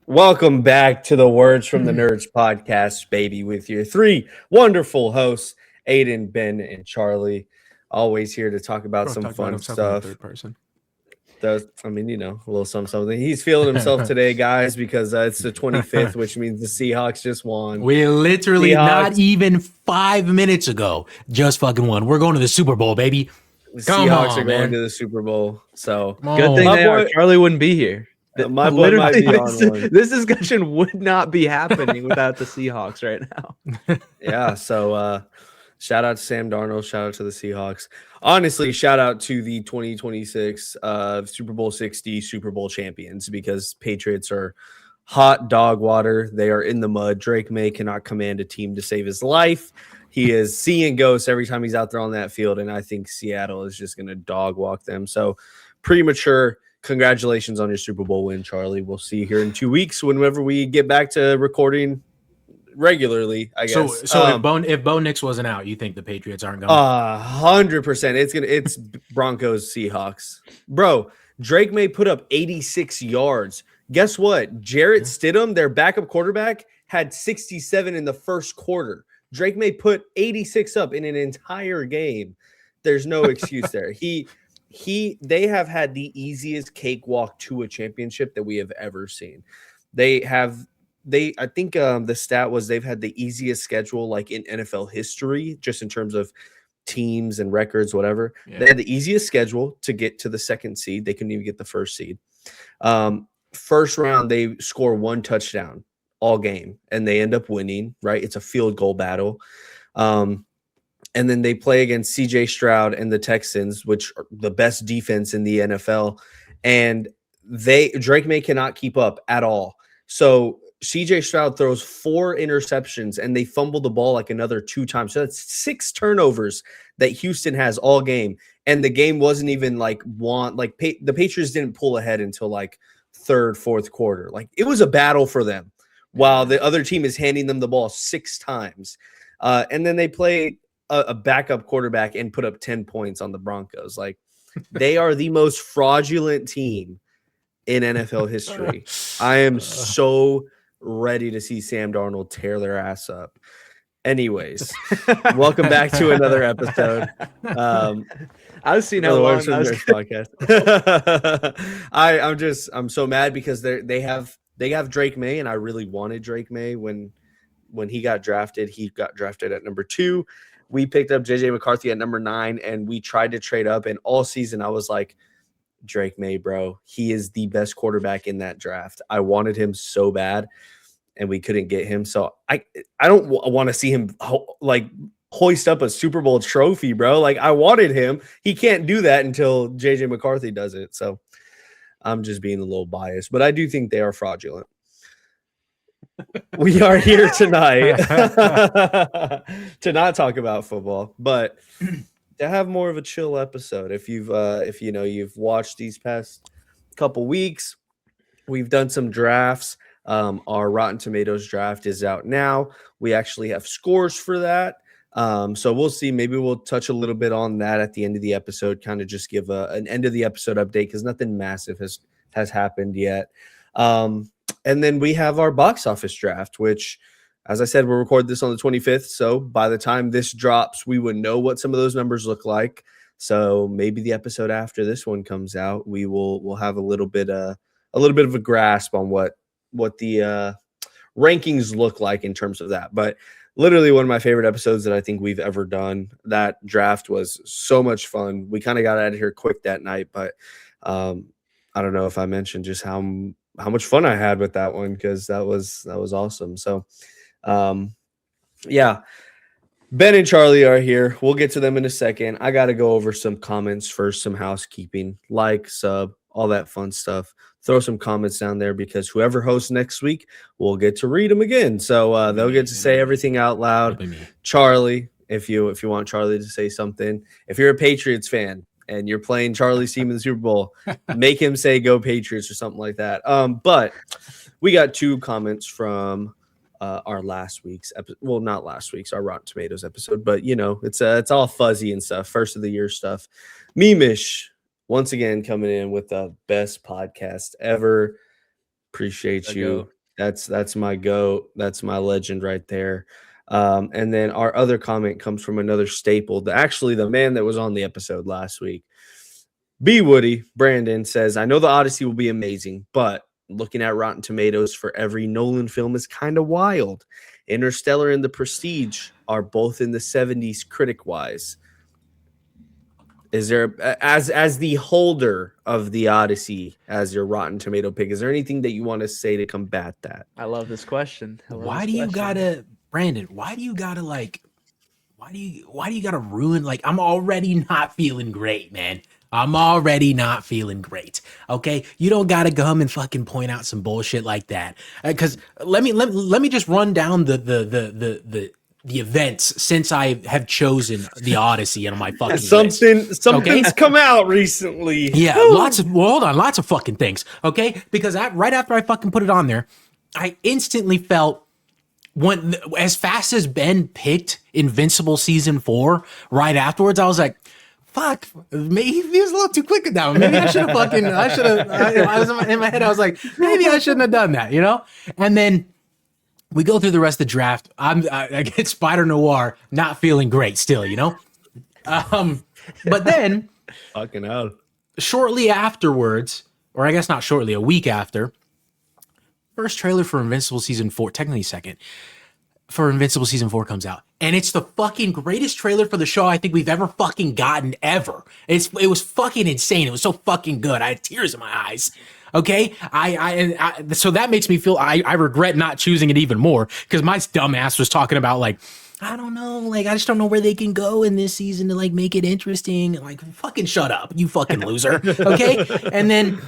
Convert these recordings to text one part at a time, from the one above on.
Welcome back to the Words from the Nerds podcast, baby, with your three wonderful hosts, Aiden, Ben, and Charlie. Always here to talk about Bro, some talk about fun himself in the stuff. third person. A little something. He's feeling himself today, guys, because it's the 25th, which means the Seahawks just won. We literally not Seahawks, even 5 minutes ago just fucking won. We're going to the Super Bowl, baby. the Come Seahawks are on, going man. to the Super Bowl. So Come Good thing on. my they are. boy, Charlie wouldn't be here. my boy might be on one. This discussion would not be happening without the Seahawks right now. Yeah, so shout out to Sam Darnold, shout out to the Seahawks. Honestly, shout out to the 2026 Super Bowl 60 Super Bowl champions because Patriots are hot dog water. They are in the mud. Drake May cannot command a team to save his life. He is seeing ghosts every time he's out there on that field, and I think Seattle is just going to dog walk them. So premature. Congratulations on your Super Bowl win, Charlie. We'll see you here in 2 weeks whenever we get back to recording regularly, I guess. So if Bo Nix wasn't out, you think the Patriots aren't going? 100%. It's Broncos Seahawks, bro. Drake May put up 86 yards. Guess what? Jarrett Stidham, their backup quarterback, had 67 in the first quarter. Drake May put 86 up in an entire game. There's no excuse there. They have had the easiest cakewalk to a championship that we have ever seen. I think the stat was they've had the easiest schedule like in NFL history, just in terms of teams and records, whatever. Yeah. They had the easiest schedule to get to the second seed. They couldn't even get the first seed. First round, they score one touchdown all game, and they end up winning, right? It's a field goal battle. And then they play against CJ Stroud and the Texans, which are the best defense in the NFL. And Drake May cannot keep up at all. So CJ Stroud throws 4 interceptions and they fumble the ball like another 2 times. So that's 6 turnovers that Houston has all game. And the game wasn't even like the Patriots didn't pull ahead until like third, fourth quarter. Like it was a battle for them while the other team is handing them the ball 6 times. And then they play a backup quarterback and put up 10 points on the Broncos. Like they are the most fraudulent team in NFL history. I am so ready to see Sam Darnold tear their ass up. Anyways, welcome back to another episode. I've seen how long this podcast. I'm so mad because they have Drake May, and I really wanted Drake May when he got drafted. He got drafted at number 2. We picked up JJ McCarthy at number 9, and we tried to trade up. And all season, I was like, Drake May, bro, he is the best quarterback in that draft. I wanted him so bad, and we couldn't get him. So I don't want to see him like hoist up a Super Bowl trophy, bro. Like I wanted him. He can't do that until JJ McCarthy does it. So I'm just being a little biased, but I do think they are fraudulent. We are here tonight to not talk about football, but to have more of a chill episode. If you've watched these past couple weeks, we've done some drafts. Our Rotten Tomatoes draft is out now. We actually have scores for that. So we'll see. Maybe we'll touch a little bit on that at the end of the episode, kind of just give an end of the episode update because nothing massive has happened yet. And then we have our box office draft, which, as I said, we'll record this on the 25th. So by the time this drops, we would know what some of those numbers look like. So maybe the episode after this one comes out, we'll have a little bit of a grasp on what the rankings look like in terms of that. But literally one of my favorite episodes that I think we've ever done. That draft was so much fun. We kind of got out of here quick that night, but I don't know if I mentioned just how much fun I had with that one because that was awesome. So, yeah, Ben and Charlie are here. We'll get to them in a second. I got to go over some comments first, some housekeeping, like, sub, all that fun stuff. Throw some comments down there because whoever hosts next week will get to read them again. So they'll get to say everything out loud. Charlie, if you want Charlie to say something, if you're a Patriots fan and you're playing Charlie's team in the Super Bowl, make him say "Go Patriots" or something like that. But we got 2 comments from our last week's episode. Well, not last week's, our Rotten Tomatoes episode, but it's all fuzzy and stuff. First of the year stuff. Memish once again coming in with the best podcast ever. Appreciate you. That's my goat. That's my legend right there. And then our other comment comes from another staple. Actually, the man that was on the episode last week. B Woody Brandon says, I know the Odyssey will be amazing, but looking at Rotten Tomatoes for every Nolan film is kind of wild. Interstellar and The Prestige are both in the 70s critic wise. Is there, as the holder of the Odyssey as your Rotten Tomato pick, is there anything that you want to say to combat that? I love this question. Why do you gotta, Brandon? Why do you gotta ruin? Like, I'm already not feeling great, man. I'm already not feeling great. Okay, you don't gotta come and fucking point out some bullshit like that. Because let me just run down the events since I have chosen the Odyssey on my fucking something's okay? come out recently. Yeah, hold on, lots of fucking things. Okay, because right after I fucking put it on there, I instantly felt as fast as Ben picked Invincible season 4 right afterwards, I was like, fuck, maybe he was a little too quick with that one. Maybe I should have I was in my head, I was like, maybe I shouldn't have done that, you know? And then we go through the rest of the draft. I get Spider Noir, not feeling great still, you know? But then Fucking hell. shortly afterwards, or I guess not shortly, a week after, first trailer for Invincible season 4, technically second, for Invincible season 4 comes out. And it's the fucking greatest trailer for the show I think we've ever fucking gotten ever. It was fucking insane. It was so fucking good. I had tears in my eyes. Okay, so that makes me feel I regret not choosing it even more because my dumbass was talking about like, I don't know, like I just don't know where they can go in this season to like make it interesting. Like, fucking shut up, you fucking loser. Okay, and then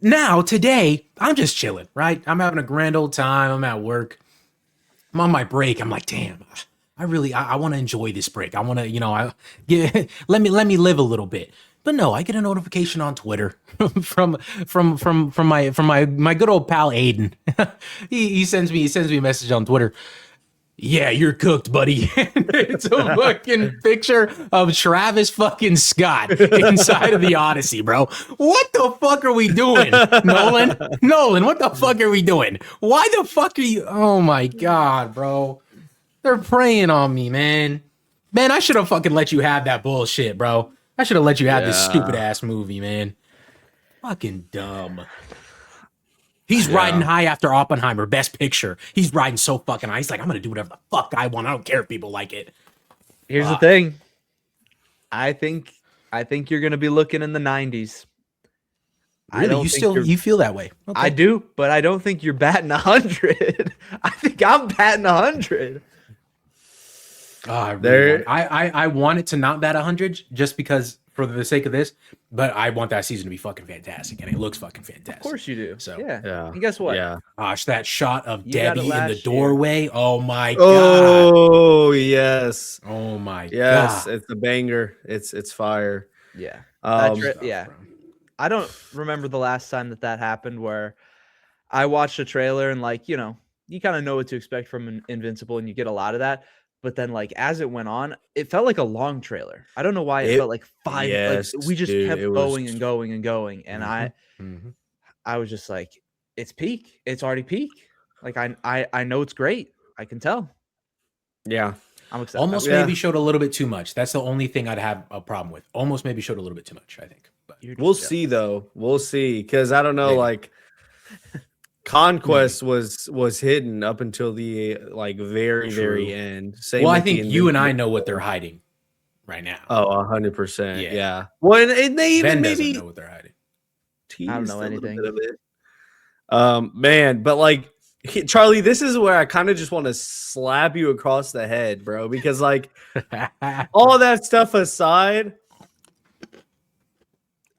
now today I'm just chilling, right? I'm having a grand old time. I'm at work. I'm on my break. I'm like, damn, I want to enjoy this break. I want to, let me live a little bit. But no, I get a notification on Twitter from my good old pal Aiden. he sends me a message on Twitter. Yeah, you're cooked, buddy. It's a fucking picture of Travis fucking Scott inside of the Odyssey, bro. What the fuck are we doing, Nolan? Nolan, what the fuck are we doing? Why the fuck are you? Oh my god, bro. They're preying on me, man. Man, I should have fucking let you have that bullshit, bro. I should have let you have this stupid ass movie, man. Fucking dumb. He's riding high after Oppenheimer, best picture. He's riding so fucking high. He's like, I'm going to do whatever the fuck I want. I don't care if people like it. Here's the thing. I think you're going to be looking in the 90s. Really? You feel that way? Okay. I do, but I don't think you're batting 100. I think I'm batting 100. I want it to not bat 100 just because for the sake of this, but I want that season to be fucking fantastic, and it looks fucking fantastic. Of course you do. So yeah. And guess what? Yeah. Gosh, that shot of Debbie in the doorway. Year. Oh my god. Oh yes. Oh my god. Yes, it's a banger. It's fire. Yeah. I don't remember the last time that happened where I watched a trailer and like, you kind of know what to expect from Invincible and you get a lot of that. But then, like, as it went on, it felt like a long trailer. I don't know why it felt like 5. Yes, like, we just kept going and going and going. And I was just like, it's peak. It's already peak. Like, I know it's great. I can tell. Yeah. I'm excited. Almost maybe showed a little bit too much. That's the only thing I'd have a problem with. Almost maybe showed a little bit too much, I think. But we'll see, though. We'll see. Because I don't know, like... Conquest was hidden up until the very end. Same well, I think you and I know what they're hiding right now. Oh, 100%. Yeah. Well, and they even maybe know what they're hiding. I don't know anything. Man, but like Charlie, this is where I kind of just want to slap you across the head, bro, because like all of that stuff aside,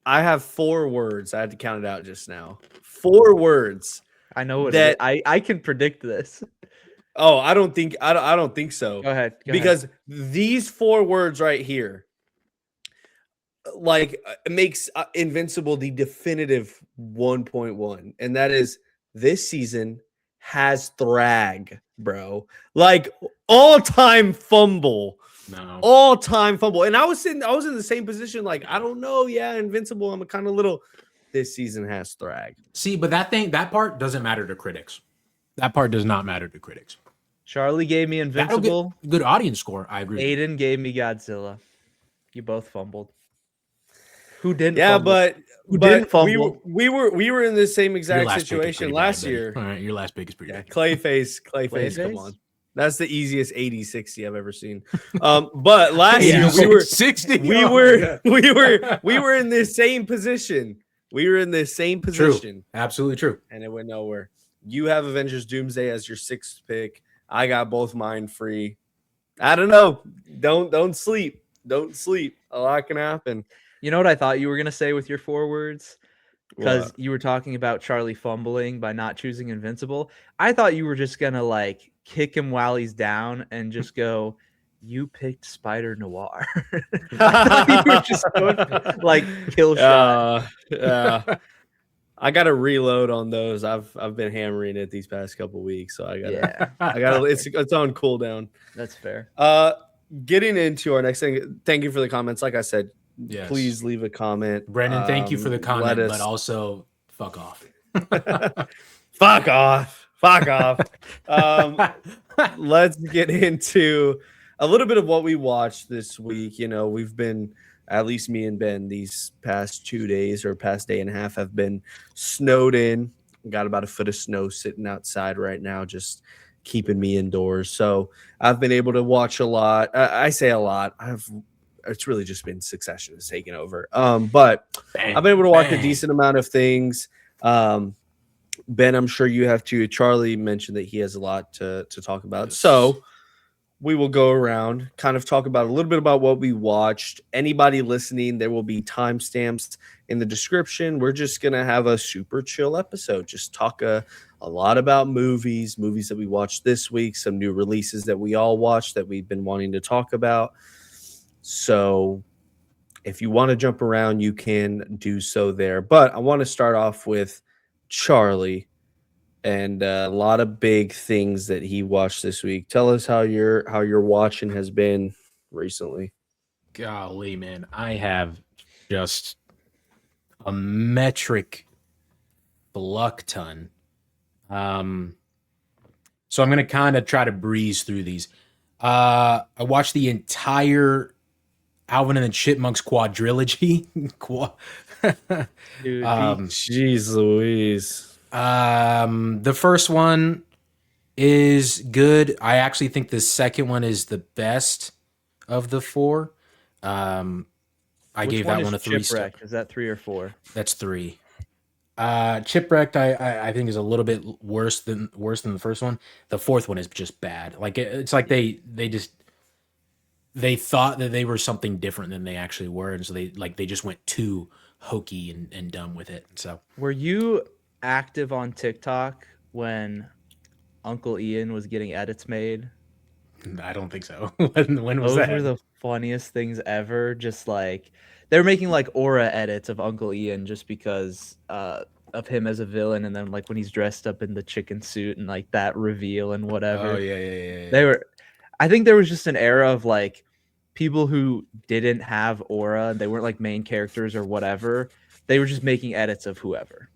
I have 4 words. I had to count it out just now. 4 words. I know what that I can predict this. Oh, I don't think so. Go ahead. Because these 4 words right here, like, makes Invincible the definitive 1.1, and that is this season has Thrag, bro. Like all-time fumble. No. All-time fumble. And I was in the same position. Like, I don't know. Yeah, Invincible. I'm a kind of little. This season has Thrag. See, but that part doesn't matter to critics. That part does not matter to critics. Charlie gave me Invincible. Good audience score. I agree. Aiden gave me Godzilla. You both fumbled. Who didn't? Yeah, fumble? we were in the same exact situation last year. All right, your last pick is pretty bad. Clayface, come on. That's the easiest 80-60 I've ever seen. But last year we were 60. we were in the same position. We were in the same position. True. Absolutely true. And it went nowhere. You have Avengers Doomsday as your 6th pick. I got both mine free. I don't know. Don't sleep. Don't sleep. A lot can happen. You know what I thought you were gonna say with your 4 words? Because you were talking about Charlie fumbling by not choosing Invincible. I thought you were just gonna like kick him while he's down and just go, "You picked Spider Noir." I thought you were just going like kill shot. I got to reload on those. I've been hammering it these past couple weeks, so I got it's on cooldown. That's fair. Getting into our next thing. Thank you for the comments. Like I said, yes. Please leave a comment. Brendan, thank you for the comment, but also fuck off. Fuck off. Fuck off. Let's get into a little bit of what we watched this week. You know, we've been, at least me and Ben, these past 2 days or past day and a half have been snowed in. Got about a foot of snow sitting outside right now, just keeping me indoors. So I've been able to watch a lot. I say a lot. It's really just been Succession has taken over. But I've been able to watch a decent amount of things. Ben, I'm sure you have too. Charlie mentioned that he has a lot to talk about. Yes. So we will go around, kind of talk about a little bit about what we watched. Anybody listening, there will be timestamps in the description. We're just going to have a super chill episode. Just talk a lot about movies that we watched this week, some new releases that we all watched that we've been wanting to talk about. So if you want to jump around, you can do so there. But I want to start off with Charlie and a lot of big things that he watched this week. Tell us how your watching has been recently. Golly, man, I have just a metric fuck ton. So I'm gonna kind of try to breeze through these. I watched the entire Alvin and the Chipmunks quadrilogy. Dude, jeez Louise. The first one is good. I actually think the second one is the best of the 4. I gave that one a 3 star. Is that 3 or 4? That's 3. Chipwrecked I think is a little bit worse than the first one. The fourth one is just bad. Like it's like they thought that they were something different than they actually were, and so they just went too hokey and dumb with it. So were you active on TikTok when Uncle Ian was getting edits made? I don't think so. When was that? Those were the funniest things ever. Just like they were making like aura edits of Uncle Ian just because of him as a villain, and then like when he's dressed up in the chicken suit and like that reveal and whatever. Oh yeah. They were. I think there was just an era of like people who didn't have aura, they weren't like main characters or whatever. They were just making edits of whoever,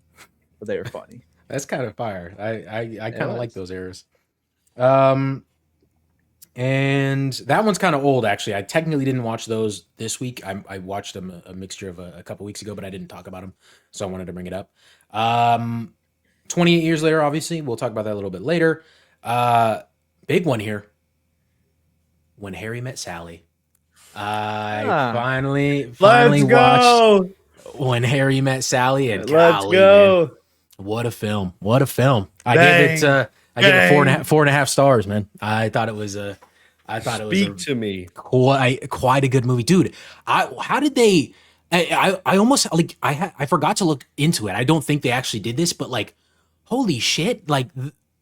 but they were funny. That's kind of fire. I kind of like those eras. And that one's kind of old, actually. I technically didn't watch those this week. I watched them a mixture of a couple weeks ago, but I didn't talk about them, so I wanted to bring it up. 28 years later, obviously. We'll talk about that a little bit later. Big one here. When Harry Met Sally. I finally watched When Harry Met Sally, and golly, man, what a film! What a film! I gave it 4.5 stars, man. I thought it was quite a good movie, dude. How did they? I almost like I forgot to look into it. I don't think they actually did this, but like, holy shit! Like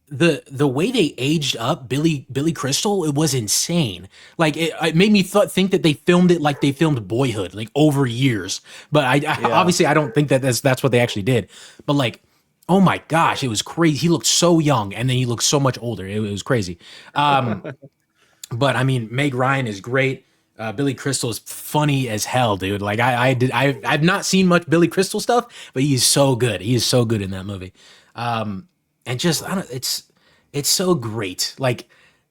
the way they aged up Billy Crystal, it was insane. Like it made me think that they filmed it like they filmed Boyhood, like over years. But obviously I don't think that that's what they actually did. But like, oh my gosh, it was crazy. He looked so young, and then he looked so much older. It was crazy. But I mean, Meg Ryan is great. Billy Crystal is funny as hell, dude. Like I've not seen much Billy Crystal stuff, but he's so good. He is so good in that movie. And just It's so great. Like,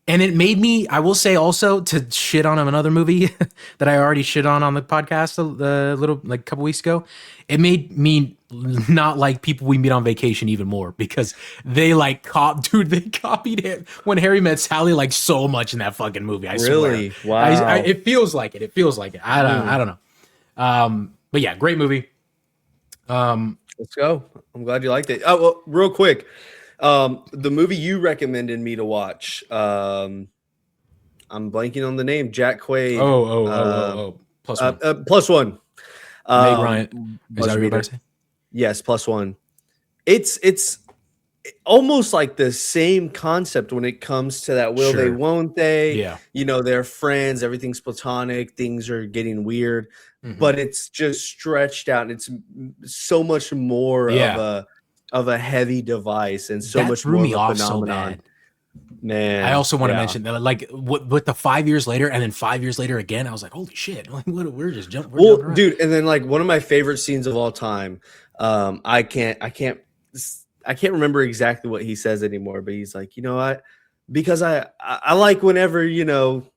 and it made me, I will say also, to shit on another movie that I already shit on the podcast a little, like a couple weeks ago. It made me not like people we meet on vacation even more, because they like they copied it when Harry Met Sally like so much in that fucking movie. I Really? swear. Wow. It feels like it. It feels like it. I don't know. But yeah, great movie. Let's go. I'm glad you liked it. Oh, well, real quick. The movie you recommended me to watch, I'm blanking on the name. Jack Quaid. Plus one. Plus one. Meg Ryan. Is that what you're about to say? Yes, plus one. It's almost like the same concept when it comes to that will they, won't they? Yeah. You know, they're friends, everything's platonic, things are getting weird, but it's just stretched out. And it's so much more of a heavy device and so that much threw more me of a off phenomenon. so bad. Man, I also want to mention that, like, with the 5 years later and then 5 years later again, I was like, holy shit! Like, we're just jumping. Well, dude, and then like one of my favorite scenes of all time. I can't remember exactly what he says anymore, but he's like, you know what? Because I like whenever, you know,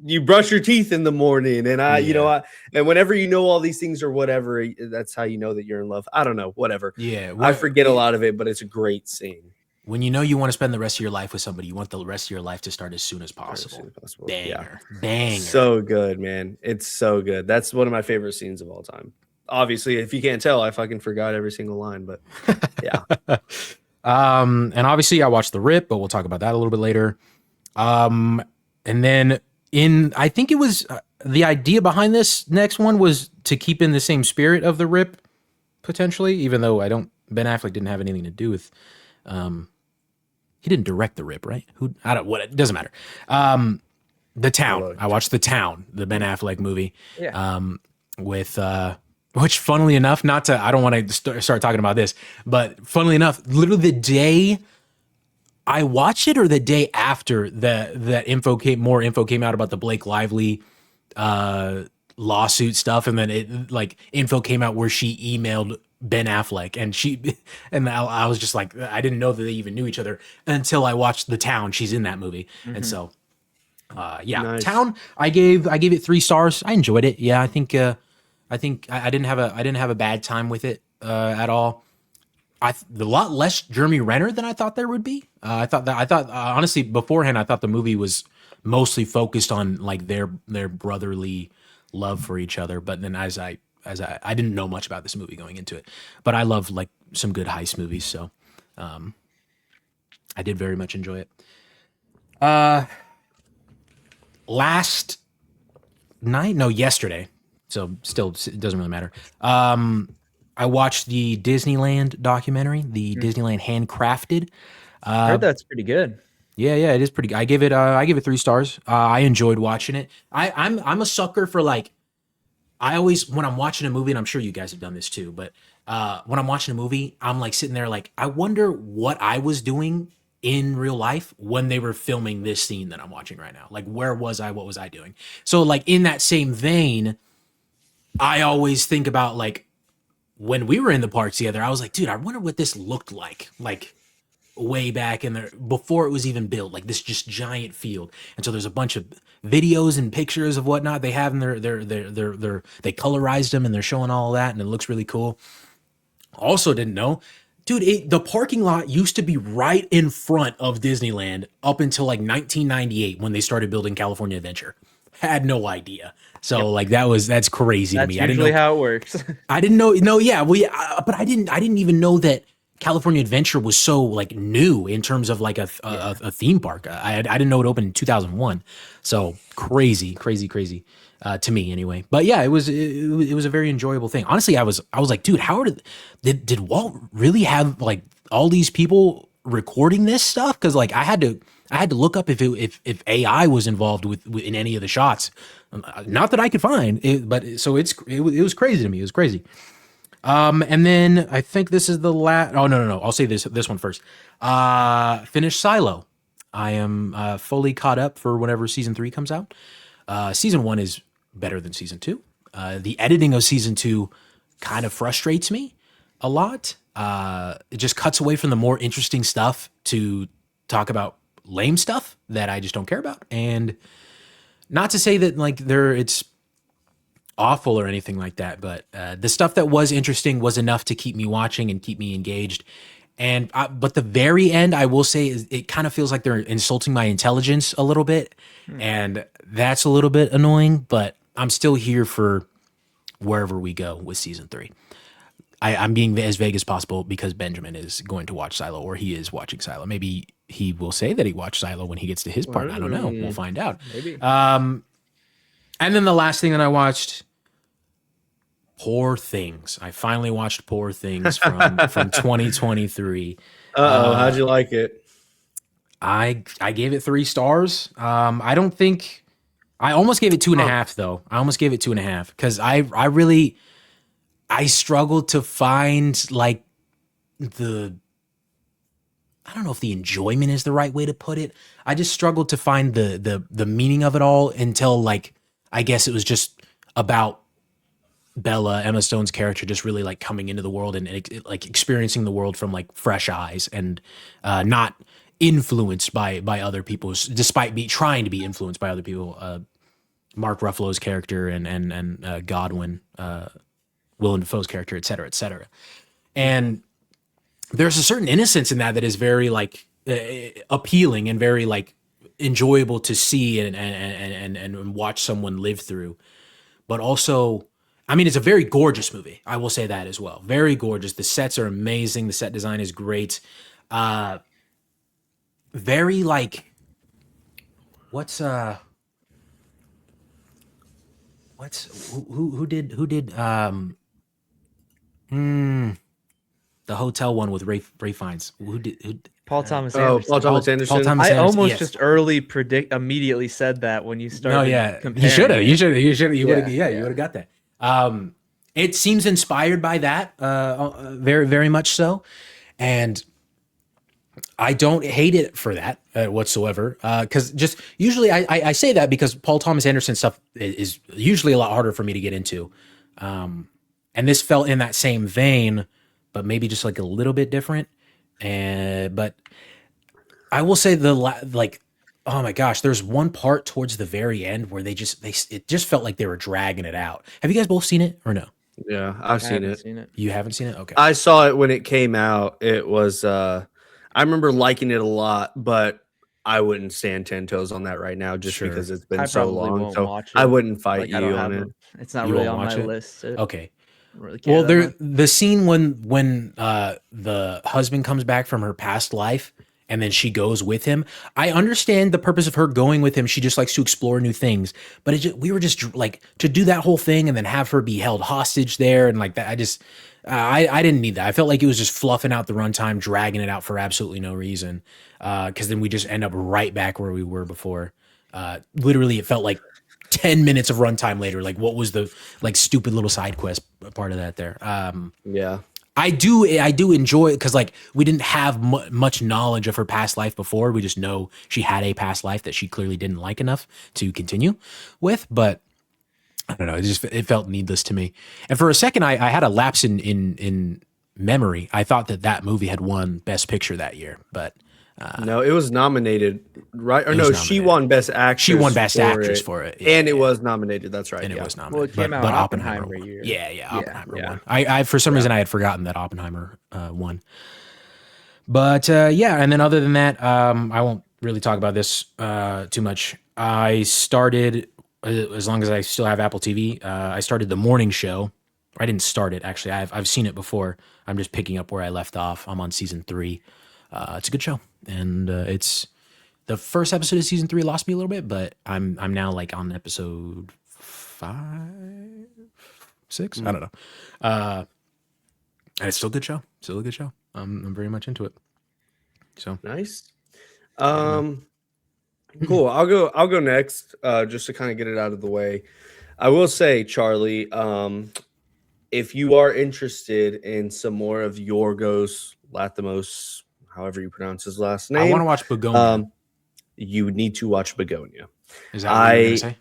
you brush your teeth in the morning, and and whenever you know all these things or whatever, that's how you know that you're in love. I don't know, whatever. Yeah, I forget a lot of it, but it's a great scene. When you know you want to spend the rest of your life with somebody, you want the rest of your life to start as soon as possible. Banger. So good, man. It's so good. That's one of my favorite scenes of all time. Obviously, if you can't tell, I fucking forgot every single line, but yeah. And obviously I watched The Rip, but we'll talk about that a little bit later. And then I think it was the idea behind this next one was to keep in the same spirit of The Rip, potentially, even though Ben Affleck didn't have anything to do with, he didn't direct The Rip, right? It doesn't matter. The Town. I watched The Town, the Ben Affleck movie. Yeah. With which, funnily enough, I don't want to start talking about this, but funnily enough, literally the day I watched it or the day after that more info came out about the Blake Lively lawsuit stuff, and then it like info came out where she emailed Ben Affleck, and I was just like, I didn't know that they even knew each other until I watched The Town. She's in that movie, and so nice. Town. I gave it 3 stars. I enjoyed it. Yeah, I think I didn't have a bad time with it at all. A lot less Jeremy Renner than I thought there would be. I thought honestly beforehand I thought the movie was mostly focused on like their brotherly love for each other. But then as I didn't know much about this movie going into it, but I love like some good heist movies, so I did very much enjoy it. Yesterday. So still, it doesn't really matter. I watched the Disneyland documentary, the Disneyland Handcrafted. I heard that's pretty good. Yeah, it is pretty good. I give it 3 stars. I enjoyed watching it. I'm a sucker for like, when I'm watching a movie, and I'm sure you guys have done this too, but when I'm watching a movie, I'm like sitting there like, I wonder what I was doing in real life when they were filming this scene that I'm watching right now. Like, where was I? What was I doing? So like in that same vein, I always think about like when we were in the parks together, I was like, dude, I wonder what this looked like way back in there before it was even built, like this just giant field. And so there's a bunch of videos and pictures of whatnot they have in they colorized them and they're showing all that, and it looks really cool. Also didn't know, dude, the parking lot used to be right in front of Disneyland up until like 1998 when they started building California Adventure. Had no idea. So like that's crazy to me. That's usually how it works. I didn't know. No, yeah, but I didn't even know that California Adventure was so like new in terms of like a theme park. I didn't know it opened in 2001. So crazy to me anyway. But yeah, it was a very enjoyable thing. Honestly, I was like, dude, how did Walt really have like all these people recording this stuff? Because like I had to look up if AI was involved in any of the shots. Not that I could find it, but so it was crazy to me. It was crazy. And then I think this is the last. Oh no! I'll say this one first. Finished Silo. I am fully caught up for whenever season 3 comes out. Season 1 is better than season 2. The editing of season 2 kind of frustrates me a lot. It just cuts away from the more interesting stuff to talk about lame stuff that I just don't care about. And not to say that like it's awful or anything like that, but the stuff that was interesting was enough to keep me watching and keep me engaged. And but the very end, I will say, is it kind of feels like they're insulting my intelligence a little bit, and that's a little bit annoying. But I'm still here for wherever we go with season 3. I'm being as vague as possible because Benjamin is going to watch Silo, or he is watching Silo. Maybe he will say that he watched Silo when he gets to his part. I don't know. We'll find out. Maybe. And then the last thing that I watched, Poor Things. I finally watched Poor Things from 2023. How'd you like it? I gave it 3 stars. I don't think I almost gave it 2.5 though. I almost gave it 2.5 because I struggled to find like I don't know if the enjoyment is the right way to put it. I just struggled to find the meaning of it all until like I guess it was just about Bella, Emma Stone's character, just really like coming into the world and like experiencing the world from like fresh eyes and not influenced by other people, despite trying to be influenced by other people. Mark Ruffalo's character and Godwin, Willem Dafoe's character, et cetera, et cetera. And there's a certain innocence in that is very like appealing and very like enjoyable to see and watch someone live through. But also, I mean, it's a very gorgeous movie. I will say that as well. Very gorgeous. The sets are amazing. The set design is great. Very like, who did the hotel one with Ray Fiennes? Who Paul Thomas Anderson. Paul Thomas Anderson. Paul Thomas I Anderson, almost yes. just immediately said that when you started. No, yeah, comparing you should have. it. You should have. You would have. Yeah, You would have got that. It seems inspired by that, very, very much so, and I don't hate it for that whatsoever. Because just usually I say that because Paul Thomas Anderson stuff is usually a lot harder for me to get into, and this fell in that same vein, but maybe just like a little bit different. But I will say oh my gosh, there's one part towards the very end where it just felt like they were dragging it out. Have you guys both seen it or no? Yeah, I've seen it. You haven't seen it? Okay. I saw it when it came out. It was I remember liking it a lot, but I wouldn't stand 10 toes on that right now just because it's been so long. So I wouldn't fight you on it. It's not really on my list. Okay. Really well, the scene when the husband comes back from her past life and then she goes with him. I understand the purpose of her going with him. She just likes to explore new things. But we were just like to do that whole thing and then have her be held hostage there and like that. I didn't need that. I felt like it was just fluffing out the runtime, dragging it out for absolutely no reason. Because then we just end up right back where we were before. Literally, it felt like 10 minutes of runtime later. Like, what was the like stupid little side quest part of that there? Yeah. I do enjoy it because like we didn't have much knowledge of her past life before. We just know she had a past life that she clearly didn't like enough to continue with. But I don't know. It felt needless to me. And for a second, I had a lapse in memory. I thought that movie had won Best Picture that year, but no, it was nominated, right? Or no, she won Best Actress. She won Best Actress for it, and it was nominated. That's right. And it was nominated. Well, it came out but Oppenheimer won. year. Yeah, Oppenheimer won. I for some reason I had forgotten that Oppenheimer won. But and then other than that, I won't really talk about this too much. I started, as long as I still have Apple TV, I started the morning show. I didn't start it actually. I've seen it before. I'm just picking up where I left off. I'm on season 3. It's a good show, and it's the first episode of season 3 lost me a little bit, but I'm now like on episode 5, 6. I don't know. And it's still a good show. Still a good show. I'm very much into it. So nice. Cool. I'll go next. Just to kind of get it out of the way. I will say, Charlie, if you are interested in some more of Yorgos Lanthimos, however you pronounce his last name, I want to watch Begonia. You need to watch Begonia. Is that what you're going to say?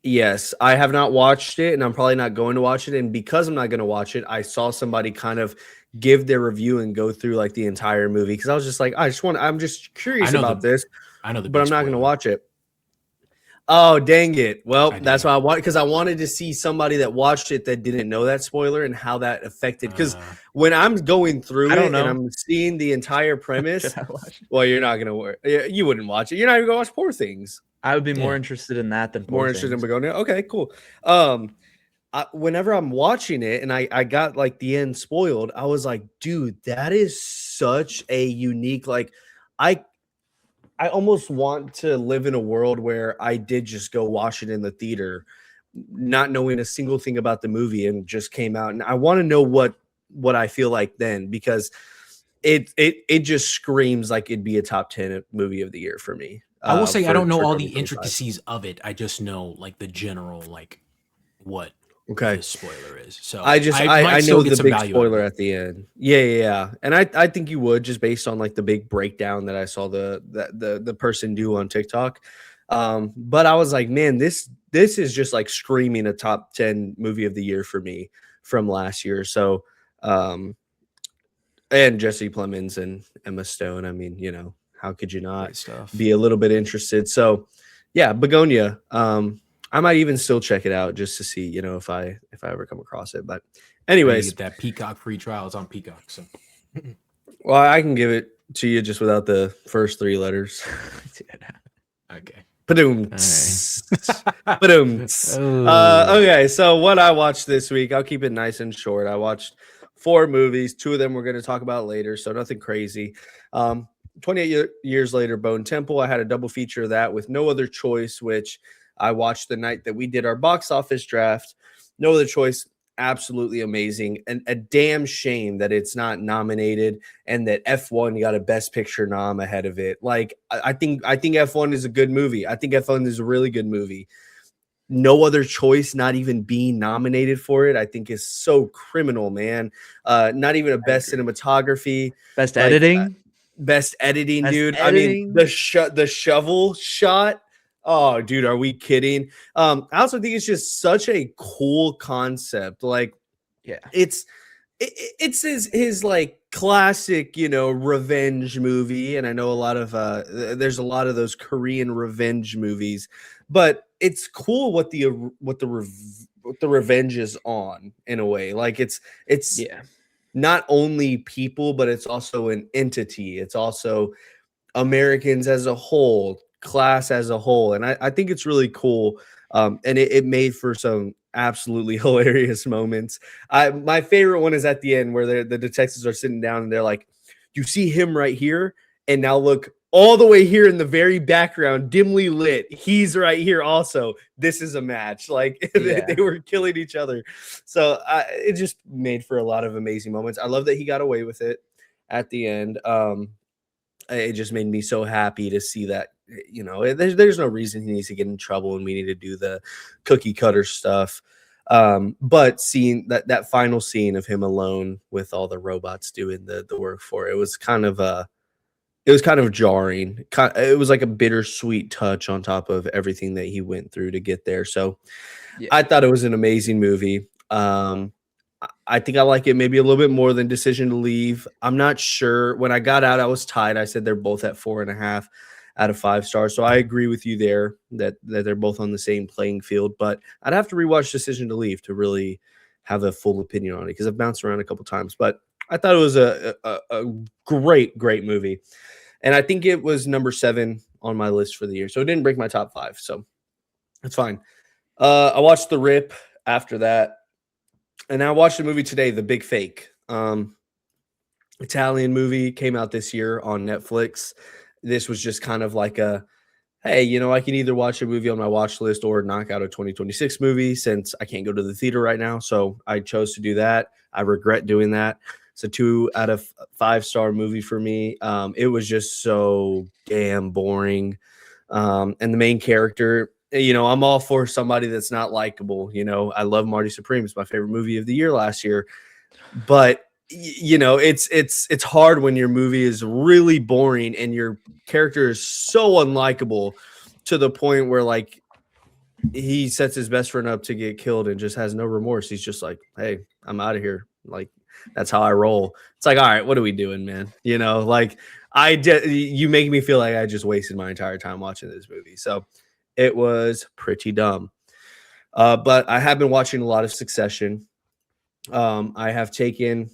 Yes, I have not watched it, and I'm probably not going to watch it. And because I'm not going to watch it, I saw somebody kind of give their review and go through like the entire movie because I was just like, I'm just curious about this. I know but I'm not going to watch it. Oh, dang it. Well, that's why I want, because I wanted to see somebody that watched it that didn't know that spoiler and how that affected. Because when I'm going through it and I'm seeing the entire premise, well, you're not going to work. You wouldn't watch it. You're not even going to watch Poor Things. I would be more interested in that than more interested in Begonia. Okay, cool. Whenever I'm watching it and I got like the end spoiled, I was like, dude, that is such a unique, like, I almost want to live in a world where I did just go watch it in the theater, not knowing a single thing about the movie, and just came out. And I want to know what I feel like then, because it just screams like it'd be a top 10 movie of the year for me. I will say I don't know all the intricacies of it. I just know like the general, like what the spoiler is. So I know the big spoiler at the end. Yeah. And I think you would, just based on like the big breakdown that I saw the person do on TikTok. But I was like, man, this is just like screaming a top 10 movie of the year for me from last year. So and Jesse Plemons and Emma Stone. I mean, you know, how could you not be a little bit interested? So yeah, Begonia. I might even still check it out just to see, you know, if I ever come across it. But anyways, get that Peacock free trial. It's on Peacock. So well, I can give it to you just without the first three letters. Okay. Ba-doom. Ba-doom. Okay, so what I watched this week, I'll keep it nice and short. I watched 4 movies. 2 of them we're going to talk about later, so nothing crazy. 28 years later, Bone Temple. I had a double feature of that with No Other Choice, which I watched the night that we did our box office draft. No Other Choice, absolutely amazing. And a damn shame that it's not nominated and that F1 got a Best Picture nom ahead of it. Like, I think F1 is a good movie. I think F1 is a really good movie. No Other Choice not even being nominated for it, I think is so criminal, man. Not even a Best Cinematography. Best editing. Best editing, dude. I mean, the shovel shot. Oh, dude, are we kidding? I also think it's just such a cool concept. Like, yeah, it's his like classic, you know, revenge movie. And I know a lot of there's a lot of those Korean revenge movies, but it's cool what the revenge is on, in a way. Like it's not only people, but it's also an entity. It's also Americans as a whole, class as a whole. And I think it's really cool. And it made for some absolutely hilarious moments. My favorite one is at the end where the detectives are sitting down and they're like, you see him right here, and now look all the way here in the very background, dimly lit. He's right here also. This is a match. Like they were killing each other. So it just made for a lot of amazing moments. I love that he got away with it at the end. It just made me so happy to see that, you know, there's no reason he needs to get in trouble and we need to do the cookie cutter stuff. But seeing that final scene of him alone with all the robots doing the work for it was kind of jarring. It was like a bittersweet touch on top of everything that he went through to get there. So I thought it was an amazing movie. I think I like it maybe a little bit more than Decision to Leave. I'm not sure. When I got out, I was tied. I said they're both at 4.5 out of 5 stars. So I agree with you there that they're both on the same playing field. But I'd have to rewatch Decision to Leave to really have a full opinion on it, because I've bounced around a couple times. But I thought it was a great movie. And I think it was number 7 on my list for the year. So it didn't break my top 5. So it's fine. I watched The Rip after that. And I watched a movie today, The Big Fake. Italian movie, came out this year on Netflix. This was just kind of like a, hey, you know, I can either watch a movie on my watch list or knock out a 2026 movie, since I can't go to the theater right now. So I chose to do that. I regret doing that. It's a 2 out of 5 star movie for me. It was just so damn boring. And the main character, you know, I'm all for somebody that's not likable. You know, I love Marty Supreme. It's my favorite movie of the year last year. But, you know, it's hard when your movie is really boring and your character is so unlikable to the point where, like, he sets his best friend up to get killed and just has no remorse. He's just like, hey, I'm out of here. Like, That's how I roll. It's like, all right, what are we doing, man? You know, like you make me feel like I just wasted my entire time watching this movie. So it was pretty dumb. But I have been watching a lot of Succession. I have taken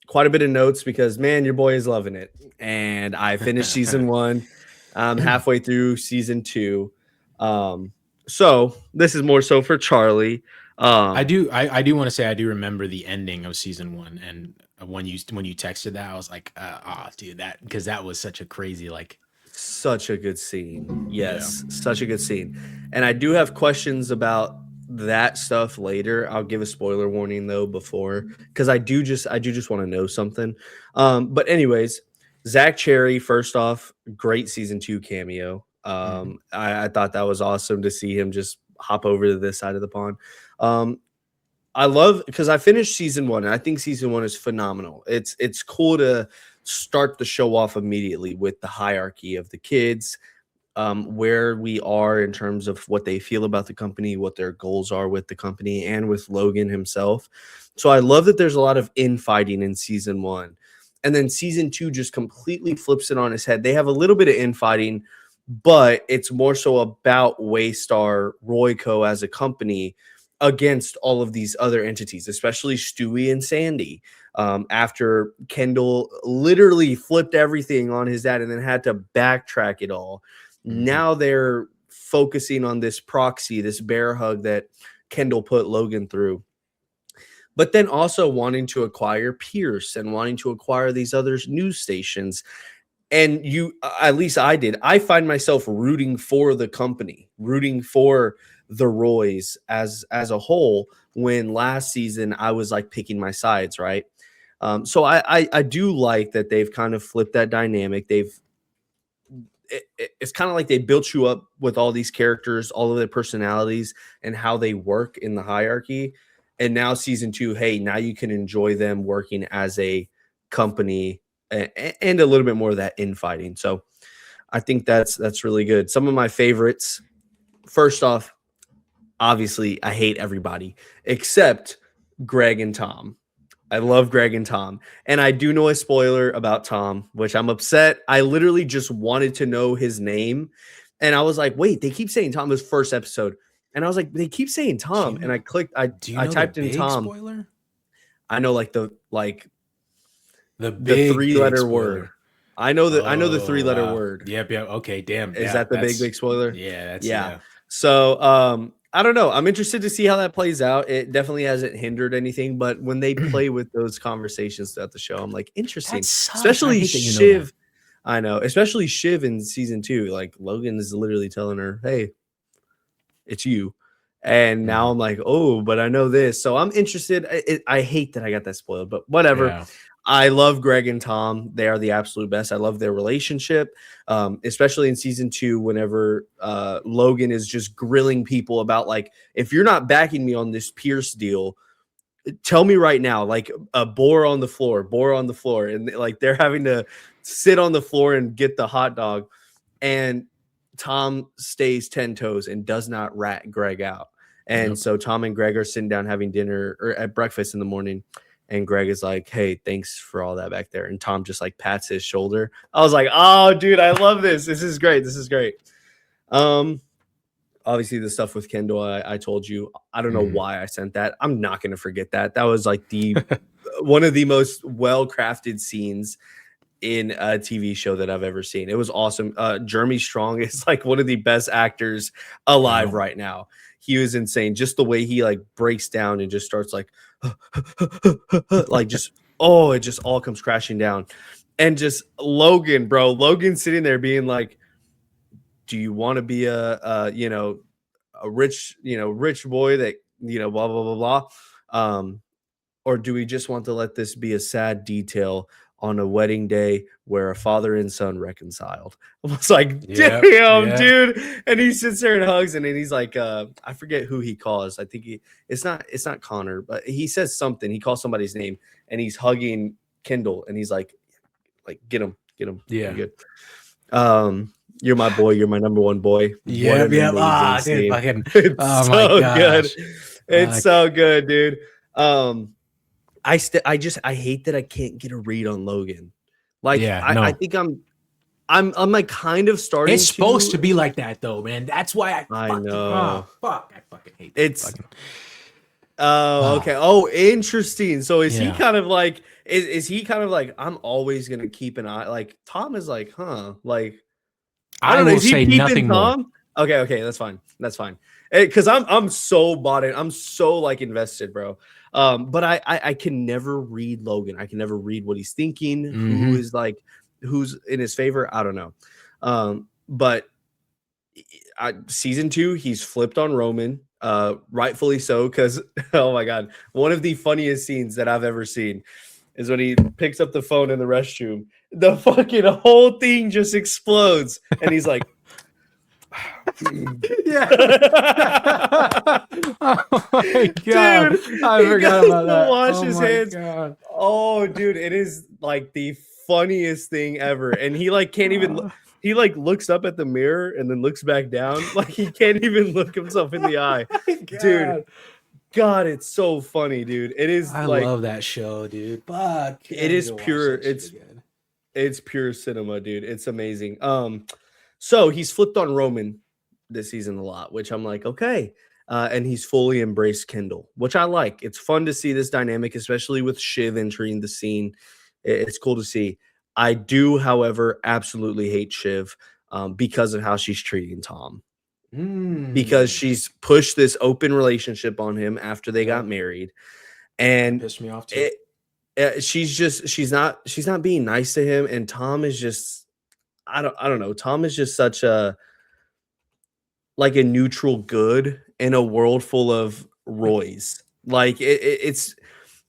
quite a bit of notes because, man, your boy is loving it. And I finished season 1. I'm halfway through season 2. So this is more so for Charlie. I do want to say I do remember the ending of season 1, and when you texted that, I was like, dude, that, because that was such a crazy, like, such a good scene. Yes, such a good scene. And I do have questions about that stuff later. I'll give a spoiler warning though before, because I do just want to know something. But anyways, Zach Cherry, first off, great season 2 cameo. I thought that was awesome to see him just hop over to this side of the pond. I love, because I finished season 1 and I think season 1 is phenomenal. It's cool to start the show off immediately with the hierarchy of the kids, where we are in terms of what they feel about the company, what their goals are with the company, and with Logan himself. So I love that there's a lot of infighting in season 1. And then season 2 just completely flips it on its head. They have a little bit of infighting, but it's more so about Waystar Royco as a company against all of these other entities, especially Stewie and Sandy. After Kendall literally flipped everything on his dad and then had to backtrack it all. Now they're focusing on this proxy, this bear hug that Kendall put Logan through. But then also wanting to acquire Pierce and wanting to acquire these other news stations. And at least I did. I find myself rooting for the company, rooting for the Roys as a whole, when last season I was like picking my sides, right? So I do like that they've kind of flipped that dynamic. It's kind of like they built you up with all these characters, all of their personalities, and how they work in the hierarchy. And now season 2, hey, now you can enjoy them working as a company and a little bit more of that infighting. So I think that's really good. Some of my favorites, first off, obviously I hate everybody except Greg and Tom. I love Greg and Tom. And I do know a spoiler about Tom, which I'm upset. I literally just wanted to know his name. And I was like, wait, they keep saying Tom was first episode. And I was like, they keep saying Tom. And I clicked, I typed in Tom. Spoiler? I know the big 3-letter word. I know the 3-letter word. Yep. Okay. Damn. Is that the big spoiler? Yeah. Yeah. So I don't know. I'm interested to see how that plays out. It definitely hasn't hindered anything, but when they play with those conversations throughout the show, I'm like, interesting. Especially Shiv. I know, especially Shiv in season 2. Like Logan is literally telling her, "Hey, it's you." And now I'm like, oh, but I know this. So I'm interested. I hate that I got that spoiled, but whatever. Yeah. I love Greg and Tom. They are the absolute best. I love their relationship, especially in season 2, whenever Logan is just grilling people about, like, if you're not backing me on this Pierce deal, tell me right now, like a bore on the floor. And like they're having to sit on the floor and get the hot dog. And Tom stays 10 toes and does not rat Greg out. And so Tom and Greg are sitting down having dinner or at breakfast in the morning. And Greg is like, hey, thanks for all that back there. And Tom just like pats his shoulder. I was like, oh, dude, I love this. This is great. Obviously the stuff with Kendall, I told you, I don't know why I sent that. I'm not going to forget that. That was like one of the most well-crafted scenes in a TV show that I've ever seen. It was awesome. Jeremy Strong is like one of the best actors alive right now. He was insane. Just the way he like breaks down and just starts like, like just, it just all comes crashing down. And just Logan sitting there being like, do you want to be a rich boy that, blah, blah, blah, blah. Or do we just want to let this be a sad detail on a wedding day where a father and son reconciled? I was like, damn, dude. And he sits there and hugs, and then he's like, I forget who he calls. I think it's not Connor, but he says something. He calls somebody's name, and he's hugging Kendall, and he's like, get him. Yeah. Good. You're my boy. You're my number one boy. Yeah. Dude, it's so good. It's so good, dude. I hate that I can't get a read on Logan. Like, Yeah, I think I'm like kind of starting. It's supposed to be like that though, man. That's why I know. I fucking hate that. It's okay. Oh, interesting. So is he kind of like is he kind of like I'm always gonna keep an eye? Like Tom is like, huh? Like I don't know. will Is he say keeping nothing Tom? more. Okay, that's fine. That's fine. Because I'm so bought in. I'm so like invested, bro. But I can never read Logan. I can never read what he's thinking. Who is like who's in his favor? I don't know. But season 2, he's flipped on Roman. Rightfully so, because oh my god, one of the funniest scenes that I've ever seen is when he picks up the phone in the restroom. The fucking whole thing just explodes, and he's like, yeah. Oh my god, dude, I forgot about that. Wash his hands. God. Oh, dude, it is like the funniest thing ever, and he like can't even. He like looks up at the mirror and then looks back down, like he can't even look himself in the eye. Dude, God, it's so funny, dude. It is. I like, love that show, dude. Fuck, it is pure. It's pure cinema, dude. It's amazing. So he's flipped on Roman this season a lot, which I'm like, okay. And he's fully embraced Kendall, which I like. It's fun to see this dynamic, especially with Shiv entering the scene. It's cool to see. I do, however, absolutely hate Shiv because of how she's treating Tom. Because she's pushed this open relationship on him after they got married, and pissed me off too. She's not being nice to him, and Tom is just I don't know. Tom is just such a like a neutral good in a world full of Roys. Like it's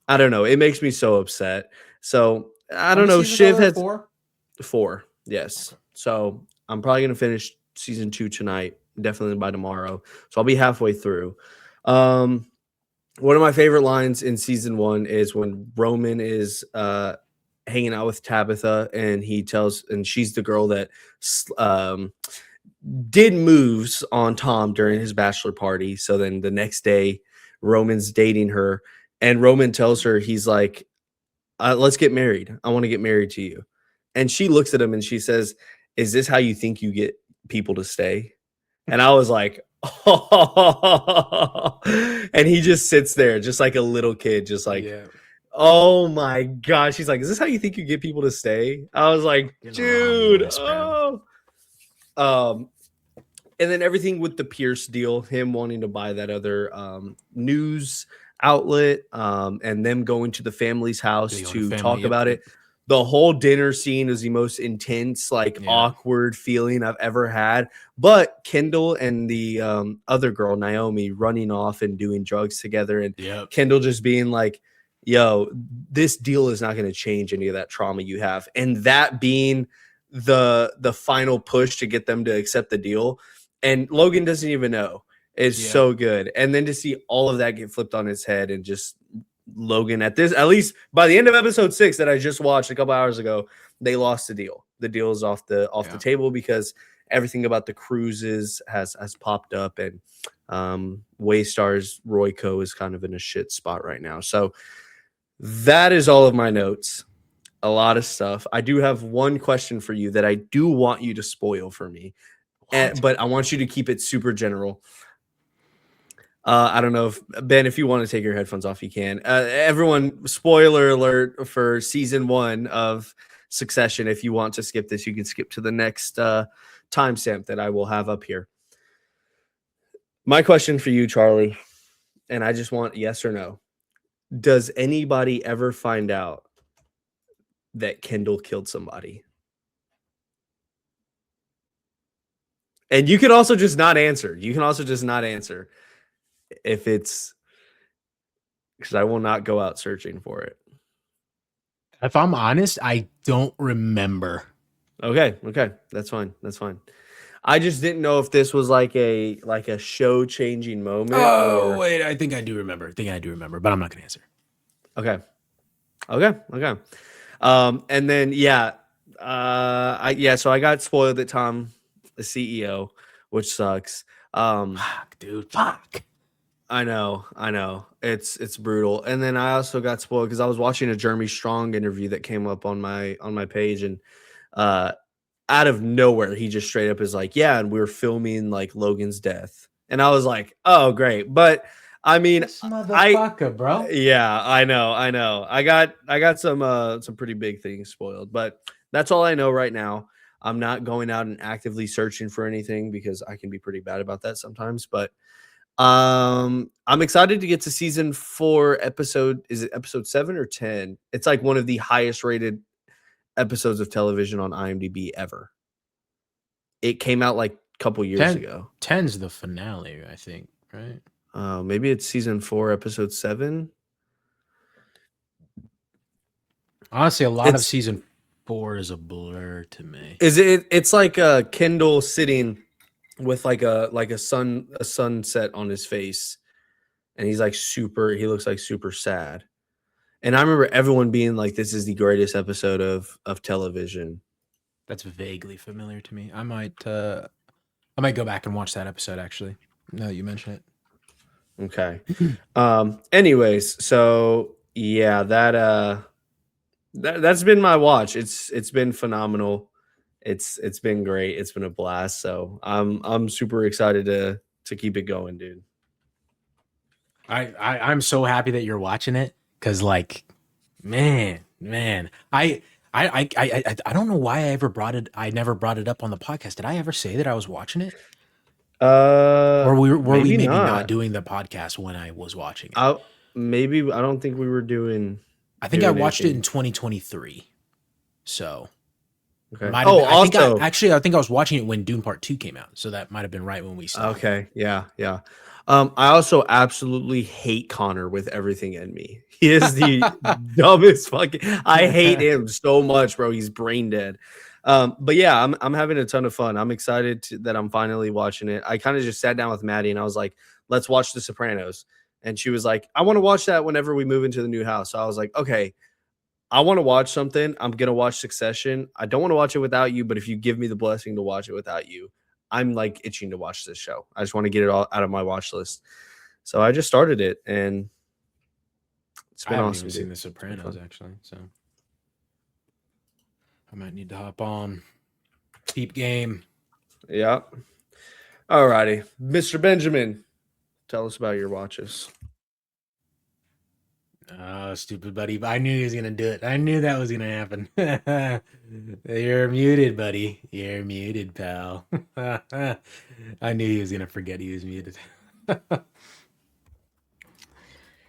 I don't know. It makes me so upset. So I don't know. Shiv has 4. Yes. Okay. So I'm probably gonna finish season 2 tonight. Definitely by tomorrow. So I'll be halfway through. One of my favorite lines in season 1 is when Roman is hanging out with Tabitha, and she's the girl that did moves on Tom during his bachelor party. So then the next day, Roman's dating her, and Roman tells her, he's like, let's get married. I want to get married to you. And she looks at him and she says, is this how you think you get people to stay? And I was like, oh. And he just sits there just like a little kid, just like, oh my gosh. She's like, is this how you think you get people to stay? I was like, dude. And then everything with the Pierce deal, him wanting to buy that other news outlet, and them going to the family's house to talk about it. The whole dinner scene is the most intense, awkward feeling I've ever had. But Kendall and the other girl, Naomi, running off and doing drugs together, and Kendall just being like, yo, this deal is not going to change any of that trauma you have. And that being the final push to get them to accept the deal. And Logan doesn't even know. It's so good. And then to see all of that get flipped on its head, and just Logan at least by the end of episode 6 that I just watched a couple hours ago, they lost the deal. The deal is off the table because everything about the cruises has popped up, and Waystar's Royco is kind of in a shit spot right now. So that is all of my notes. A lot of stuff. I do have one question for you that I do want you to spoil for me. But I want you to keep it super general. I don't know if Ben, if you want to take your headphones off, you can. Everyone, spoiler alert for season 1 of Succession. If you want to skip this, you can skip to the next timestamp that I will have up here. My question for you, Charlie, and I just want yes or no. Does anybody ever find out that Kendall killed somebody? And you can also just not answer. If it's because I will not go out searching for it. If I'm honest, I don't remember. Okay. That's fine. I just didn't know if this was like a show changing moment. Wait, I think I do remember. But I'm not gonna answer. Okay. And then so I got spoiled that Tom the CEO, which sucks. Fuck, dude. Fuck. I know. It's brutal. And then I also got spoiled because I was watching a Jeremy Strong interview that came up on my page, and uh out of nowhere he just straight up is like, yeah, and we were filming like Logan's death. And I was like, oh great. But I mean, This motherfucker, bro. yeah, I know. I got some pretty big things spoiled, but that's all I know right now. I'm not going out and actively searching for anything because I can be pretty bad about that sometimes, but I'm excited to get to season 4 episode. Is it episode 7 or 10? It's like one of the highest rated episodes of television on IMDb ever. It came out like a couple years ago. 10's the finale, I think, right? Maybe it's season 4, episode 7. Honestly, a lot of season 4 is a blur to me. Is it? It's like Kendall sitting with like a sunset on his face, and he's like he looks like super sad. And I remember everyone being like, "This is the greatest episode of television." That's vaguely familiar to me. I might go back and watch that episode actually. Now that you mention it. Okay. Anyways, so yeah, that's been my watch. It's been phenomenal. It's been great. It's been a blast. So I'm super excited to keep it going, dude. I'm so happy that you're watching it because, like, man, I don't know why I never brought it up on the podcast. Did I ever say that I was watching it? Or were we maybe not doing the podcast when I was watching it? I don't think we were doing. I think I watched it in 2023. So. Okay. I think I was watching it when Dune Part 2 came out, so that might have been right when we saw. Okay, yeah. I also absolutely hate Connor with everything in me. He is the dumbest fucking. I hate him so much, bro. He's brain dead. But yeah, I'm having a ton of fun. I'm excited that I'm finally watching it. I kind of just sat down with Maddie and I was like, "Let's watch The Sopranos," and she was like, "I want to watch that whenever we move into the new house." So I was like, "Okay." I want to watch something. I'm going to watch Succession. I don't want to watch it without you, but if you give me the blessing to watch it without you, I'm like itching to watch this show. I just want to get it all out of my watch list. So I just started it and it's been awesome. I haven't seen The Sopranos actually, so I might need to hop on. Deep game. Yeah. All righty. Mr. Benjamin, tell us about your watches. Oh, stupid buddy. I knew he was going to do it. I knew that was going to happen. You're muted, buddy. You're muted, pal. I knew he was going to forget he was muted.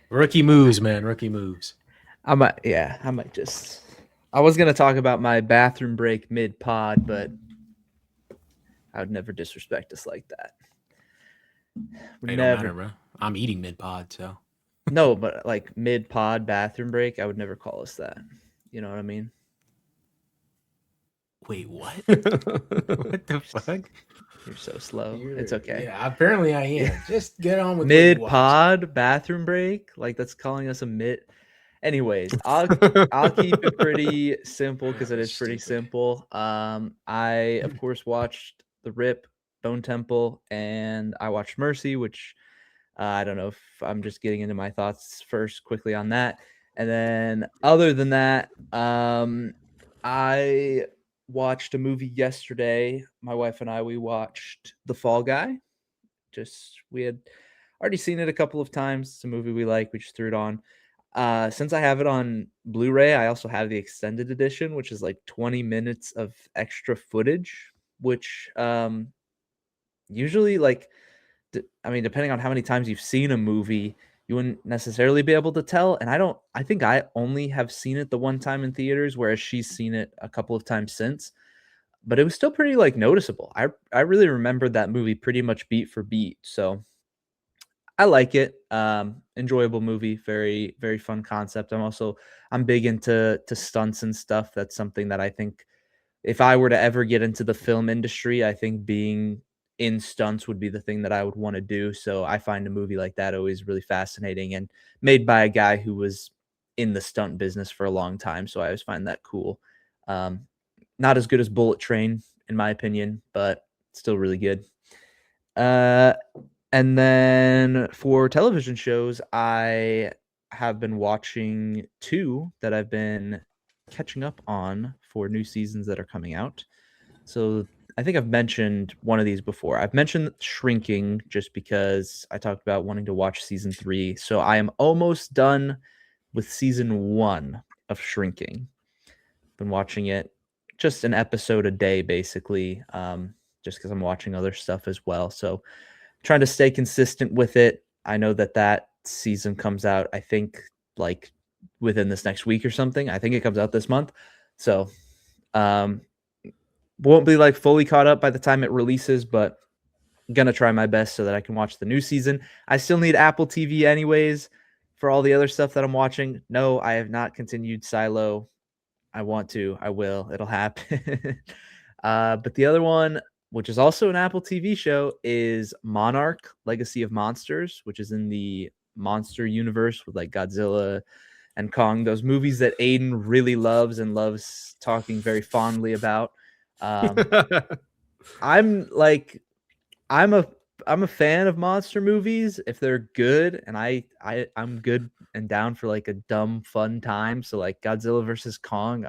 Rookie moves, man. Rookie moves. I might just. I was going to talk about my bathroom break mid-pod, but I would never disrespect us like that. It don't matter, bro. I'm eating mid-pod, so. No, but like mid-pod bathroom break, I would never call us that. You know what I mean? Wait, what? What the fuck? You're so slow. It's okay. Yeah, apparently I am. Just get on with mid-pod bathroom break. Like that's calling us a mid. Anyways, I'll keep it pretty simple because it is pretty simple. I of course watched The Rip, Bone Temple, and I watched Mercy, which. I don't know if I'm just getting into my thoughts first quickly on that. And then other than that, I watched a movie yesterday. My wife and we watched The Fall Guy. We had already seen it a couple of times. It's a movie we like. We just threw it on. Since I have it on Blu-ray, I also have the extended edition, which is like 20 minutes of extra footage, which usually like, I mean, depending on how many times you've seen a movie, you wouldn't necessarily be able to tell. And I think I only have seen it the one time in theaters, whereas she's seen it a couple of times since. But it was still pretty like noticeable. I really remembered that movie pretty much beat for beat. So I like it. Enjoyable movie, very, very fun concept. I'm big into stunts and stuff. That's something that I think if I were to ever get into the film industry, I think being in stunts would be the thing that I would want to do. So I find a movie like that always really fascinating and made by a guy who was in the stunt business for a long time. So I always find that cool. Not as good as Bullet Train, in my opinion, but still really good. And then for television shows, I have been watching 2 that I've been catching up on for new seasons that are coming out. So I think I've mentioned one of these before. I've mentioned Shrinking just because I talked about wanting to watch season 3. So I am almost done with season 1 of Shrinking. Been watching it just an episode a day, basically, just because I'm watching other stuff as well. So trying to stay consistent with it. I know that season comes out, I think, like within this next week or something. I think it comes out this month. So won't be like fully caught up by the time it releases, but I'm gonna try my best so that I can watch the new season. I still need Apple TV anyways for all the other stuff that I'm watching. No, I have not continued Silo. I want to. I will. It'll happen. But the other one, which is also an Apple TV show, is Monarch: Legacy of Monsters, which is in the monster universe with like Godzilla and Kong, those movies that Aiden really loves and loves talking very fondly about. I'm like, I'm a fan of monster movies if they're good, and I'm good and down for like a dumb fun time. So like Godzilla versus Kong,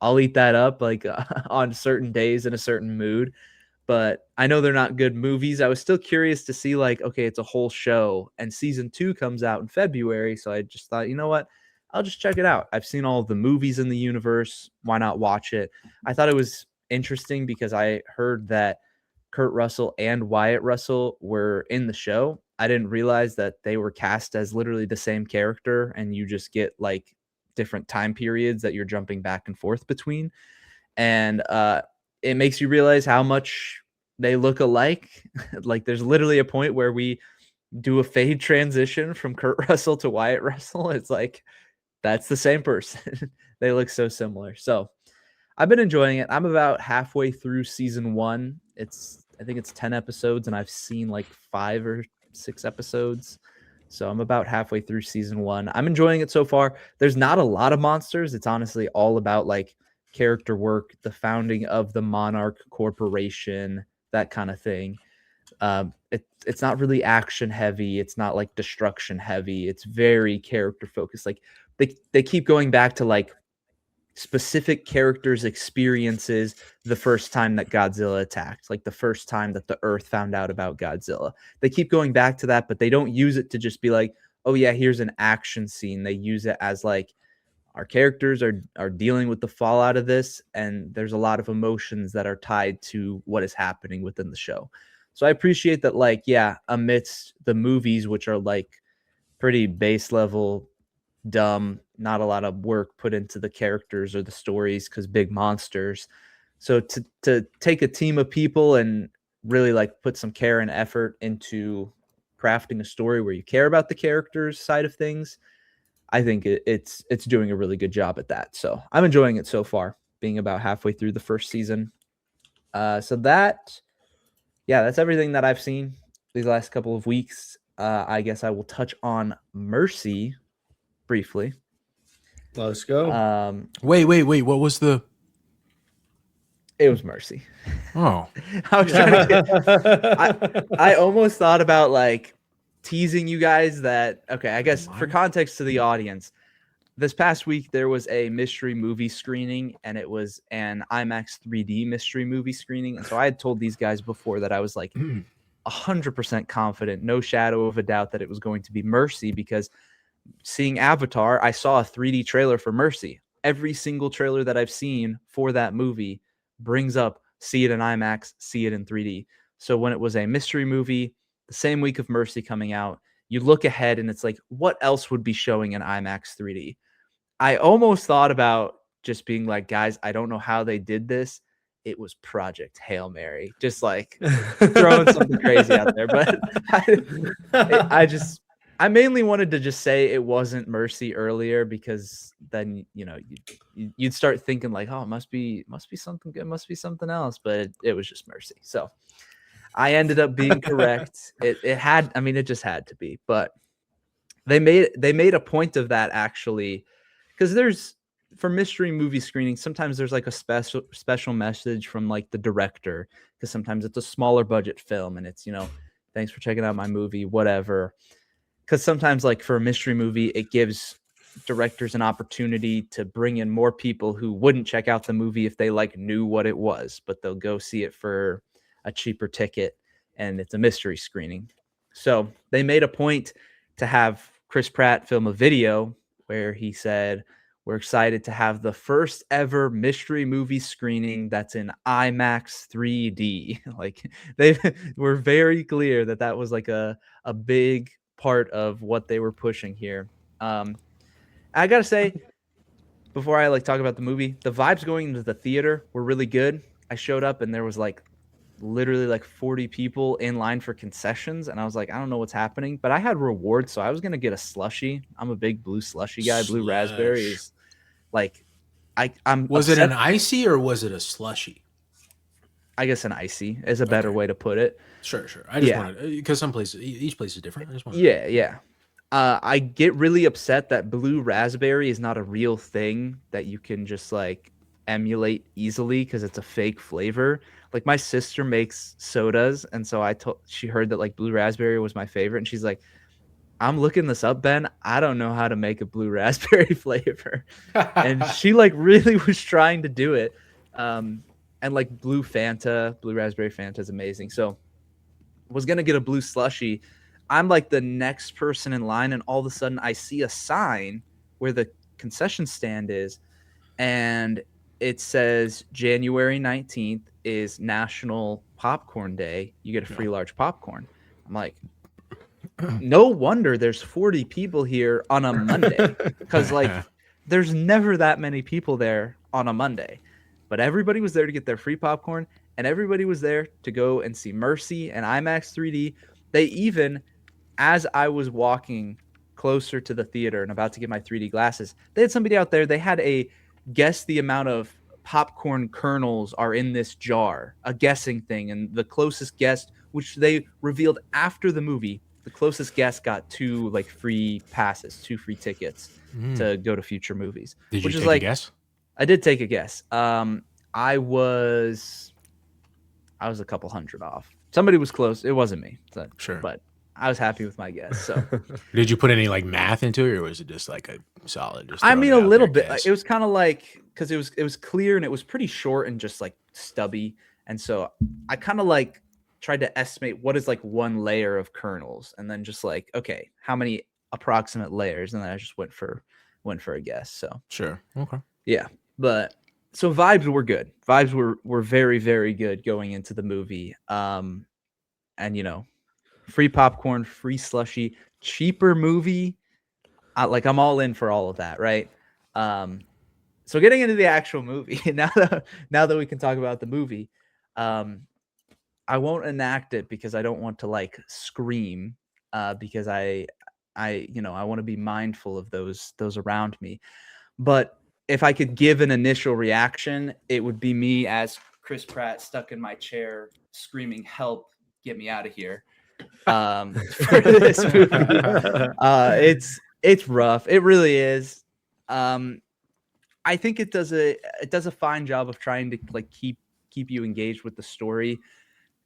I'll eat that up like on certain days in a certain mood. But I know they're not good movies. I was still curious to see like, okay, it's a whole show, and season 2 comes out in February. So I just thought, you know what? I'll just check it out. I've seen all of the movies in the universe. Why not watch it? I thought it was interesting because I heard that Kurt Russell and Wyatt Russell were in the show. I didn't realize that they were cast as literally the same character, and you just get like different time periods that you're jumping back and forth between. And it makes you realize how much they look alike. Like there's literally a point where we do a fade transition from Kurt Russell to Wyatt Russell. It's like, that's the same person. They look so similar. So I've been enjoying it. I'm about halfway through season 1. I think it's 10 episodes, and I've seen like 5 or 6 episodes. So I'm about halfway through season 1. I'm enjoying it so far. There's not a lot of monsters. It's honestly all about like character work, the founding of the Monarch Corporation, that kind of thing. It's not really action heavy. It's not like destruction heavy. It's very character focused. Like they keep going back to like specific characters' experiences the first time that Godzilla attacked, like the first time that the Earth found out about Godzilla. They keep going back to that, but they don't use it to just be like, oh yeah, here's an action scene. They use it as like, our characters are dealing with the fallout of this, and there's a lot of emotions that are tied to what is happening within the show. So I appreciate that, like, yeah, amidst the movies, which are like pretty base level, dumb, not a lot of work put into the characters or the stories because big monsters. So to take a team of people and really like put some care and effort into crafting a story where you care about the characters side of things, I think it's doing a really good job at that. So I'm enjoying it so far, being about halfway through the first season. So that's everything that I've seen these last couple of weeks. I guess I will touch on Mercy briefly. Let's go. Wait. What was the? It was Mercy. Oh, I was trying to I almost thought about like teasing you guys that, okay, I guess for context to the audience, this past week there was a mystery movie screening, and it was an IMAX 3D mystery movie screening. And so I had told these guys before that I was like 100% confident, no shadow of a doubt, that it was going to be Mercy, because seeing Avatar, I saw a 3D trailer for Mercy. Every single trailer that I've seen for that movie brings up, see it in IMAX, see it in 3D. So when it was a mystery movie, the same week of Mercy coming out, you look ahead and it's like, what else would be showing in IMAX 3D? I almost thought about just being like, guys, I don't know how they did this. It was Project Hail Mary, just like throwing something crazy out there. But I mainly wanted to just say it wasn't Mercy earlier, because then, you know, you'd start thinking like, oh, it must be something good, must be something else. But it was just Mercy. So I ended up being correct. It just had to be. But they made a point of that, actually, because there's, for mystery movie screenings, sometimes there's like a special message from like the director, because sometimes it's a smaller budget film and it's, you know, Thanks for checking out my movie, whatever. Because sometimes, like for a mystery movie, it gives directors an opportunity to bring in more people who wouldn't check out the movie if they like knew what it was, but they'll go see it for a cheaper ticket, and it's a mystery screening. So they made a point to have Chris Pratt film a video where he said, "We're excited to have the first ever mystery movie screening that's in IMAX 3D." Like they were very clear that that was like a big part of what they were pushing here. I gotta say, before I like talk about the movie, the vibes going into the theater were really good. I showed up and there was like literally like 40 people in line for concessions, and I was like, I don't know what's happening, but I had rewards, so I was gonna get a slushie. I'm a big blue slushie guy. Blue raspberry is like, I'm Was upset. it an icy or was it a slushy? I guess an icy is a better way to put it. Sure. I just wanted, because some places, each place is different. I just wanted Yeah. I get really upset that blue raspberry is not a real thing that you can just like emulate easily because it's a fake flavor. Like my sister makes sodas, and so she heard that like blue raspberry was my favorite, and she's like, "I'm looking this up, Ben. I don't know how to make a blue raspberry flavor," and she like really was trying to do it. And like blue raspberry Fanta is amazing. So was gonna get a blue slushie. I'm like the next person in line, and all of a sudden I see a sign where the concession stand is, and it says January 19th is National Popcorn Day. You get a free large popcorn. I'm like, no wonder there's 40 people here on a Monday, because like there's never that many people there on a Monday. But everybody was there to get their free popcorn, and everybody was there to go and see Mercy and IMAX 3D. They even, as I was walking closer to the theater and about to get my 3D glasses, they had somebody out there. They had a guess the amount of popcorn kernels are in this jar, a guessing thing. And the closest guess, which they revealed after the movie, the closest guess got 2 like free passes, 2 free tickets to go to future movies. Did which you is take like, a guess? I did take a guess. I was a couple hundred off. Somebody was close. It wasn't me. So, Sure. But I was happy with my guess. So did you put any like math into it, or was it just like a solid? Just I mean, a little bit. Guess? It was kind of like, because it was clear and it was pretty short and just like stubby. And so I kind of like tried to estimate what is like one layer of kernels, and then just like, okay, how many approximate layers? And then I just went for a guess. So sure. Okay. Yeah. But so vibes were good. Vibes were very, very good going into the movie. And you know, free popcorn, free slushy, cheaper movie. Like I'm all in for all of that, right? So getting into the actual movie, now that we can talk about the movie, I won't enact it because I don't want to like scream, because I want to be mindful of those around me. But if I could give an initial reaction, it would be me as Chris Pratt stuck in my chair screaming, "Help, get me out of here." For this movie. It's rough. It really is. I think it does a fine job of trying to like keep you engaged with the story.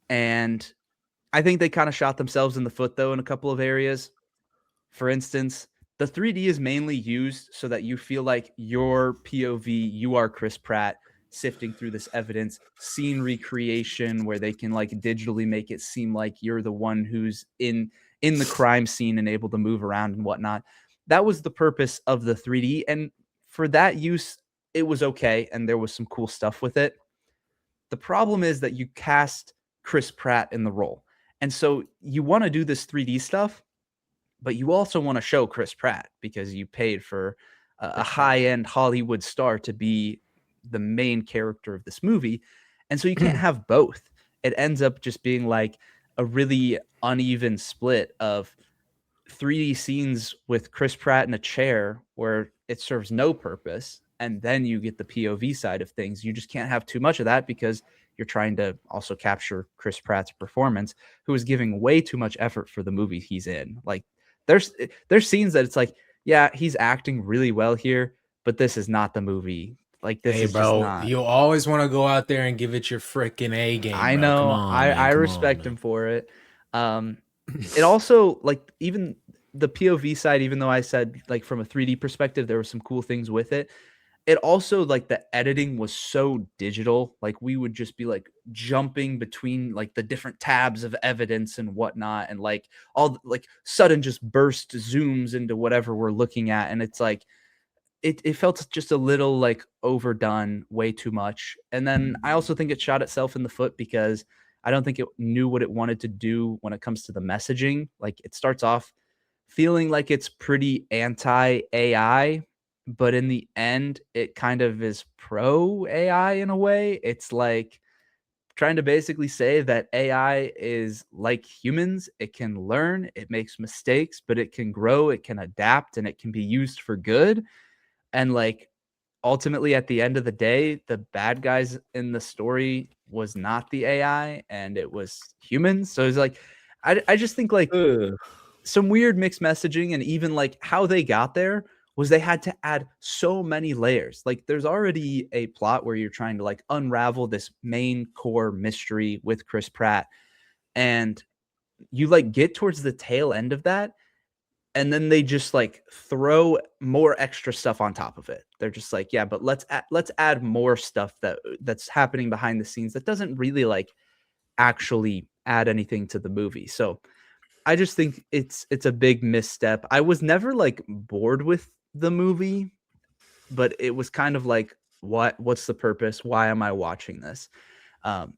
And I think they kind of shot themselves in the foot though in a couple of areas. For instance, the 3D is mainly used so that you feel like your POV, you are Chris Pratt sifting through this evidence, scene recreation where they can like digitally make it seem like you're the one who's in the crime scene and able to move around and whatnot. That was the purpose of the 3D. And for that use, it was okay. And there was some cool stuff with it. The problem is that you cast Chris Pratt in the role. And so you want to do this 3D stuff, but you also want to show Chris Pratt because you paid for a high-end Hollywood star to be the main character of this movie. And so you can't have both. It ends up just being like a really uneven split of 3D scenes with Chris Pratt in a chair where it serves no purpose. And then you get the POV side of things. You just can't have too much of that because you're trying to also capture Chris Pratt's performance, who is giving way too much effort for the movie he's in. Like there's scenes that it's like, yeah, he's acting really well here, but this is not the movie. Like this is just not. You always want to go out there and give it your freaking A game. I bro. know. Come on, I man. Come respect on, him for it. It also, like, even the POV side, even though I said, like, from a 3D perspective, there were some cool things with it. It also, like, the editing was so digital. Like, we would just be, like, jumping between, like, the different tabs of evidence and whatnot, and, like, like, sudden just burst zooms into whatever we're looking at, and it's like it felt just a little, like, overdone, way too much. And then I also think it shot itself in the foot because I don't think it knew what it wanted to do when it comes to the messaging. Like, it starts off feeling like it's pretty anti-AI, but in the end, it kind of is pro-AI in a way. It's like trying to basically say that AI is like humans. It can learn, it makes mistakes, but it can grow, it can adapt, and it can be used for good. And, like, ultimately, at the end of the day, the bad guys in the story was not the AI, and it was humans. So it's like, I just think, like, Ugh. some weird mixed messaging, and even, like, how they got there was they had to add so many layers. Like, there's already a plot where you're trying to, like, unravel this main core mystery with Chris Pratt, and you, like, get towards the tail end of that, and then they just, like, throw more extra stuff on top of it. They're just like, yeah, but let's add more stuff that's happening behind the scenes that doesn't really, like, actually add anything to the movie. So I just think it's a big misstep. I was never, like, bored with the movie, but it was kind of like, what's the purpose? Why am I watching this?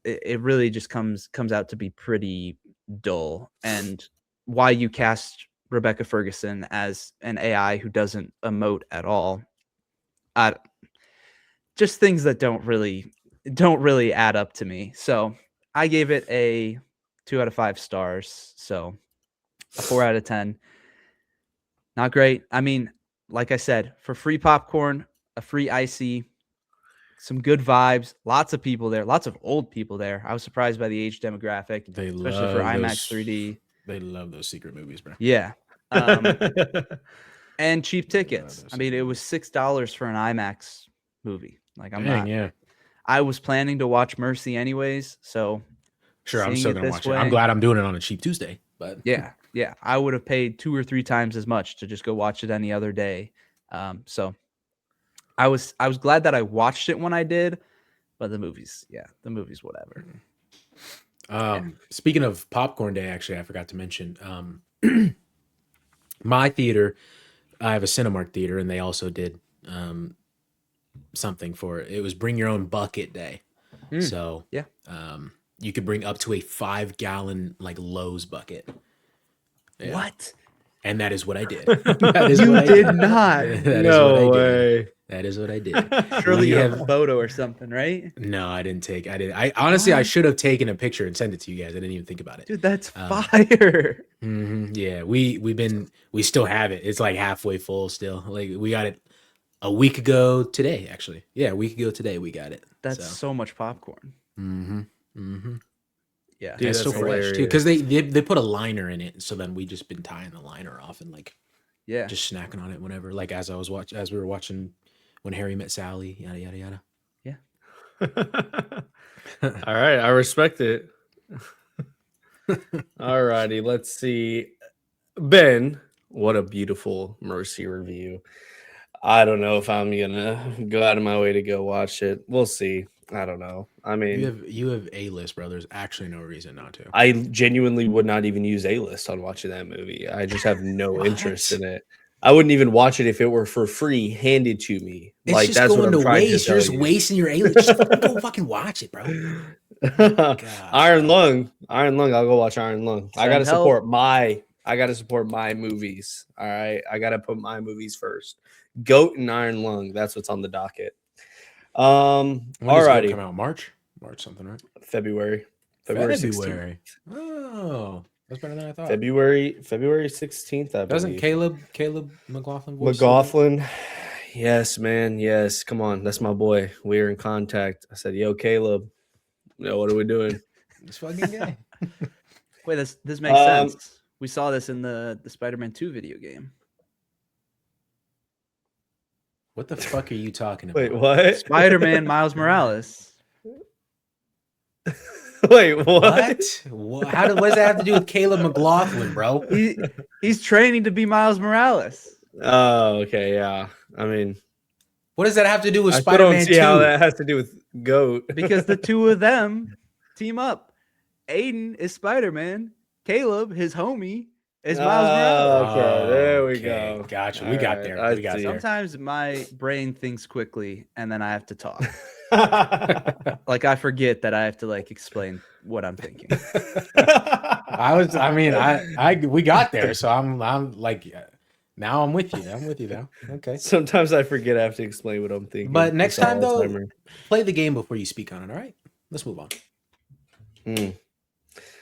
It really just comes out to be pretty dull. And why you cast Rebecca Ferguson as an AI who doesn't emote at all, I, just things that don't really add up to me. So I gave it a 2 out of 5 stars. So a 4 out of 10. Not great. I mean, like I said, for free popcorn, a free icy, some good vibes, lots of people there, lots of old people there. I was surprised by the age demographic, They especially for love IMAX those 3D. They love those secret movies, bro. Yeah. And cheap They love tickets. those I mean, secret it was movies. $6 for an IMAX movie. Like, Dang, yeah. I was planning to watch Mercy anyways, so Sure, I'm seeing still it gonna this watch it. I'm way, glad I'm doing it on a cheap Tuesday, but yeah, I would have paid 2 or 3 times as much to just go watch it any other day. So I was glad that I watched it when I did, but the movie's whatever. Speaking of popcorn day, actually, I forgot to mention my theater. I have a Cinemark theater, and they also did something for it. It was bring your own bucket day. So Yeah. you could bring up to a 5-gallon like Lowe's bucket. Yeah. What? And that is what I did. That is You what I did did. not. That is what I No did. way. That is what I did. Surely We you have have a photo or something, right? no, I didn't take. I didn't. I honestly, I What? should have taken a picture and sent it to you guys. I didn't even think about it. Dude, that's fire. Yeah, we still have it. It's like halfway full still. Like we got it a week ago today, actually. Yeah, a week ago today we got it. That's so much popcorn. Yeah. Dude, It's so that's fresh too because they put a liner in it. So then we just been tying the liner off and like Yeah. just snacking on it whenever. Like as we were watching When Harry Met Sally, yada yada yada. Yeah. All right, I respect it. All righty, let's see. Ben, what a beautiful Mercy review. I don't know if I'm gonna go out of my way to go watch it. We'll see. I don't know. I mean, You have A-list, bro. There's actually no reason not to. I genuinely would not even use A-list on watching that movie. I just have no What? interest in it. I wouldn't even watch it if it were for free, handed to me. It's Like just that's what going I'm to trying waste. to You're tell just you. wasting your A-list. Just fucking go fucking watch it, bro. Iron Lung. I'll go watch Iron Lung. I gotta Send help. support my movies. All right. I gotta put my movies first. Goat and Iron Lung. That's what's on the docket. When does All it righty. come out? March something, right? February 16th. Oh, that's better than I thought. February 16th, I Doesn't believe. Caleb McLaughlin voice McLaughlin. Yes, man. Yes. Come on. That's my boy. We're in contact. I said, yo, Caleb. What are we doing? this fucking guy? Wait, this makes sense. We saw this in the Spider-Man 2 video game. What the fuck are you talking about? Wait, what? Spider-Man Miles Morales. Wait, what? What? What does that have to do with Caleb McLaughlin, bro? He's training to be Miles Morales. Oh, okay, yeah. I mean, what does that have to do with I still Spider-Man don't see 2? how that has to do with GOAT. Because the two of them team up. Aiden is Spider-Man. Caleb, his homie, is Miles Morales. Okay, there we go. Gotcha. All We got right, there. I We got see. there. Sometimes my brain thinks quickly and then I have to talk. Like I forget that I have to like explain what I'm thinking. We got there. So I'm like, now I'm with you. I'm with you now. Okay. Sometimes I forget I have to explain what I'm thinking. But next It's time though, Alzheimer. play the game before you speak on it. All right. Let's move on.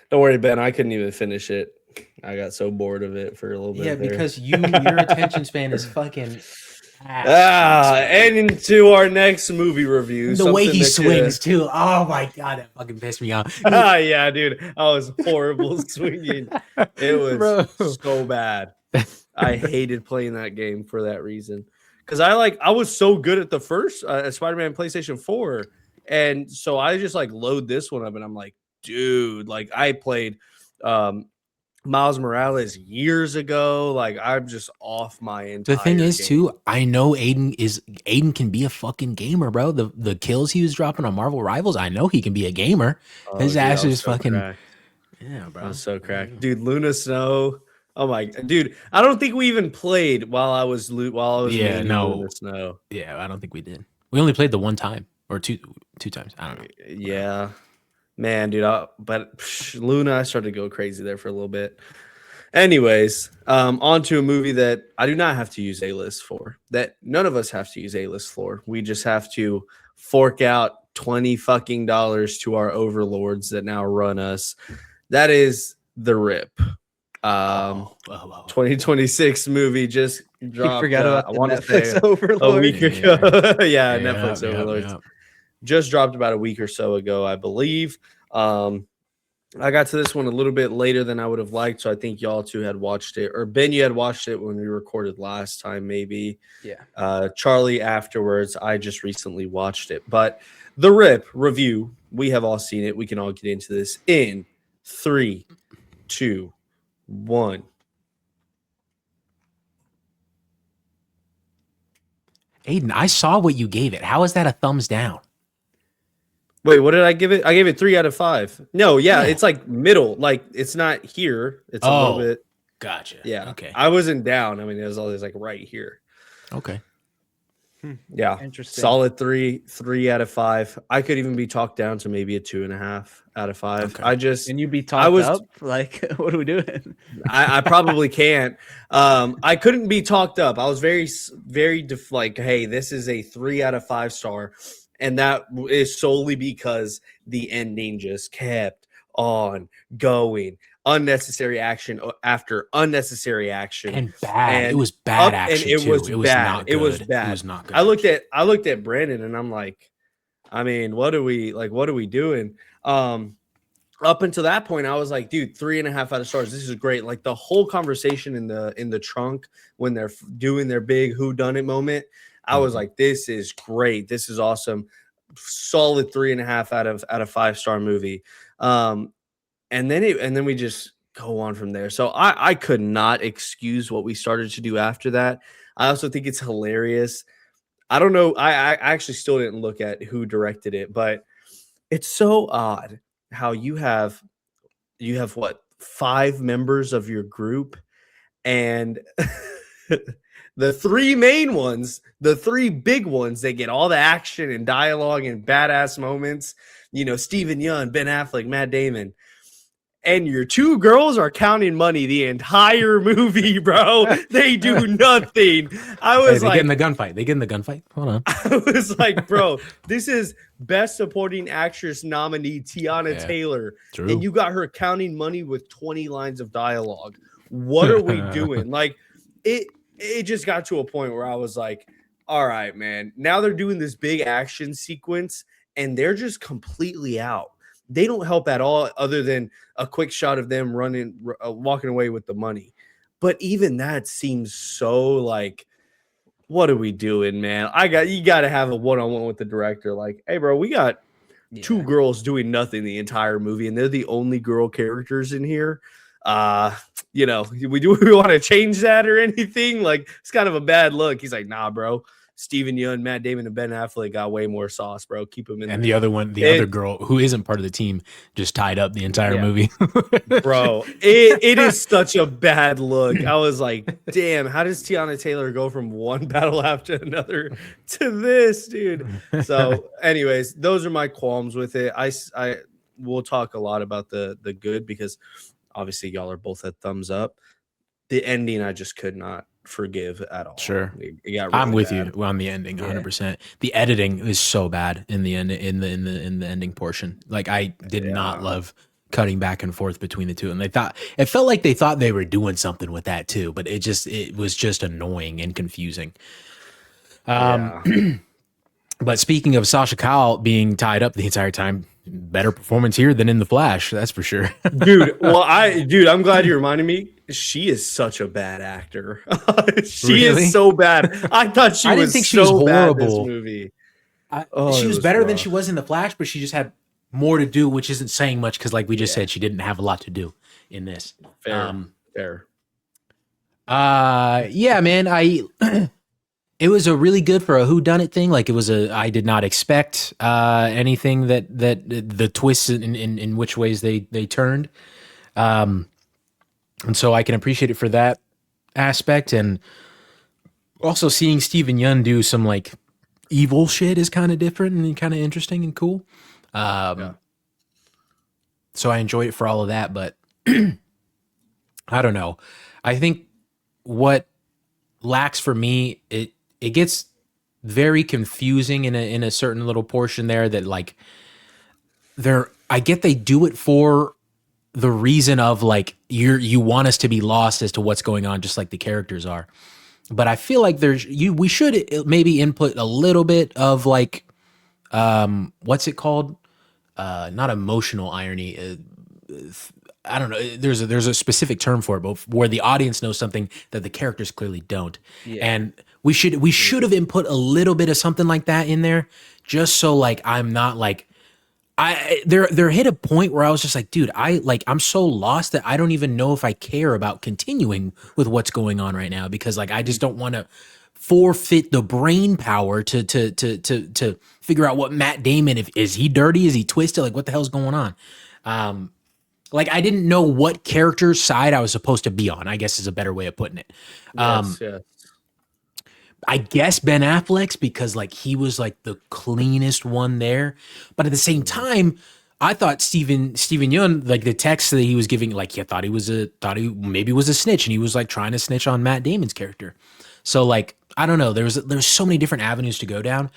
Don't worry, Ben. I couldn't even finish it. I got so bored of it for a little bit. Yeah, there. because your attention span is fucking ass. And into our next movie review. The way something he that swings too. Oh my god, that fucking pissed me off. yeah, dude. I was horrible swinging. It was Bro. so bad. I hated playing that game for that reason. Because I was so good at the first Spider-Man PlayStation 4. And so I just like load this one up and I'm like, dude, like I played Miles Morales years ago. Like I'm just off my entire The thing is game. too, I know Aiden can be a fucking gamer, bro. The kills he was dropping on Marvel Rivals, I know he can be a gamer. His dude, ass I was is so fucking cracked. yeah, bro. I was so cracked, dude. Luna Snow. Oh my, dude! I don't think we even played while I was maining Luna Snow. Yeah, I don't think we did. We only played the one time or two times. I don't know. Yeah, man, dude. Luna, I started to go crazy there for a little bit. Anyways, on to a movie that I do not have to use A-list for. That none of us have to use A-list for. We just have to fork out $20 fucking to our overlords that now run us. That is The Rip. 2026 movie just dropped. You forgot about I want to Netflix say Overlord. a week ago. Yeah, Netflix yeah, Overlords yeah. just dropped about a week or so ago, I believe. I got to this one a little bit later than I would have liked, so I think y'all two had watched it, or Ben, you had watched it when we recorded last time, maybe. Yeah. Charlie afterwards. I just recently watched it, but The Rip review. We have all seen it. We can all get into this in 3, 2, 1. Aiden, I saw what you gave it. How is that a thumbs down? Wait, what did I give it? I gave it 3 out of 5. No, yeah, it's like middle. Like it's not here. It's a little bit. Gotcha. Yeah. Okay. I wasn't down. I mean, it was always like right here. Okay. Yeah. Interesting. Solid 3 out of 5. I could even be talked down to maybe a 2.5 out of 5. Okay. And you be talked up? Like, what are we doing? I probably can't. I couldn't be talked up. I was very like, hey, this is a 3 out of 5 star. And that is solely because the ending just kept on going. Unnecessary action after unnecessary action. And bad. It was bad action. And it was bad. Not good. It was bad. It was not good. I looked at Brandon and I'm like, I mean, what are we doing? Up until that point, I was like, dude, 3.5 out of stars. This is great. Like the whole conversation in the trunk when they're doing their big whodunit moment, I was like, this is great. This is awesome. Solid 3.5 out of 5-star movie. And then we just go on from there. So I could not excuse what we started to do after that. I also think it's hilarious. I don't know. I actually still didn't look at who directed it, but it's so odd how you have what, 5 members of your group, and the 3 main ones, the 3 big ones, they get all the action and dialogue and badass moments. You know, Steven Yeun, Ben Affleck, Matt Damon. And your 2 girls are counting money the entire movie, bro. They do nothing. I was they get in the gunfight. They get in the gunfight. Hold on. I was like, bro, this is Best Supporting Actress nominee Tiana Taylor. True. And you got her counting money with 20 lines of dialogue. What are we doing? Like, it just got to a point where I was like, all right, man. Now they're doing this big action sequence, and they're just completely out. They don't help at all other than a quick shot of them walking away with the money. But even that seems so like, what are we doing, man? You got to have a one-on-one with the director. Like, hey, bro, we got two girls doing nothing the entire movie, and they're the only girl characters in here. We want to change that or anything? Like, it's kind of a bad look. He's like, nah, bro. Steven Yeun, Matt Damon, and Ben Affleck got way more sauce, bro. Keep them in. And the other girl who isn't part of the team just tied up the entire movie. Bro, it is such a bad look. I was like, damn, how does Tiana Taylor go from one battle after another to this, dude? So, anyways, those are my qualms with it. I will talk a lot about the good, because obviously y'all are both at thumbs up. The ending, I just could not forgive at all. Sure. It got really I'm with bad. you on the ending 100%. The editing is so bad in the end, in the ending portion. Like, I did not love cutting back and forth between the two. And it felt like they thought they were doing something with that too, but it was just annoying and confusing. But speaking of Sasha Kyle being tied up the entire time, better performance here than in The Flash, that's for sure. Dude, I'm glad you reminded me. She is such a bad actor. She is so bad. I thought she was so bad in this movie. She was better than she was in The Flash, but she just had more to do, which isn't saying much, because like we just said, she didn't have a lot to do in this. Fair. Yeah, man, it was a really good for a whodunit thing. Like, I did not expect anything that the twists in which ways they turned. And so I can appreciate it for that aspect. And also seeing Steven Yeun do some like evil shit is kind of different and kind of interesting and cool. So I enjoy it for all of that, but I don't know. I think what lacks for me, it gets very confusing in a certain little portion there, that like I get they do it for the reason of like you want us to be lost as to what's going on, just like the characters are. But I feel like we should maybe input a little bit of like what's it called? Not emotional irony. I don't know. There's a specific term for it, but where the audience knows something that the characters clearly don't. Yeah. And we should have input a little bit of something like that in there, just so like I'm not like there hit a point where I was just like, dude, I'm so lost that I don't even know if I care about continuing with what's going on right now, because like I just don't want to forfeit the brain power to figure out what Matt Damon, is he dirty, is he twisted, like what the hell's going on. Like I didn't know what character's side I was supposed to be on, I guess is a better way of putting it. Yes. I guess Ben Affleck's, because like he was like the cleanest one there, but at the same time, I thought Steven Yeun, like the text that he was giving, like he thought he maybe was a snitch, and he was like trying to snitch on Matt Damon's character. So like I don't know, there's so many different avenues to go down.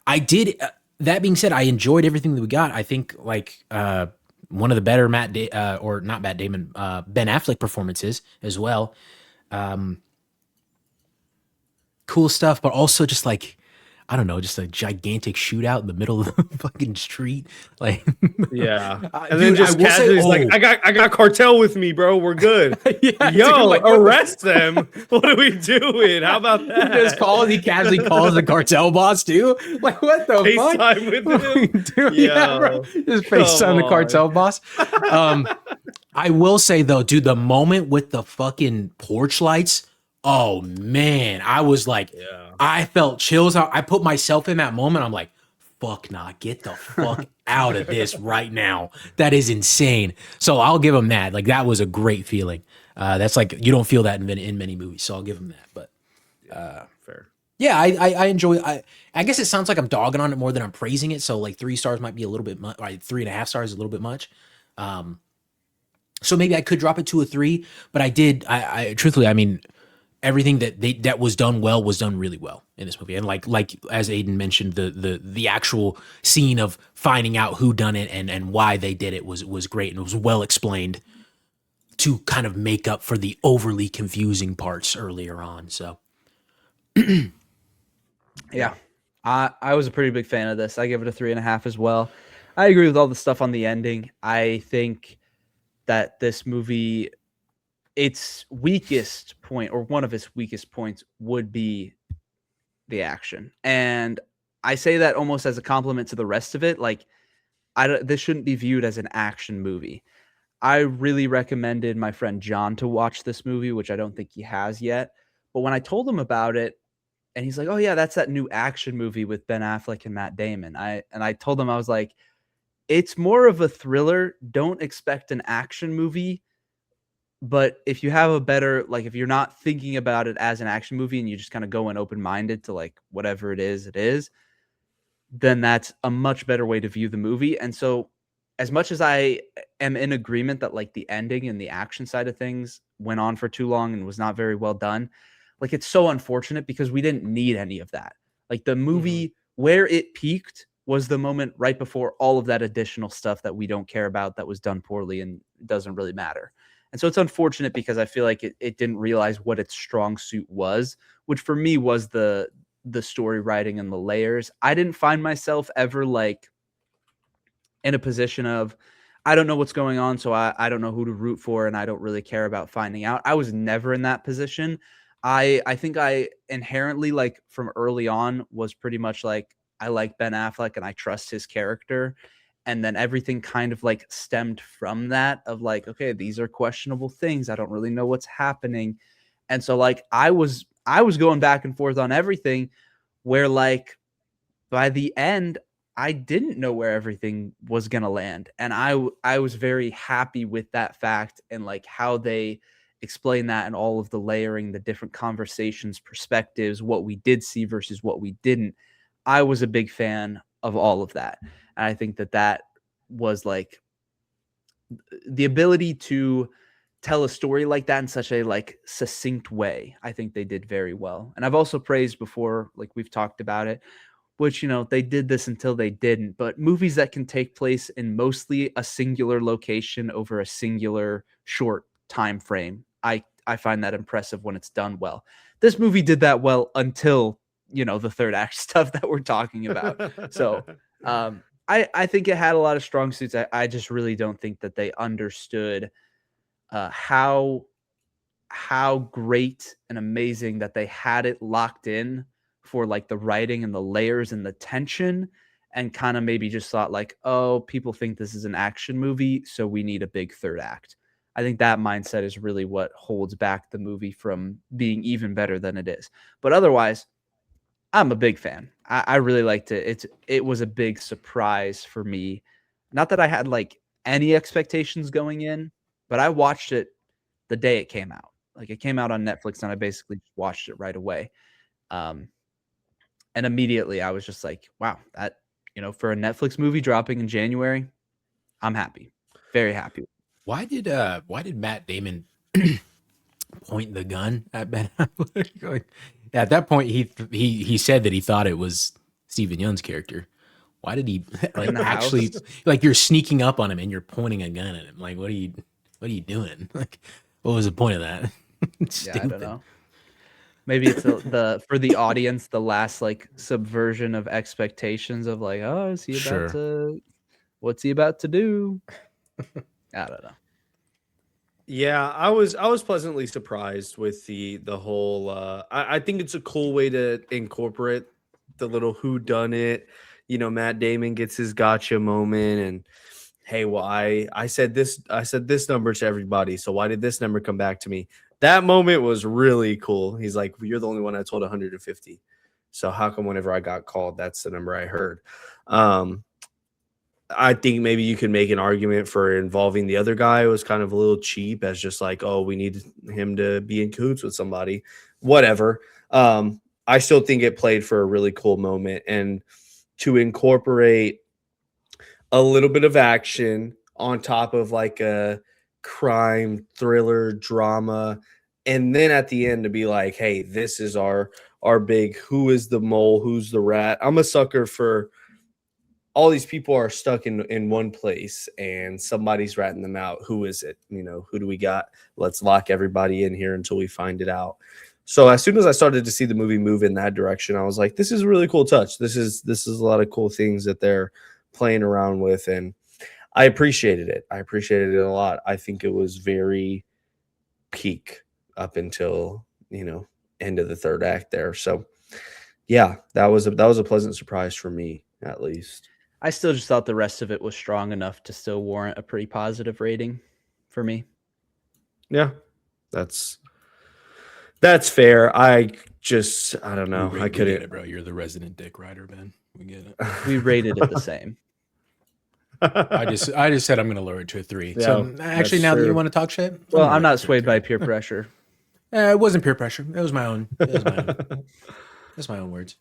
I did. That being said, I enjoyed everything that we got. I think like one of the better Ben Affleck performances as well. Cool stuff, but also just like, I don't know, just a gigantic shootout in the middle of the fucking street. Like, yeah. And then just casually like, I got cartel with me, bro. We're good. Yeah, yo, like, arrest them. What are we doing? How about that? He casually calls the cartel boss too. Like, what the fuck? FaceTime with him. Dude, yeah, bro. Just FaceTime the cartel boss. I will say though, dude, the moment with the fucking porch lights, oh man, I was like, I felt chills. I put myself in that moment. I'm like, fuck nah, get the fuck out of this right now. That is insane. So I'll give him that. Like that was a great feeling. That's like, you don't feel that in many movies. So I'll give him that. But fair. Yeah, I enjoy. I guess it sounds like I'm dogging on it more than I'm praising it. So like 3 stars might be a little bit much. Right, 3.5 stars is a little bit much. So maybe I could drop it to a 3. But I did. I truthfully, I mean, everything that was done well was done really well in this movie. And like as Aiden mentioned, the actual scene of finding out who done it and why they did it was great, and it was well explained to kind of make up for the overly confusing parts earlier on. So yeah, I was a pretty big fan of this. I give it a 3.5 as well. I agree with all the stuff on the ending. I think that this movie, its weakest point, or one of its weakest points, would be the action. And I say that almost as a compliment to the rest of it. Like, this shouldn't be viewed as an action movie. I really recommended my friend John to watch this movie, which I don't think he has yet. But when I told him about it, and he's like, "Oh yeah, that's that new action movie with Ben Affleck and Matt Damon." I told him, I was like, "It's more of a thriller. Don't expect an action movie. But if you have a better, like, if you're not thinking about it as an action movie and you just kind of go in open-minded to like whatever it is, then that's a much better way to view the movie." And so, as much as I am in agreement that like the ending and the action side of things went on for too long and was not very well done, like it's so unfortunate because we didn't need any of that. Like the movie where it peaked was the moment right before all of that additional stuff that we don't care about that was done poorly and doesn't really matter. And so it's unfortunate because I feel like it didn't realize what its strong suit was, which for me was the story writing and the layers. I didn't find myself ever like in a position of, I don't know what's going on, so I don't know who to root for, and I don't really care about finding out. I was never in that position. I think I inherently, like from early on, was pretty much like, I like Ben Affleck and I trust his character. And then everything kind of like stemmed from that of like, okay, these are questionable things. I don't really know what's happening. And so like I was going back and forth on everything where like by the end I didn't know where everything was going to land, and I was very happy with that fact and like how they explain that and all of the layering, the different conversations, perspectives, what we did see versus what we didn't. I was a big fan of all of that. And I think that that was like the ability to tell a story like that in such a like succinct way. I think they did very well. And I've also praised before, like we've talked about it, which, you know, they did this until they didn't, but movies that can take place in mostly a singular location over a singular short time frame. I find that impressive when it's done well. This movie did that well until, you know, the third act stuff that we're talking about. So, I think it had a lot of strong suits. I just really don't think that they understood how great and amazing that they had it locked in for like the writing and the layers and the tension, and kind of maybe just thought like, oh, people think this is an action movie, so we need a big third act. I think that mindset is really what holds back the movie from being even better than it is. But otherwise, I'm a big fan. I really liked it. It was a big surprise for me. Not that I had like any expectations going in, but I watched it the day it came out. Like it came out on Netflix and I basically just watched it right away. Um, and immediately I was just like, wow, that, you know, for a Netflix movie dropping in January, I'm happy. Very happy. Why did Matt Damon point the gun at Ben Affleck? Like, at that point, he said that he thought it was Stephen Yeun's character. Why did he like actually like you're sneaking up on him and you're pointing a gun at him? Like, what are you doing? Like, what was the point of that? Yeah, I don't know. Maybe it's the for the audience, the last like subversion of expectations of like, oh, is he about to, what's he about to do? I don't know. Yeah, I was pleasantly surprised with the whole I think it's a cool way to incorporate the little who done it. You know, Matt Damon gets his gotcha moment, and hey, well, I said this number to everybody, so why did this number come back to me? That moment was really cool. He's like, well, you're the only one I told 150. So how come whenever I got called, that's the number I heard? I think maybe you could make an argument for involving the other guy. It was kind of a little cheap as just like, oh, we need him to be in cahoots with somebody, whatever. I still think it played for a really cool moment, and to incorporate a little bit of action on top of like a crime thriller drama, and then at the end to be like, hey, this is our big who is the mole, who's the rat. I'm a sucker for all these people are stuck in one place and somebody's ratting them out. Who is it? You know, who do we got? Let's lock everybody in here until we find it out. So as soon as I started to see the movie move in that direction, I was like, this is a really cool touch. This is a lot of cool things that they're playing around with, and I appreciated it. I appreciated it a lot. I think it was very peak up until, you know, end of the third act there. So yeah, that was a pleasant surprise for me, at least. I still just thought the rest of it was strong enough to still warrant a pretty positive rating for me. Yeah, that's fair. I don't know. I couldn't. We get it, bro. You're the resident dick rider, Ben. We get it. We rated it the same. I just said I'm going to lower it to a 3. Yeah, So actually, now that you want to talk shit, well, I'm not swayed by peer pressure. It wasn't peer pressure. It was my own. That's my own words.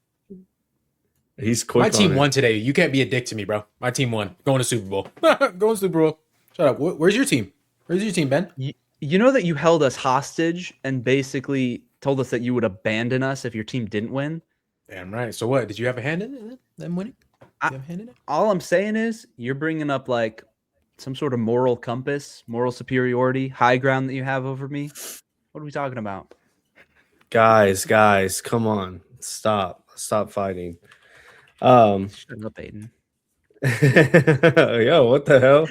He's quick. My team won today. You can't be a dick to me, bro. My team won. Going to Super Bowl. Going to Super Bowl. Shut up. Where's your team? Where's your team, Ben? You know that you held us hostage and basically told us that you would abandon us if your team didn't win? Damn right. So what? Did you have a hand in it? Them winning? You have a hand in it? All I'm saying is you're bringing up like some sort of moral compass, moral superiority, high ground that you have over me. What are we talking about? Guys, come on. Stop fighting. Shut up, Aiden. Yo, what the hell?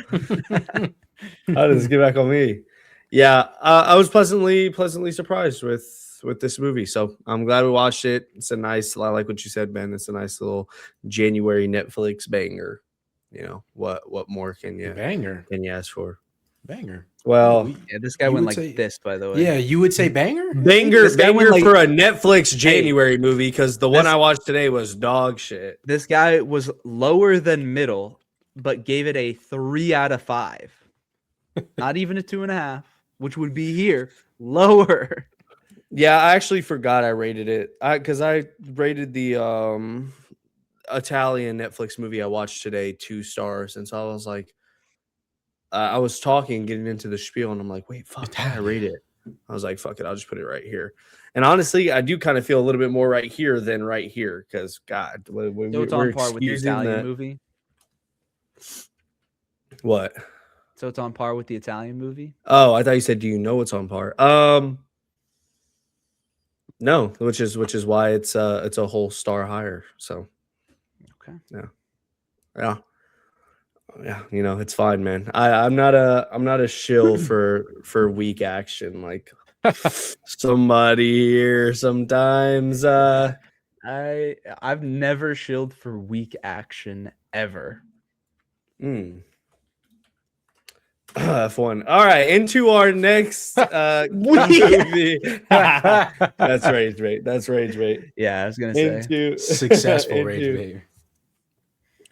How does this get back on me? Yeah, I was pleasantly surprised with this movie. So I'm glad we watched it. It's a nice, I like what you said, Ben. It's a nice little January Netflix banger. You know, what more can you ask for? Banger. Well, yeah, this guy went like this, by the way. Yeah, you would say banger? Banger for a Netflix January movie, because the one I watched today was dog shit. This guy was lower than middle, but gave it a 3 out of 5. Not even a 2.5, which would be here lower. Yeah, I actually forgot I rated it. Because I rated the Italian Netflix movie I watched today 2 stars, and so I was like, I was getting into the spiel, and I'm like, wait, fuck, how did I rate it? I was like, fuck it, I'll just put it right here. And honestly, I do kind of feel a little bit more right here than right here, because God, so it's on par with the Italian movie. What? So it's on par with the Italian movie? Oh, I thought you said, do you know it's on par? No, which is why it's a whole star higher. So, okay, yeah. You know, it's fine, man. I'm not a shill for weak action like somebody here sometimes. I've never shilled for weak action ever. F1. All right, into our next movie. That's rage bait. Yeah, I was gonna say successful rage bait.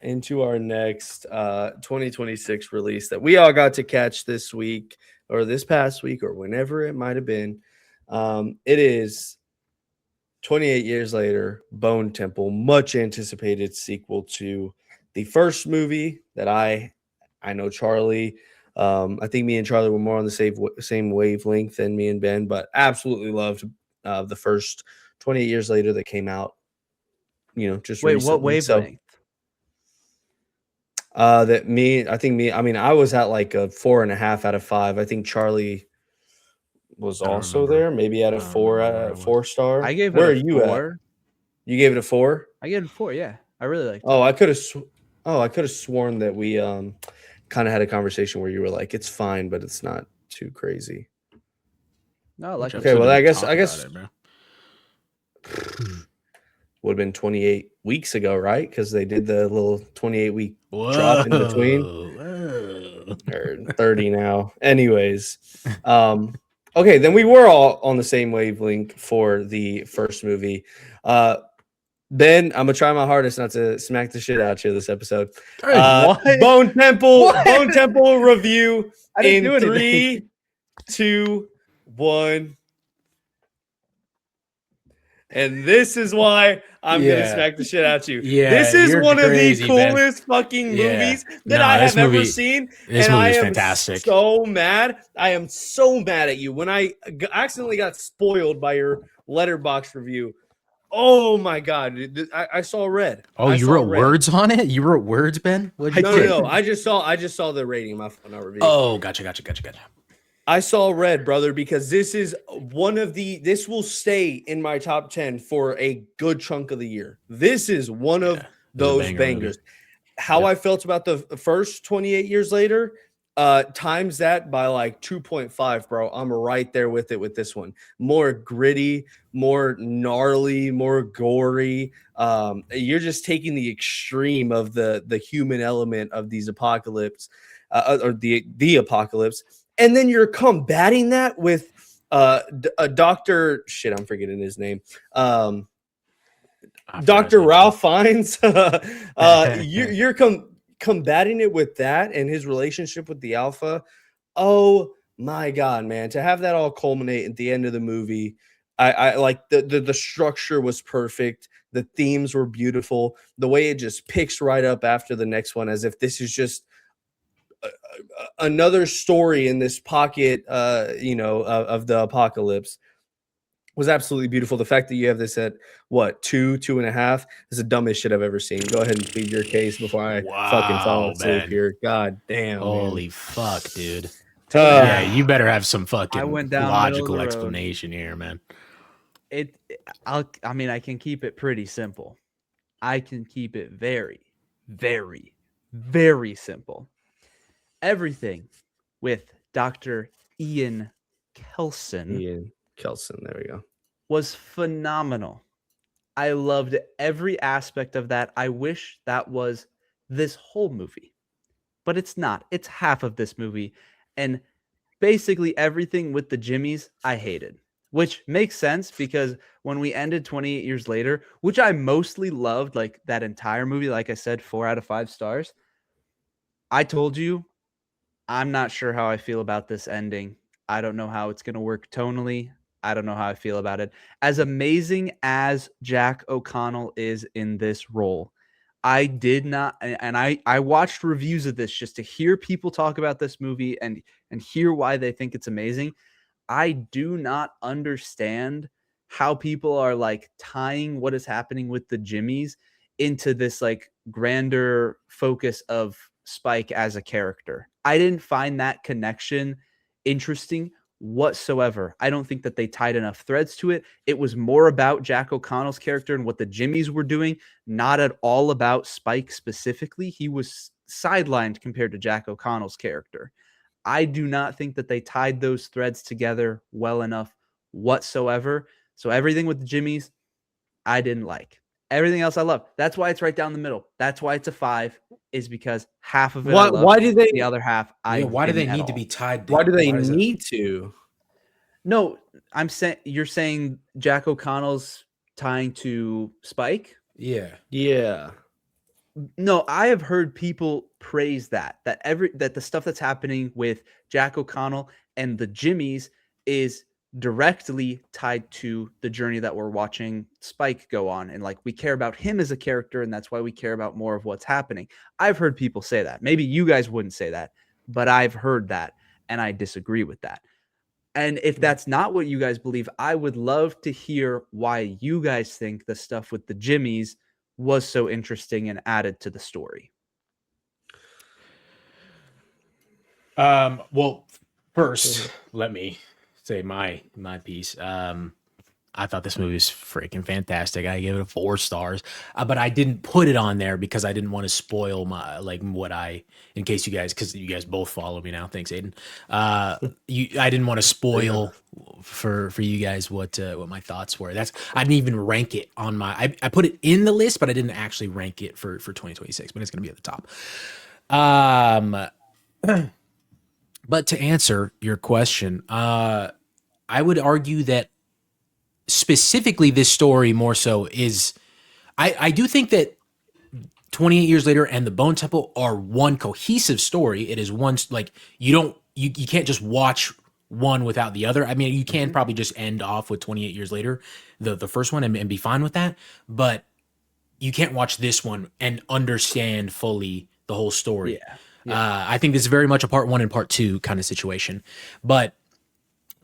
Into our next 2026 release that we all got to catch this week or this past week or whenever it might have been. It is 28 years later, Bone Temple, much anticipated sequel to the first movie that I know Charlie. I think me and Charlie were more on the same wavelength than me and Ben, but absolutely loved the first 28 years later that came out. You know, just wait, recently. what wavelength? I was at like a 4.5 out of 5. I think Charlie was also there, maybe at a 4 star. I gave it Where a are you 4. At? You gave it a 4? I gave it a 4, yeah. I really liked it. I could have sworn that we kind of had a conversation where you were like, it's fine, but it's not too crazy. No, like okay, well, I guess would have been 28 weeks ago, right? Because they did the little 28-week drop in between. Or 30 now. Anyways, okay, then we were all on the same wavelength for the first movie. Ben, I'm gonna try my hardest not to smack the shit out you this episode. Bone Temple review in 3, 2, 1. And this is why I'm gonna smack the shit out you. Yeah, this is one of the coolest fucking movies that I have ever seen. And I am fantastic. So mad. I am so mad at you when I accidentally got spoiled by your Letterboxd review. Oh my God! I saw red. Oh, you wrote words on it? You wrote words, Ben? No. I just saw the rating in my phone, not review. Oh, gotcha. I saw red, brother, because this is this will stay in my top 10 for a good chunk of the year. This is one of those bangers. How I felt about the first 28 years later, Times that by like 2.5, bro. I'm right there with it with this one. More gritty, more gnarly, more gory. You're just taking the extreme of the human element of these apocalypse, or the apocalypse, and then you're combating that with a doctor. Shit, I'm forgetting his name. Dr. Ralph Fiennes. You're combating it with that and his relationship with the Alpha. Oh my God, man! To have that all culminate at the end of the movie, I like the structure was perfect. The themes were beautiful. The way it just picks right up after the next one, as if this is just another story in this pocket, of the apocalypse, was absolutely beautiful. The fact that you have this at what, 2.5 is the dumbest shit I've ever seen. Go ahead and plead your case before I fucking fall asleep here. God damn. Holy man. fuck, dude. Yeah, you better have some fucking logical explanation here, man. I mean, I can keep it pretty simple. I can keep it very, very, very simple. Everything with Dr. Ian Kelson. There we go. Was phenomenal. I loved every aspect of that. I wish that was this whole movie, but it's not. It's half of this movie. And basically everything with the Jimmies, I hated, which makes sense because when we ended 28 years later, which I mostly loved, like that entire movie, like I said, 4 out of 5 stars. I told you, I'm not sure how I feel about this ending. I don't know how it's going to work tonally. I don't know how I feel about it. As amazing as Jack O'Connell is in this role, I did not, and I watched reviews of this just to hear people talk about this movie and hear why they think it's amazing. I do not understand how people are like tying what is happening with the Jimmies into this like grander focus of Spike as a character. I didn't find that connection interesting whatsoever. I don't think that they tied enough threads to it. It was more about Jack O'Connell's character and what the Jimmies were doing, not at all about Spike specifically. He was sidelined compared to Jack O'Connell's character. I do not think that they tied those threads together well enough whatsoever. So everything with the Jimmies, I didn't like. Everything else I love. That's why it's right down the middle. That's why it's a 5, is because half of it I love, why do they, the other half why do they need to be tied together? Why do they need to? No, I'm saying you're saying Jack O'Connell's tying to Spike? Yeah. No, I have heard people praise that the stuff that's happening with Jack O'Connell and the Jimmies is directly tied to the journey that we're watching Spike go on, and like we care about him as a character, and that's why we care about more of what's happening. I've heard people say that. Maybe you guys wouldn't say that, but I've heard that, and I disagree with that. And if that's not what you guys believe, I would love to hear why you guys think the stuff with the Jimmies was so interesting and added to the story. Well, first, let me say my piece. I thought this movie was freaking fantastic. I gave it 4 stars, but I didn't put it on there because I didn't want to spoil my in case you guys, because you guys both follow me now. Thanks, Aiden. I didn't want to spoil for you guys what my thoughts were. I didn't even rank it on my. I put it in the list, but I didn't actually rank it for 2026. But it's going to be at the top. But to answer your question, I would argue that specifically this story more so is, I do think that 28 years later and the Bone Temple are one cohesive story. It is one, like, you can't just watch one without the other. I mean, you can probably just end off with 28 years later, the first one, and be fine with that, but you can't watch this one and understand fully the whole story. I think this is very much a part 1 and part 2 kind of situation. But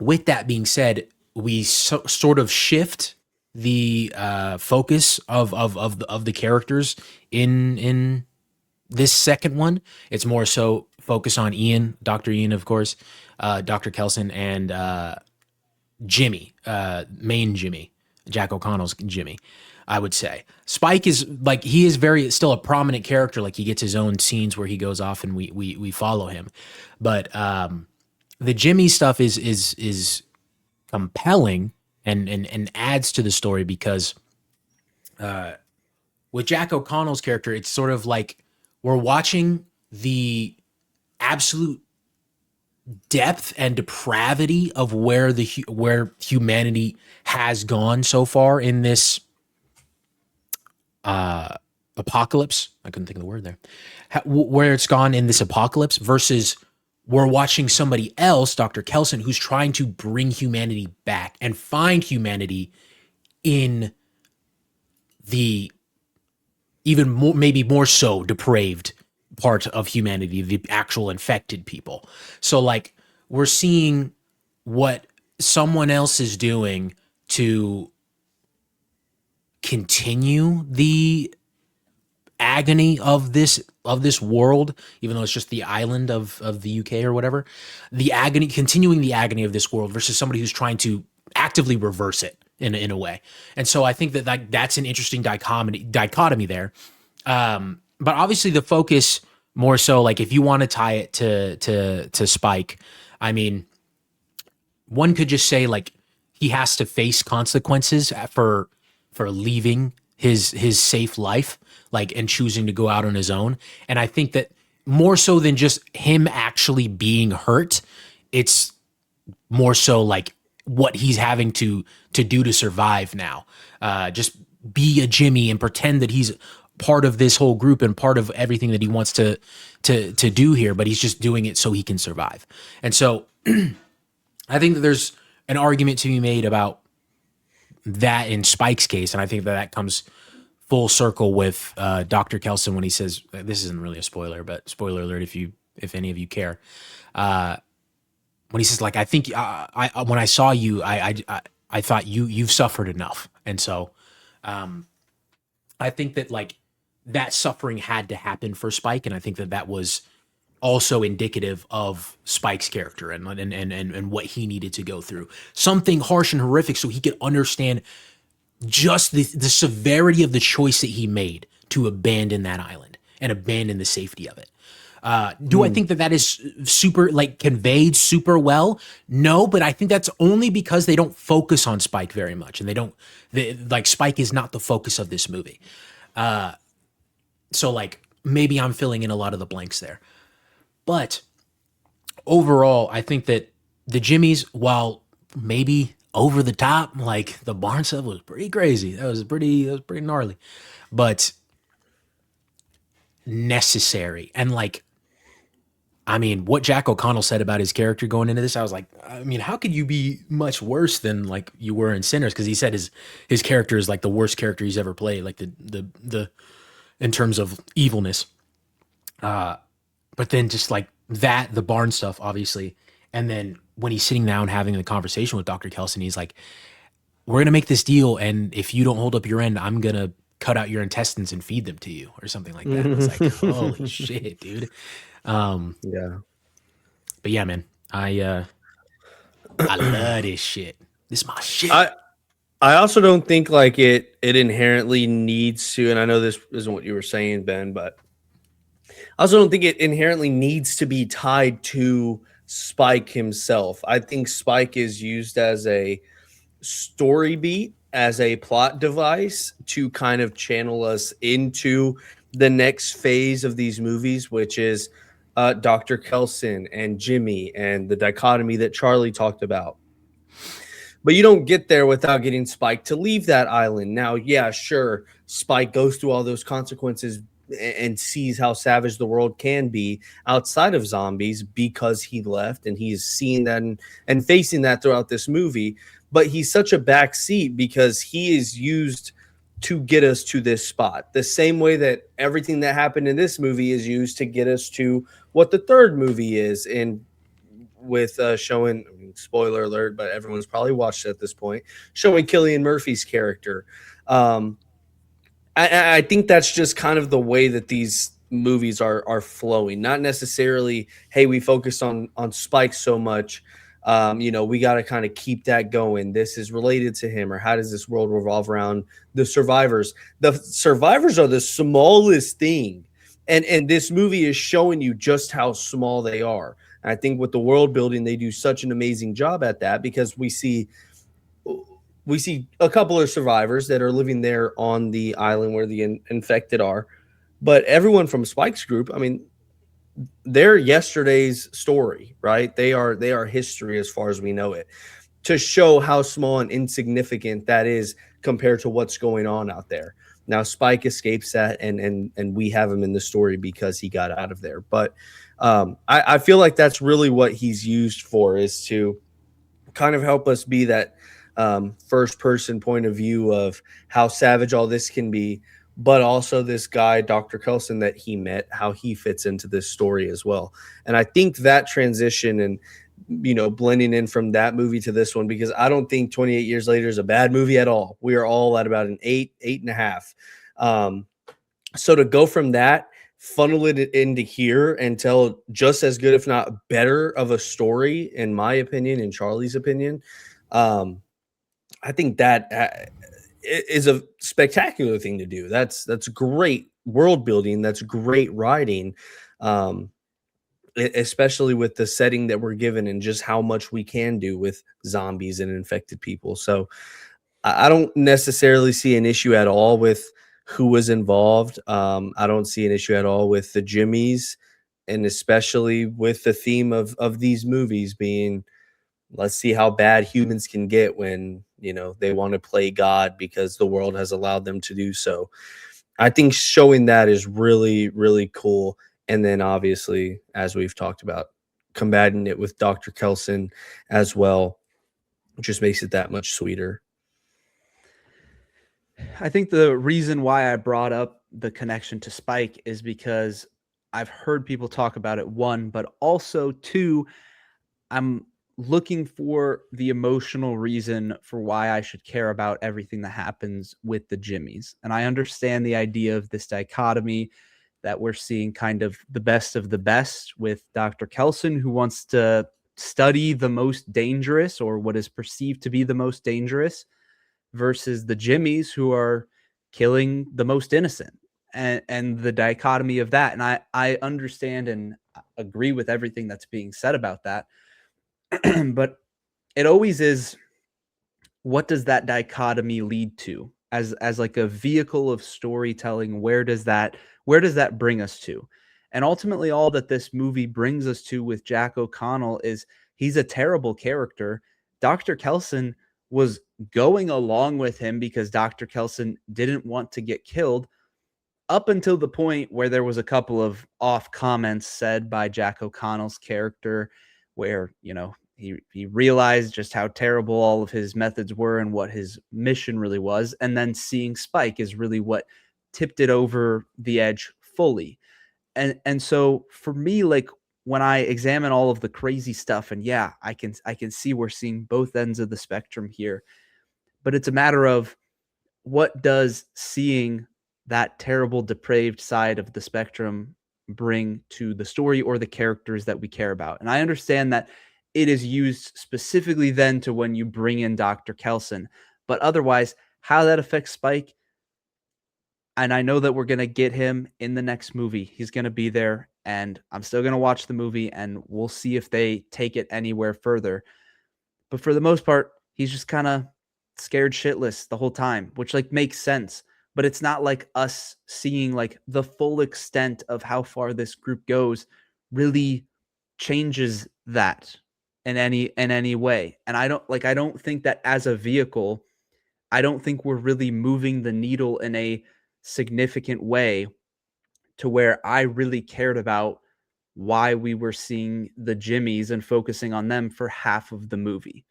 with that being said, we sort of shift the focus of the characters in this second one. It's more so focus on Ian, Dr. Ian, of course, Dr. Kelson, and Jimmy, main Jimmy, Jack O'Connell's Jimmy. I would say Spike is like he is very still a prominent character. Like he gets his own scenes where he goes off and we follow him. But the Jimmy stuff is compelling and adds to the story because with Jack O'Connell's character, it's sort of like we're watching the absolute depth and depravity of where humanity has gone so far in this apocalypse. I couldn't think of the word there. Where it's gone in this apocalypse versus we're watching somebody else, Dr. Kelson, who's trying to bring humanity back and find humanity in the even more, maybe more so depraved part of humanity, the actual infected people. So like we're seeing what someone else is doing to continue the agony of this world, even though it's just the island of the UK or whatever, continuing the agony of this world versus somebody who's trying to actively reverse it in a way. And so I think that that's an interesting dichotomy there. But obviously the focus more so, like if you want to tie it to Spike, I mean, one could just say like he has to face consequences for leaving his safe life, like, and choosing to go out on his own. And I think that more so than just him actually being hurt, it's more so like what he's having to do to survive now. Just be a Jimmy and pretend that he's part of this whole group and part of everything that he wants to do here, but he's just doing it so he can survive. And so I think that there's an argument to be made about that in Spike's case, and I think that comes full circle with Dr. Kelson when he says, this isn't really a spoiler, but spoiler alert if any of you care, when he says like, I think I when I saw you, I thought you've suffered enough. And so I think that like that suffering had to happen for Spike, and I think that was also indicative of Spike's character and what he needed to go through. Something harsh and horrific so he could understand just the severity of the choice that he made to abandon that island and abandon the safety of it. Do I think that is super like conveyed super well? No, but I think that's only because they don't focus on Spike very much, and like Spike is not the focus of this movie. So like maybe I'm filling in a lot of the blanks there. But overall, I think that the Jimmies, while maybe over the top, like the barn stuff was pretty crazy. That was pretty gnarly, but necessary. And like, I mean, what Jack O'Connell said about his character going into this, I was like, I mean, how could you be much worse than like you were in Sinners? Because he said his character is like the worst character he's ever played, like the in terms of evilness. But then just like that, the barn stuff, obviously. And then when he's sitting down having the conversation with Dr. Kelson, he's like, we're going to make this deal. And if you don't hold up your end, I'm going to cut out your intestines and feed them to you or something like that. It's like, holy shit, dude. Yeah. But yeah, man, I love this shit. This is my shit. I also don't think like it inherently needs to, and I know this isn't what you were saying, Ben, but I also don't think it inherently needs to be tied to Spike himself. I think Spike is used as a story beat, as a plot device to kind of channel us into the next phase of these movies, which is Dr. Kelson and Jimmy and the dichotomy that Charlie talked about. But you don't get there without getting Spike to leave that island. Now, yeah, sure, Spike goes through all those consequences and sees how savage the world can be outside of zombies because he left, and he's seeing that and facing that throughout this movie. But he's such a backseat because he is used to get us to this spot. The same way that everything that happened in this movie is used to get us to what the third movie is, and with showing, I mean, spoiler alert, but everyone's probably watched it at this point, showing Cillian Murphy's character. I think that's just kind of the way that these movies are flowing. Not necessarily, hey, we focused on Spike so much We got to kind of keep that going. This is related to him, or how does this world revolve around the survivors? The survivors are the smallest thing. And this movie is showing you just how small they are. And I think with the world building, they do such an amazing job at that, because we see a couple of survivors that are living there on the island where the infected are. But everyone from Spike's group, I mean, they're yesterday's story, right? They are history as far as we know it, to show how small and insignificant that is compared to what's going on out there. Now Spike escapes that, and we have him in the story because he got out of there. But I feel like that's really what he's used for, is to kind of help us be that first person point of view of how savage all this can be, but also this guy, Dr. Kelson, that he met, how he fits into this story as well. And I think that transition and, blending in from that movie to this one, because I don't think 28 Years Later is a bad movie at all. We are all at about an 8.5. So to go from that, funnel it into here and tell just as good, if not better, of a story, in my opinion, in Charlie's opinion, I think that is a spectacular thing to do. That's great world building. That's great writing, especially with the setting that we're given and just how much we can do with zombies and infected people. So I don't necessarily see an issue at all with who was involved. I don't see an issue at all with the Jimmies, and especially with the theme of these movies being, let's see how bad humans can get when, they want to play God because the world has allowed them to do so. I think showing that is really, really cool. And then obviously, as we've talked about, combating it with Dr. Kelson as well, just makes it that much sweeter. I think the reason why I brought up the connection to Spike is because I've heard people talk about it, one, but also two, I'm looking for the emotional reason for why I should care about everything that happens with the Jimmies. And I understand the idea of this dichotomy that we're seeing, kind of the best with Dr. Kelson, who wants to study the most dangerous, or what is perceived to be the most dangerous, versus the Jimmies, who are killing the most innocent, and the dichotomy of that. And I understand and agree with everything that's being said about that. But it always is, what does that dichotomy lead to as like a vehicle of storytelling? Where does that bring us to? And ultimately, all that this movie brings us to with Jack O'Connell is, he's a terrible character. Dr. Kelson was going along with him because Dr. Kelson didn't want to get killed, up until the point where there was a couple of off comments said by Jack O'Connell's character, where, he realized just how terrible all of his methods were and what his mission really was. And then seeing Spike is really what tipped it over the edge fully. And so for me, like, when I examine all of the crazy stuff, and yeah, I can see we're seeing both ends of the spectrum here, but it's a matter of, what does seeing that terrible, depraved side of the spectrum bring to the story or the characters that we care about? And I understand that it is used specifically then to when you bring in Dr. Kelson, but otherwise, how that affects Spike. And I know that we're going to get him in the next movie. He's going to be there, and I'm still going to watch the movie, and we'll see if they take it anywhere further. But for the most part, he's just kind of scared shitless the whole time, which like makes sense. But it's not like us seeing like the full extent of how far this group goes really changes that in any way. And I don't think that as a vehicle, I don't think we're really moving the needle in a significant way to where I really cared about why we were seeing the Jimmies and focusing on them for half of the movie.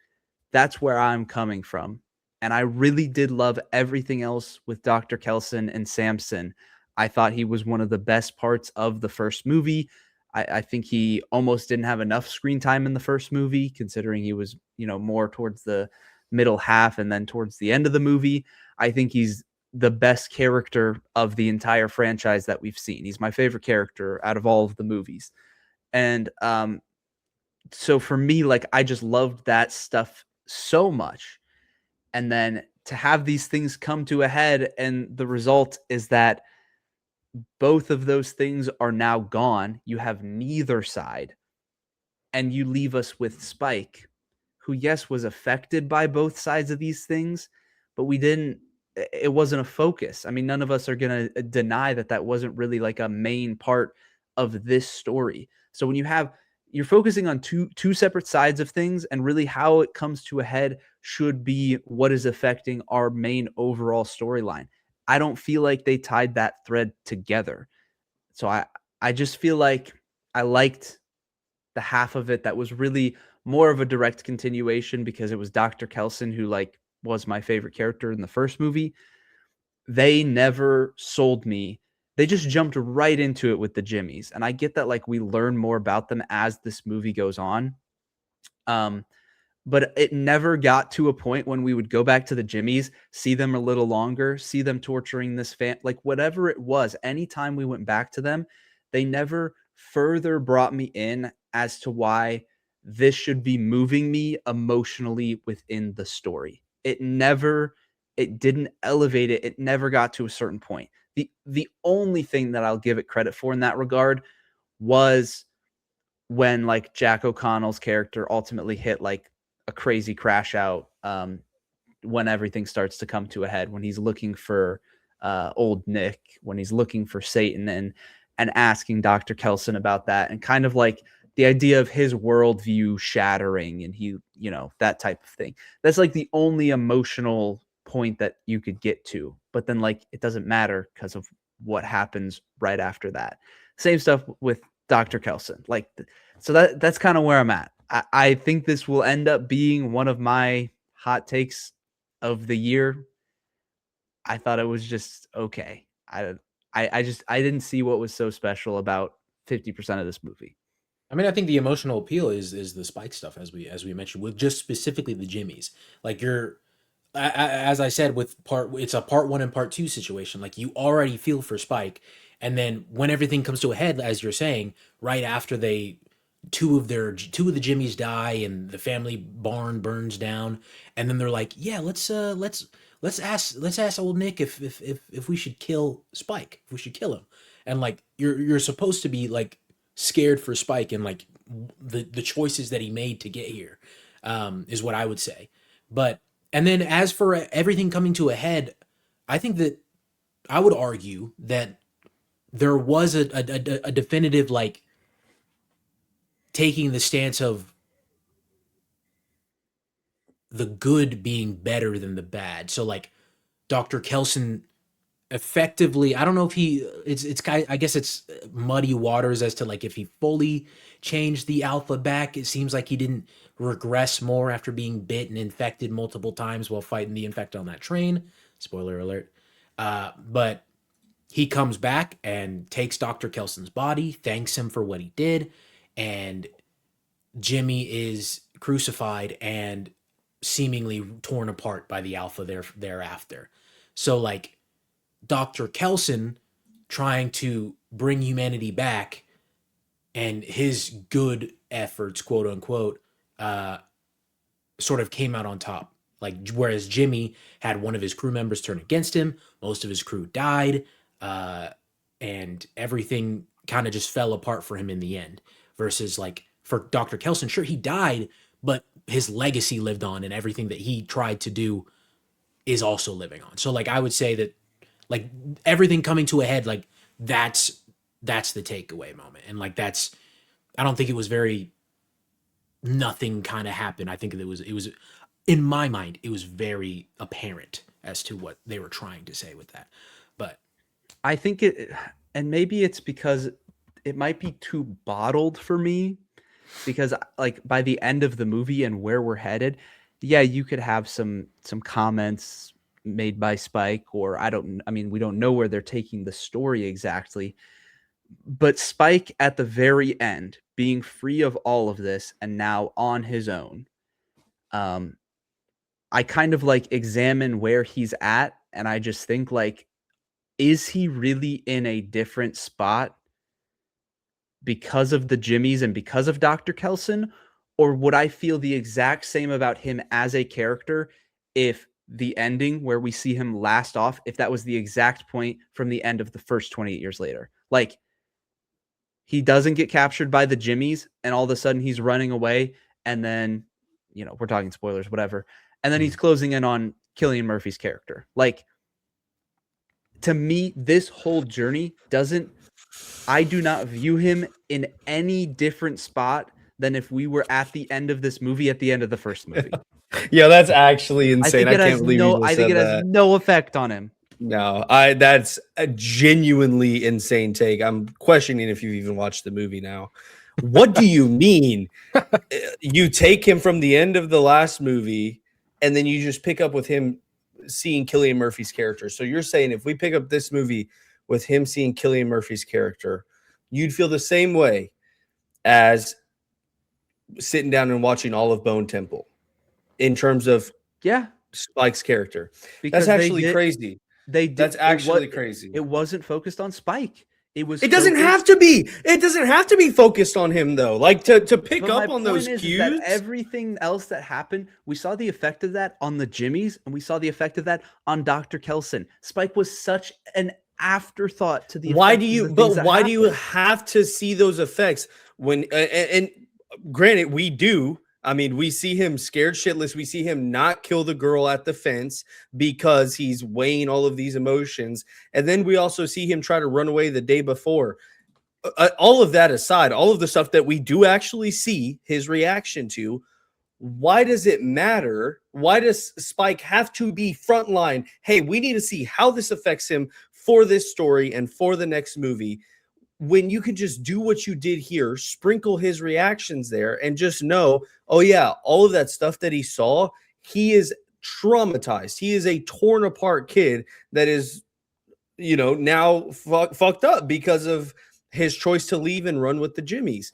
That's where I'm coming from. And I really did love everything else with Dr. Kelson and Samson. I thought he was one of the best parts of the first movie. I think he almost didn't have enough screen time in the first movie, considering he was, more towards the middle half and then towards the end of the movie. I think he's the best character of the entire franchise that we've seen. He's my favorite character out of all of the movies. And so for me, like, I just loved that stuff so much. And then to have these things come to a head, and the result is that both of those things are now gone. You have neither side, and you leave us with Spike, who, yes, was affected by both sides of these things, but we didn't, it wasn't a focus. I mean, none of us are going to deny that that wasn't really like a main part of this story. So when you're focusing on two separate sides of things, and really how it comes to a head should be what is affecting our main overall storyline. I don't feel like they tied that thread together. So I just feel like I liked the half of it that was really more of a direct continuation, because it was Dr. Kelson who, like, was my favorite character in the first movie. They never sold me. They just jumped right into it with the Jimmies. And I get that, like, we learn more about them as this movie goes on. But it never got to a point when we would go back to the Jimmies, see them a little longer, see them torturing this like whatever it was, anytime we went back to them, they never further brought me in as to why this should be moving me emotionally within the story. It didn't elevate it. It never got to a certain point. The only thing that I'll give it credit for in that regard was when, like, Jack O'Connell's character ultimately hit like a crazy crash out, when everything starts to come to a head, when he's looking for old Nick, when he's looking for Satan, and asking Dr. Kelson about that, and kind of like the idea of his worldview shattering, and that type of thing. That's like the only emotional point that you could get to. But then, like, it doesn't matter because of what happens right after that. Same stuff with Dr. Kelson. Like, so that's kind of where I'm at. I think this will end up being one of my hot takes of the year. I thought it was just okay. I didn't see what was so special about 50% of this movie. I mean, I think the emotional appeal is the Spike stuff, as we mentioned, with just specifically the Jimmies. Like, as I said, it's a part one and part two situation. Like, you already feel for Spike, and then when everything comes to a head, as you're saying, right after two of the Jimmies die and the family barn burns down, and then they're like, yeah, let's ask old Nick if we should kill Spike, if we should kill him. And, like, you're supposed to be, like, scared for Spike, and, like, the choices that he made to get here, is what I would say. But and then, as for everything coming to a head, I think that I would argue that there was a definitive, like, taking the stance of the good being better than the bad. So, like, Dr. Kelson effectively, I don't know if I guess it's muddy waters as to, like, if he fully changed the alpha back. It seems like he didn't regress more after being bit and infected multiple times while fighting the infect on that train. Spoiler alert. But he comes back and takes Dr. Kelson's body, thanks him for what he did, and Jimmy is crucified and seemingly torn apart by the alpha thereafter. So, like, Dr. Kelson trying to bring humanity back, and his good efforts, quote unquote, sort of came out on top. Like, whereas Jimmy had one of his crew members turn against him, most of his crew died, and everything kind of just fell apart for him in the end. Versus, like, for Dr. Kelson, sure, he died, but his legacy lived on, and everything that he tried to do is also living on. So, like, I would say that, like, everything coming to a head, like, that's the takeaway moment. And, like, I don't think it was nothing kind of happened. I think it was in my mind, it was very apparent as to what they were trying to say with that. But I think and maybe it's because it might be too bottled for me, because, like, by the end of the movie and where we're headed, yeah, you could have some comments made by Spike, or we don't know where they're taking the story exactly, but Spike at the very end being free of all of this and now on his own, I kind of, like, examine where he's at, and I just think, like, is he really in a different spot because of the Jimmies and because of Dr. Kelson? Or would I feel the exact same about him as a character if the ending where we see him last off, if that was the exact point from the end of the first 28 years later? Like, he doesn't get captured by the Jimmies, and all of a sudden he's running away, and then, we're talking spoilers, whatever, and then he's closing in on Cillian Murphy's character. Like, to me, this whole journey I do not view him in any different spot than if we were at the end of this movie, at the end of the first movie. Yeah, that's actually insane. I can't believe you just said that. Has no effect on him. No, that's a genuinely insane take. I'm questioning if you've even watched the movie now. What do you mean? You take him from the end of the last movie, and then you just pick up with him seeing Cillian Murphy's character. So you're saying if we pick up this movie with him seeing Cillian Murphy's character, you'd feel the same way as sitting down and watching all of Bone Temple in terms of Spike's character. Because that's actually crazy. That's actually crazy. It wasn't focused on Spike. It doesn't have to be. It doesn't have to be focused on him though. Like to pick up on those cues. That everything else that happened, we saw the effect of that on the Jimmies, and we saw the effect of that on Dr. Kelson. Spike was such an afterthought to the. Why do you have to see those effects when? And granted, we do. I mean, we see him scared shitless. We see him not kill the girl at the fence because he's weighing all of these emotions. And then we also see him try to run away the day before. All of that aside, all of the stuff that we do actually see his reaction to, why does it matter? Why does Spike have to be frontline? Hey, we need to see how this affects him for this story and for the next movie. When you can just do what you did here, sprinkle his reactions there, and just know, oh yeah, all of that stuff that he saw, he is traumatized. He is a torn apart kid that is, now fucked up because of his choice to leave and run with the Jimmies.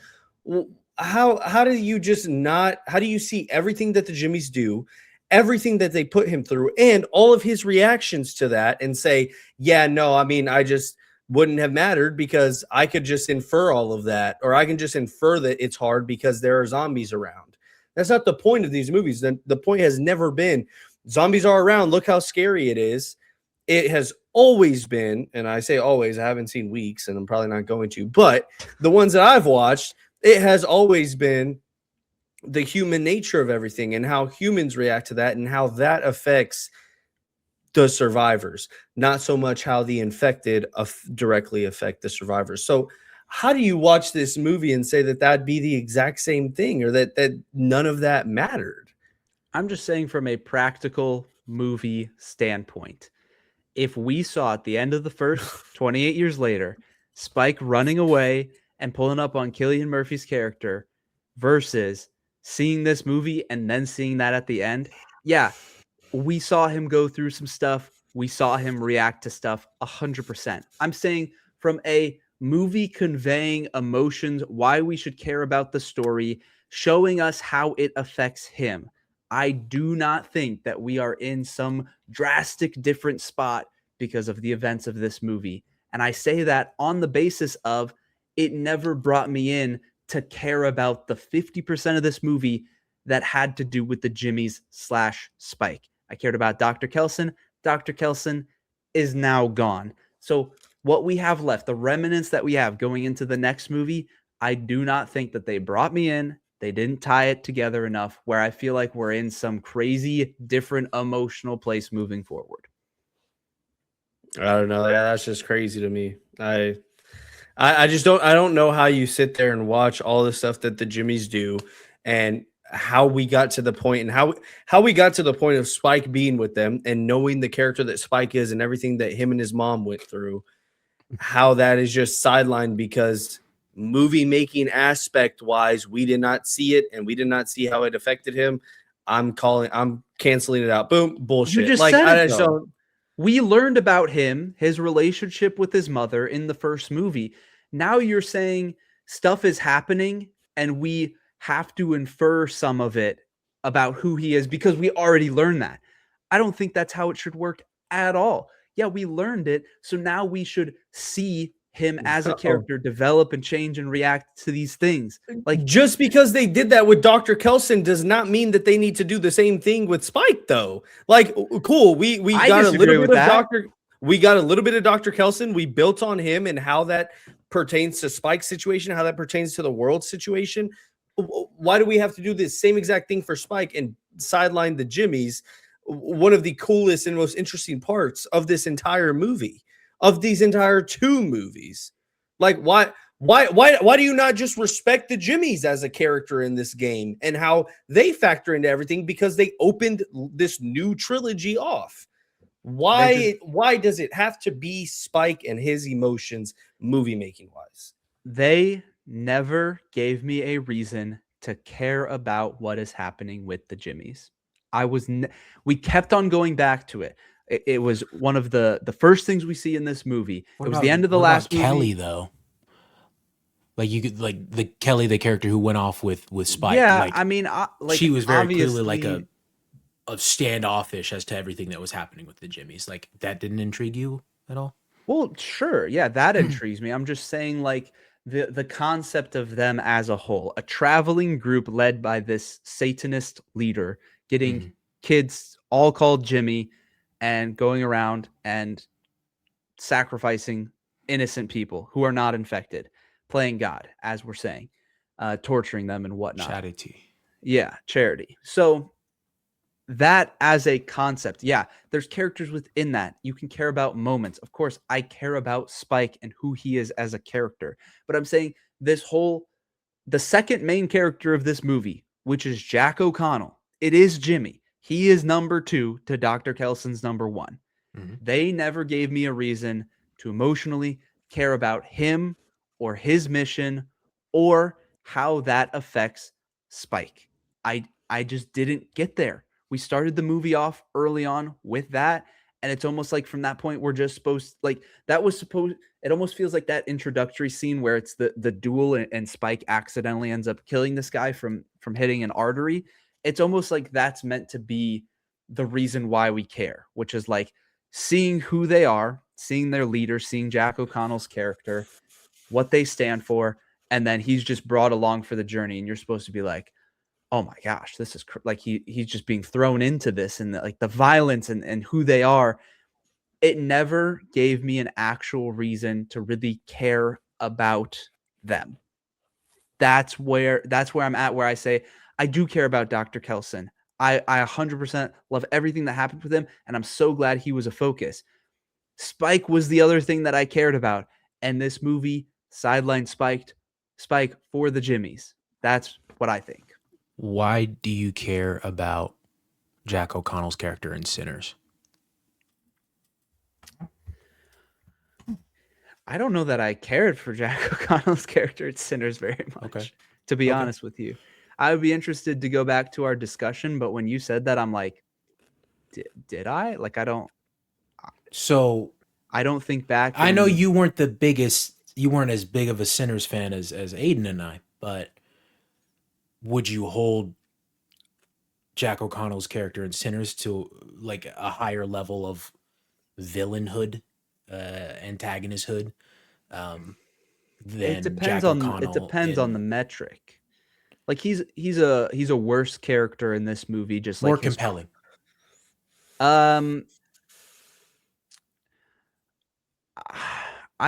How do you see everything that the Jimmies do, everything that they put him through, and all of his reactions to that, and say, yeah, no, I mean, I just wouldn't have mattered because I could just infer all of that, or I can just infer that it's hard because there are zombies around. That's not the point of these movies. The point has never been zombies are around. Look how scary it is. It has always been, and I say always, I haven't seen weeks and I'm probably not going to, but the ones that I've watched, it has always been the human nature of everything and how humans react to that and how that affects the survivors, not so much how the infected directly affect the survivors. So how do you watch this movie and say that that'd be the exact same thing, or that none of that mattered? I'm just saying, from a practical movie standpoint, if we saw at the end of the first 28 years later, Spike running away and pulling up on Cillian Murphy's character versus seeing this movie and then seeing that at the end, yeah, we saw him go through some stuff. We saw him react to stuff 100%. I'm saying from a movie conveying emotions, why we should care about the story, showing us how it affects him. I do not think that we are in some drastic different spot because of the events of this movie. And I say that on the basis of it never brought me in to care about the 50% of this movie that had to do with the Jimmies / Spike. I cared about Dr. Kelson. Dr. Kelson is now gone. So what we have left, the remnants that we have going into the next movie, I do not think that they brought me in. They didn't tie it together enough where I feel like we're in some crazy, different emotional place moving forward. I don't know. Yeah, that's just crazy to me. I just don't know how you sit there and watch all the stuff that the Jimmies do and how we got to the point, and how we got to the point of Spike being with them and knowing the character that Spike is and everything that him and his mom went through, how that is just sidelined because movie making aspect wise, we did not see it and we did not see how it affected him. I'm canceling it out. Boom. Bullshit. You just like, said I it, just though. don't. We learned about him, his relationship with his mother in the first movie. Now you're saying stuff is happening and we have to infer some of it about who he is because we already learned that. I don't think that's how it should work at all. Yeah, we learned it. So now we should see him as a character develop and change and react to these things. Like, just because they did that with Dr. Kelson does not mean that they need to do the same thing with Spike, though. Like, cool, we got a little bit of Dr. Kelson. We built on him and how that pertains to Spike's situation, how that pertains to the world situation. Why do we have to do this same exact thing for Spike and sideline the Jimmies? One of the coolest and most interesting parts of this entire movie, of these entire 2 movies. Like, why do you not just respect the Jimmies as a character in this game and how they factor into everything, because they opened this new trilogy off? Why does it have to be Spike and his emotions movie making wise? They never gave me a reason to care about what is happening with the Jimmies. We kept on going back to it. It was one of the first things we see in this movie. It was the end of the last movie. Kelly, though. Like, you could, like, the Kelly, the character who went off with Spike. Yeah, like, I mean, like, she was very clearly like a standoffish as to everything that was happening with the Jimmies. Like, that didn't intrigue you at all? Well, sure. Yeah, that intrigues me. I'm just saying, like, the concept of them as a whole, a traveling group led by this Satanist leader, getting kids all called Jimmy and going around and sacrificing innocent people who are not infected, playing God, as we're saying, torturing them and whatnot. Charity. Yeah, charity. So that as a concept, yeah, there's characters within that. You can care about moments. Of course, I care about Spike and who he is as a character. But I'm saying the second main character of this movie, which is Jack O'Connell, it is Jimmy. He is number 2 to Dr. Kelson's number 1. They never gave me a reason to emotionally care about him or his mission or how that affects Spike. I just didn't get there. We started the movie off early on with that, and it's almost like from that point we're just supposed, like, it almost feels like that introductory scene where it's the duel and Spike accidentally ends up killing this guy from hitting an artery. It's almost like that's meant to be the reason why we care, which is like seeing who they are, seeing their leader, seeing Jack O'Connell's character, what they stand for, and then he's just brought along for the journey, and you're supposed to be like, oh my gosh, this is like he's just being thrown into this, and the violence and who they are. It never gave me an actual reason to really care about them. That's where I'm at, where I say I do care about Dr. Kelson. I 100% love everything that happened with him, and I'm so glad he was a focus. Spike was the other thing that I cared about, and this movie sidelined Spike for the Jimmies. That's what I think. Why do you care about Jack O'Connell's character in Sinners? I don't know that I cared for Jack O'Connell's character in Sinners very much, to be honest with you. I would be interested to go back to our discussion, but when you said that, I'm like, did I? Like, I don't. So I don't think back. I know you weren't as big of a Sinners fan as Aiden and I, but would you hold Jack O'Connell's character in Sinners to like a higher level of villainhood, antagonisthood, than Jack O'Connell? It depends on the metric. Like he's a worse character in this movie, just more like compelling. I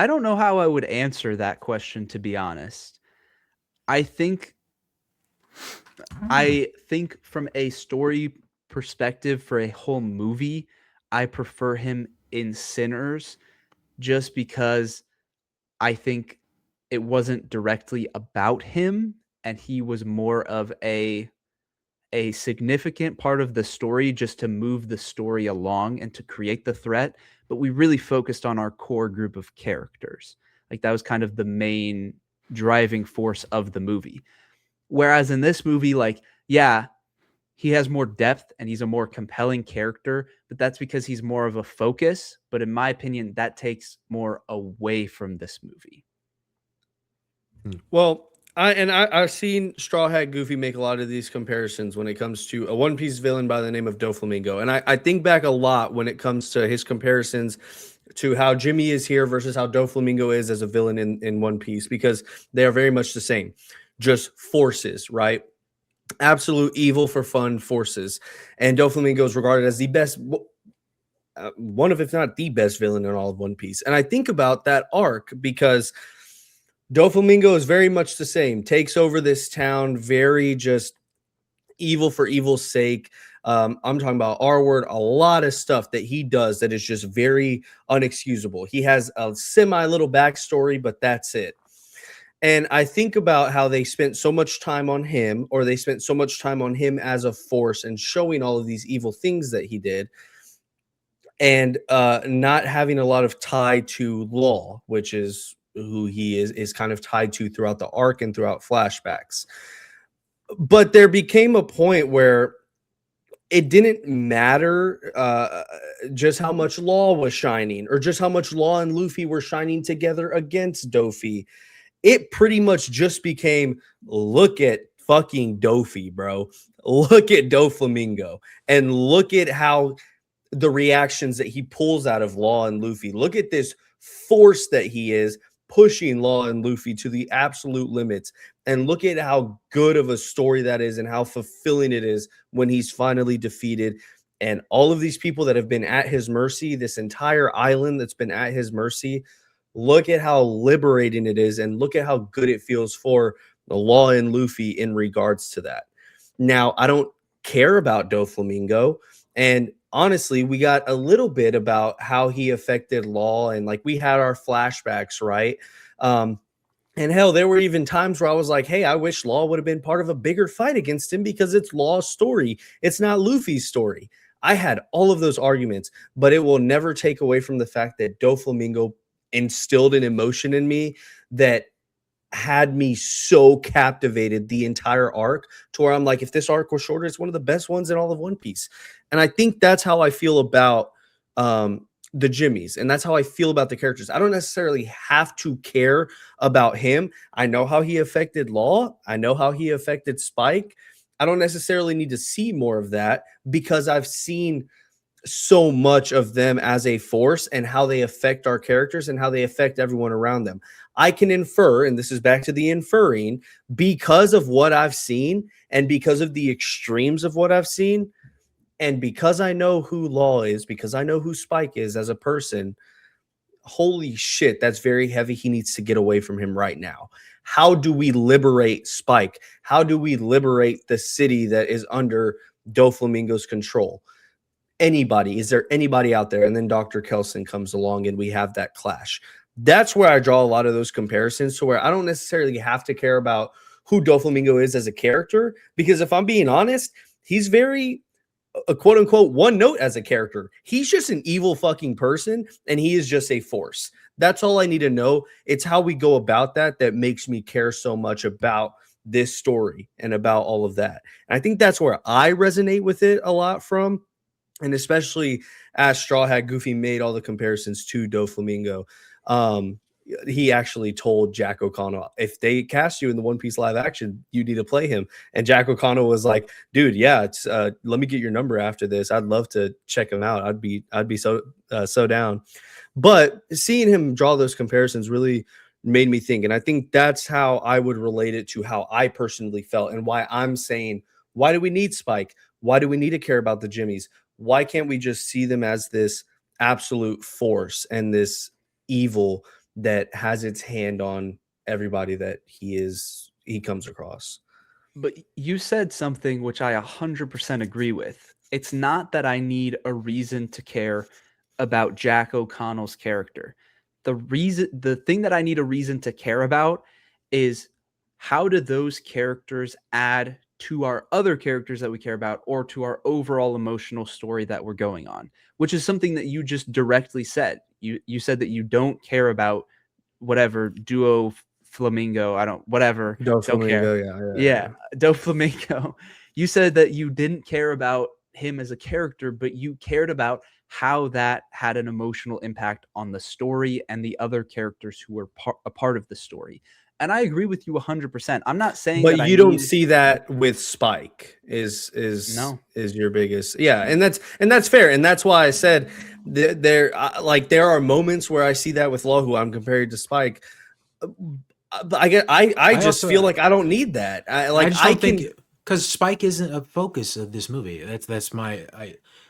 don't know how I would answer that question, to be honest. I think from a story perspective for a whole movie, I prefer him in Sinners just because I think it wasn't directly about him and he was more of a significant part of the story just to move the story along and to create the threat. But we really focused on our core group of characters. Like that was kind of the main driving force of the movie. Whereas in this movie, like, yeah, he has more depth and he's a more compelling character, but that's because he's more of a focus. But in my opinion, that takes more away from this movie. Well, I've seen Straw Hat Goofy make a lot of these comparisons when it comes to a One Piece villain by the name of Doflamingo. And I think back a lot when it comes to his comparisons to how Jimmy is here versus how Doflamingo is as a villain in One Piece, because they are very much the same, just forces, right? Absolute evil for fun forces. And Doflamingo is regarded as the best, one of, if not the best villain in all of One Piece. And I think about that arc because Doflamingo is very much the same, takes over this town, very just evil for evil's sake. I'm talking about R word, a lot of stuff that he does that is just very unexcusable. He has a semi little backstory, but that's it. And I think about how they spent so much time on him, or they spent so much time on him as a force and showing all of these evil things that he did, and not having a lot of tie to Law, which is who he is kind of tied to throughout the arc and throughout flashbacks. But there became a point where it didn't matter just how much Law was shining, or just how much Law and Luffy were shining together against Dofi. It pretty much just became, look at fucking Dofi, bro. Look at Doflamingo, and look at how the reactions that he pulls out of Law and Luffy. Look at this force that he is, pushing Law and Luffy to the absolute limits. And look at how good of a story that is, and how fulfilling it is when he's finally defeated. And all of these people that have been at his mercy, this entire island that's been at his mercy, look at how liberating it is, and look at how good it feels for the Law and Luffy in regards to that. Now, I don't care about Doflamingo, and honestly, we got a little bit about how he affected Law, and like we had our flashbacks, right? And hell, there were even times where I was like, hey, I wish Law would have been part of a bigger fight against him, because it's Law's story. It's not Luffy's story. I had all of those arguments, but it will never take away from the fact that Doflamingo instilled an emotion in me that had me so captivated the entire arc, to where I'm like, if this arc was shorter, it's one of the best ones in all of One Piece. And I think that's how I feel about the Jimmies, and that's how I feel about the characters. I don't necessarily have to care about him. I know how he affected Law. I know how he affected Spike. I don't necessarily need to see more of that, because I've seen so much of them as a force, and how they affect our characters, and how they affect everyone around them. I can infer, and this is back to the inferring, because of what I've seen, and because of the extremes of what I've seen, and because I know who Law is, because I know who Spike is as a person. Holy shit, that's very heavy. He needs to get away from him right now. How do we liberate Spike? How do we liberate the city that is under Doflamingo's control? Anybody? Is there anybody out there? And then Dr. Kelson comes along, and we have that clash. That's where I draw a lot of those comparisons, to where I don't necessarily have to care about who Doflamingo is as a character, because if I'm being honest, he's very a quote unquote one note as a character. He's just an evil fucking person, and he is just a force. That's all I need to know. It's how we go about that that makes me care so much about this story and about all of that. And I think that's where I resonate with it a lot from. And especially as Straw Hat Goofy made all the comparisons to Doflamingo, he actually told Jack O'Connell, if they cast you in the One Piece live action, you need to play him. And Jack O'Connell was like, dude, yeah, it's let me get your number after this. I'd love to check him out. I'd be so down. But seeing him draw those comparisons really made me think. And I think that's how I would relate it to how I personally felt, and why I'm saying, why do we need Spike? Why do we need to care about the Jimmies? Why can't we just see them as this absolute force and this evil that has its hand on everybody that he comes across? But you said something which I 100% agree with. It's not that I need a reason to care about Jack O'Connell's character. The thing that I need a reason to care about is, how do those characters add to our other characters that we care about, or to our overall emotional story that we're going on, which is something that you just directly said. You said that you don't care about whatever duo Flamingo. Whatever. Don't care. Yeah. Doflamingo. You said that you didn't care about him as a character, but you cared about how that had an emotional impact on the story and the other characters who were a part of the story. And I agree with you 100%. I'm not saying but that you don't see that with Spike is No. your biggest. Yeah. And that's fair. And that's why I said there are moments where I see that with Law, who I'm compared to Spike. I just feel like I don't need that. I just don't think, because Spike isn't a focus of this movie. That's my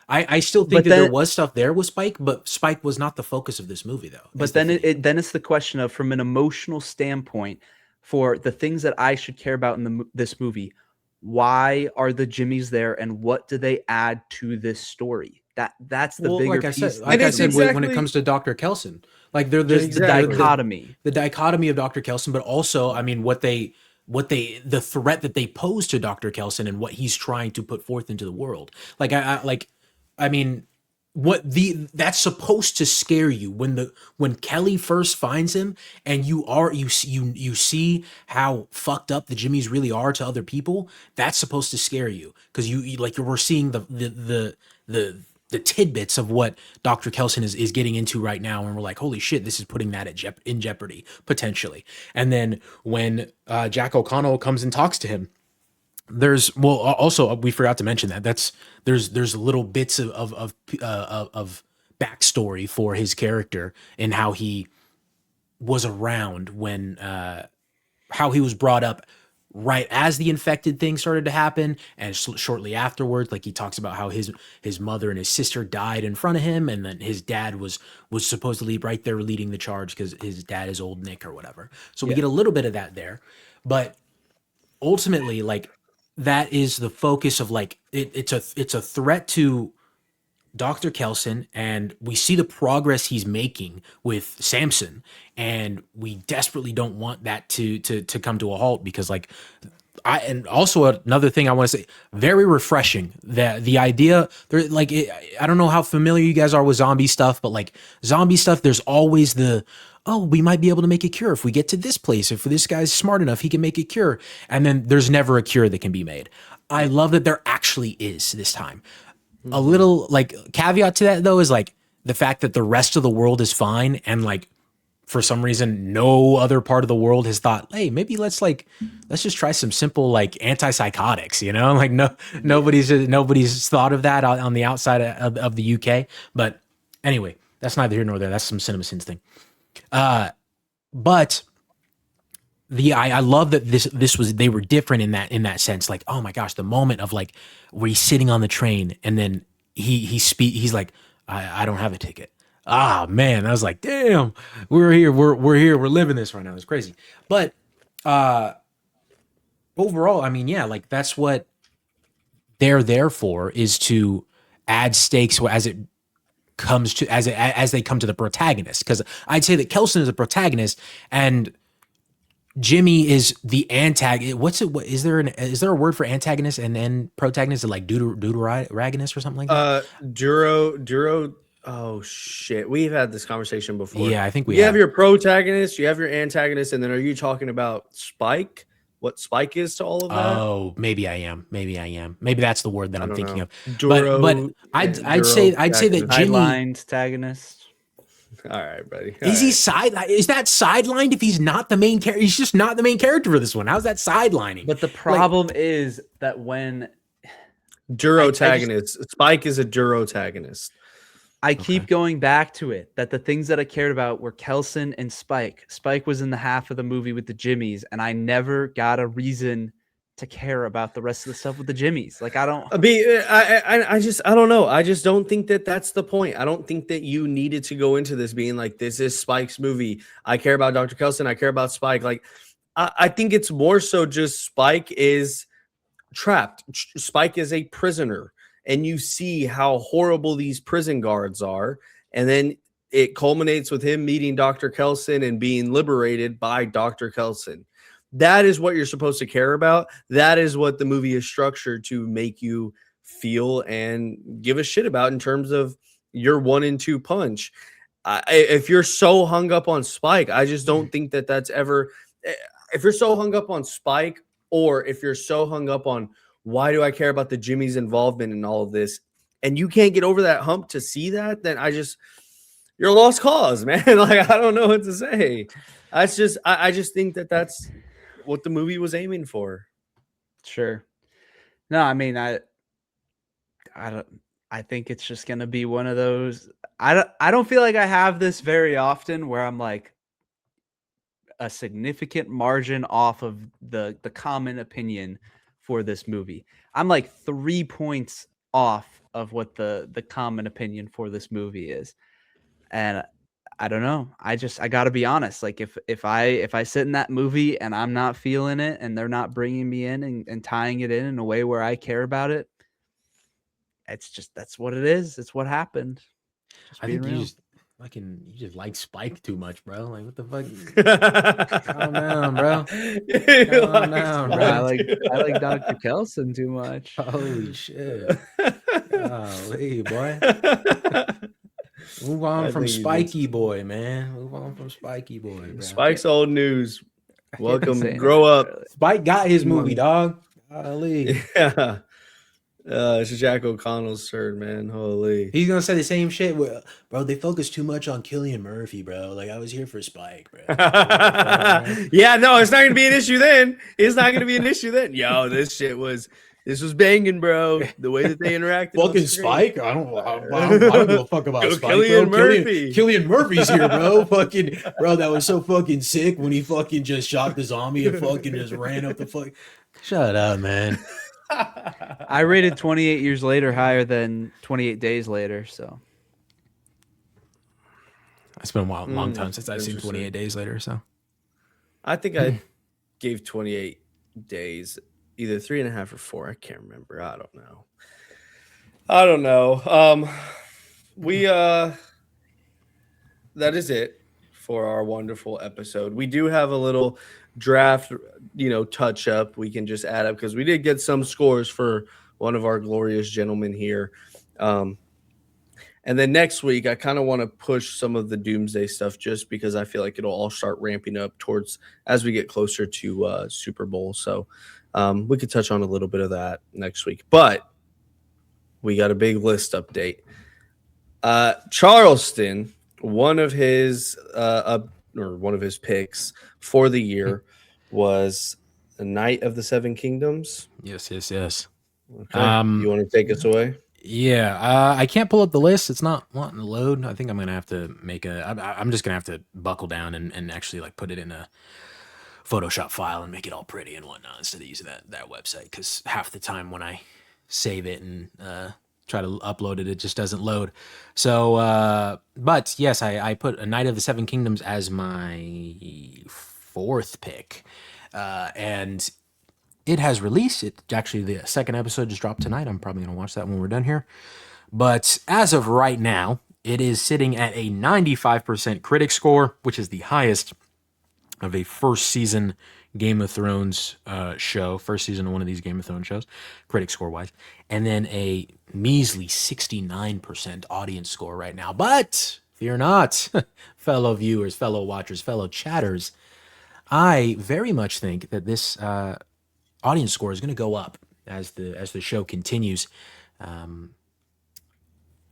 I still think that there was stuff there with Spike, but Spike was not the focus of this movie, though. But then it's the question of, from an emotional standpoint, for the things that I should care about in this movie, why are the Jimmies there, and what do they add to this story? That's the bigger piece. Like I said, when it comes to Dr. Kelson, like the dichotomy, the dichotomy of Dr. Kelson, but also, I mean, the threat that they pose to Dr. Kelson and what he's trying to put forth into the world. Like I mean, that's supposed to scare you when Kelly first finds him, and you see how fucked up the Jimmies really are to other people. That's supposed to scare you, because we're seeing the tidbits of what Dr. Kelson is getting into right now, and we're like, holy shit, this is putting that in jeopardy potentially. And then when Jack O'Connell comes and talks to him, also we forgot to mention there's little bits of backstory for his character, and how he was around when how he was brought up right as the infected thing started to happen, and shortly afterwards. Like, he talks about how his mother and his sister died in front of him, and then his dad was supposedly right there leading the charge because his dad is old Nick or whatever. So we get a little bit of that there, but ultimately, like, that is the focus of, like, it's a threat to Dr. Kelson, and we see the progress he's making with Samson, and we desperately don't want that to come to a halt, because, like, and also another thing I want to say, very refreshing, that the idea there, like, I don't know how familiar you guys are with zombie stuff, but, like, zombie stuff, there's always we might be able to make a cure if we get to this place. If this guy's smart enough, he can make a cure. And then there's never a cure that can be made. I love that there actually is this time. A little, like, caveat to that, though, is, like, the fact that the rest of the world is fine, and, like, for some reason, no other part of the world has thought, hey, maybe let's just try some simple, like, antipsychotics, you know? Like, nobody's thought of that on the outside of the UK. But anyway, that's neither here nor there. That's some CinemaSins thing. But I love that they were different in that sense. Like, oh my gosh, the moment of, like, where he's sitting on the train, and then he's like, I don't have a ticket. Ah, man, I was like, damn, we're here, we're living this right now. It's crazy. But overall, I mean, yeah, like, that's what they're there for, is to add stakes as they come to the protagonist. Because I'd say that Kelson is a protagonist, and Jimmy is the antagonist. Is there a word for antagonist and then protagonist? Like deuteragonist or something like that? Duro. Oh shit, we've had this conversation before. Yeah, I think you have your protagonist, you have your antagonist, and then are you talking about Spike? What Spike is to all of that? Oh, maybe I am. Maybe that's the word that I'm thinking of. Duro, but I'd say that Jimmy antagonist. All right, buddy. Is he sidelined? Is that sidelined if he's not the main character? He's just not the main character for this one. How's that sidelining? But the problem is that when Durotagonist, Spike is a Durotagonist. I keep going back to it, that the things that I cared about were Kelson and Spike. Spike was in the half of the movie with the Jimmies, and I never got a reason to care about the rest of the stuff with the Jimmies. Like, I don't know. I just don't think that that's the point. I don't think that you needed to go into this being like, this is Spike's movie. I care about Dr. Kelson. I care about Spike. Like, I think it's more so just Spike is trapped. Spike is a prisoner, and you see how horrible these prison guards are. And then it culminates with him meeting Dr. Kelson and being liberated by Dr. Kelson. That is what you're supposed to care about. That is what the movie is structured to make you feel and give a shit about in terms of your 1 and 2 punch. If you're so hung up on Spike, I just don't think that that's ever. If you're so hung up on Spike, or if you're so hung up on why do I care about the Jimmy's involvement in all of this, and you can't get over that hump to see that, then you're a lost cause, man. Like, I don't know what to say. That's just I just think that's what the movie was aiming for. Sure. No, I mean I think it's just gonna be one of those. I don't feel like I have this very often where I'm like a significant margin off of the common opinion for this movie. I'm like 3 points off of what the common opinion for this movie is. And I don't know. I got to be honest. Like if I sit in that movie and I'm not feeling it and they're not bringing me in and tying it in a way where I care about it, it's just that's what it is. It's what happened. Just I being think real. you just like Spike too much, bro. Like what the fuck? Calm down, bro. Calm down, Nah, bro. I like Dr. Kelson too much. Holy shit. Golly, boy. Move on from Spiky Boy, man. Move on from Spiky Boy, bro. Spike's old news. Welcome. Saying Grow that, up. really. Spike got his movie, dog. Golly. Yeah. It's Jack O'Connell's turn, man. Holy. He's gonna say the same shit. Bro, they focus too much on Cillian Murphy, bro. Like I was here for Spike, bro. Yeah, no, it's not gonna be an issue then. It's not gonna be an issue then. Yo, this was banging, bro. The way that they interacted. Fucking Spike? I don't give a fuck about Spike. Cillian Murphy. Cillian Murphy's here, bro. Fucking bro, that was so fucking sick when he fucking just shot the zombie and fucking just ran up the fuck. Shut up, man. I rated 28 Years Later higher than 28 Days Later, so It's been a long time since I've seen 28 Days Later, so I think I gave 28 Days either 3.5 or 4. I can't remember. I don't know. We that is it for our wonderful episode. We do have a little draft, touch up we can just add up because we did get some scores for one of our glorious gentlemen here. And then next week, I kind of want to push some of the Doomsday stuff just because I feel like it'll all start ramping up towards as we get closer to Super Bowl. So we could touch on a little bit of that next week. But we got a big list update. Charleston, one of his picks for the year was the Knight of the Seven Kingdoms. Yes. Okay. You want to take us away? Yeah, I can't pull up the list. It's not wanting to load. I think I'm gonna have to I'm just gonna have to buckle down and actually like put it in a Photoshop file and make it all pretty and whatnot instead of using that website. Because half the time when I save it and try to upload it, it just doesn't load. So, but yes, I put a Knight of the Seven Kingdoms as my 4th pick, and it has released. It actually, the second episode just dropped tonight. I'm probably gonna watch that when we're done here. But as of right now, it is sitting at a 95% critic score, which is the highest of a first season Game of Thrones show, first season of one of these Game of Thrones shows, critic score wise, and then a measly 69% audience score right now. But fear not, fellow viewers, fellow watchers, fellow chatters, I very much think that this audience score is going to go up as the show continues.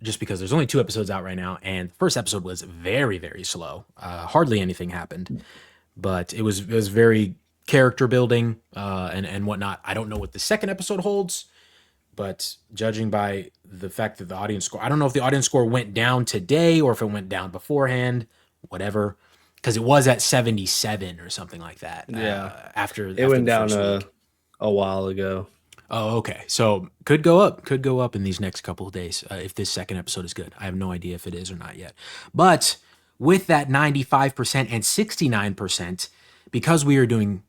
Just because there's only 2 episodes out right now, and the first episode was very, very slow. Hardly anything happened, but it was very character building and whatnot. I don't know what the second episode holds, but judging by the fact that the audience score, I don't know if the audience score went down today or if it went down beforehand, whatever, because it was at 77 or something like that. Yeah, after it went down a while ago. Oh, okay. So could go up in these next couple of days if this second episode is good. I have no idea if it is or not yet. But with that 95% and 69%, because we are doing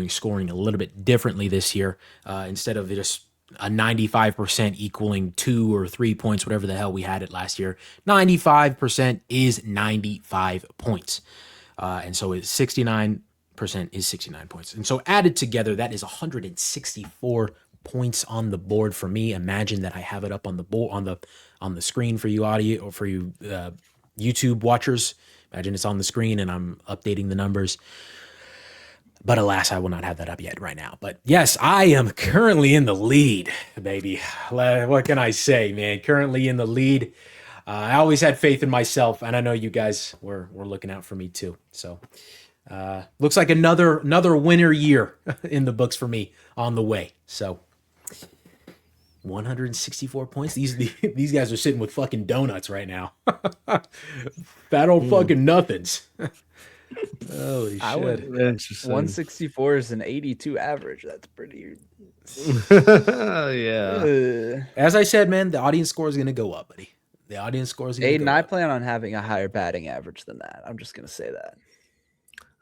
scoring a little bit differently this year, instead of just a 95% equaling 2 or 3 points, whatever the hell we had it last year. 95% is 95 points. And so it's 69% is 69 points. And so added together, that is 164 points on the board for me. Imagine that I have it up on the board on the screen for you audio or for you YouTube watchers. Imagine it's on the screen and I'm updating the numbers. But alas, I will not have that up yet right now. But yes, I am currently in the lead, baby. What can I say, man? Currently in the lead. I always had faith in myself, and I know you guys were looking out for me too. So looks like another winner year in the books for me on the way. So 164 points. These guys are sitting with fucking donuts right now. Fat old fucking nothings. Holy shit. 164 is an 82 average. That's pretty. Yeah. As I said, man, the audience score is going to go up, buddy. The audience score is going to go Aiden, I up. plan on having a higher batting average than that. I'm just going to say that.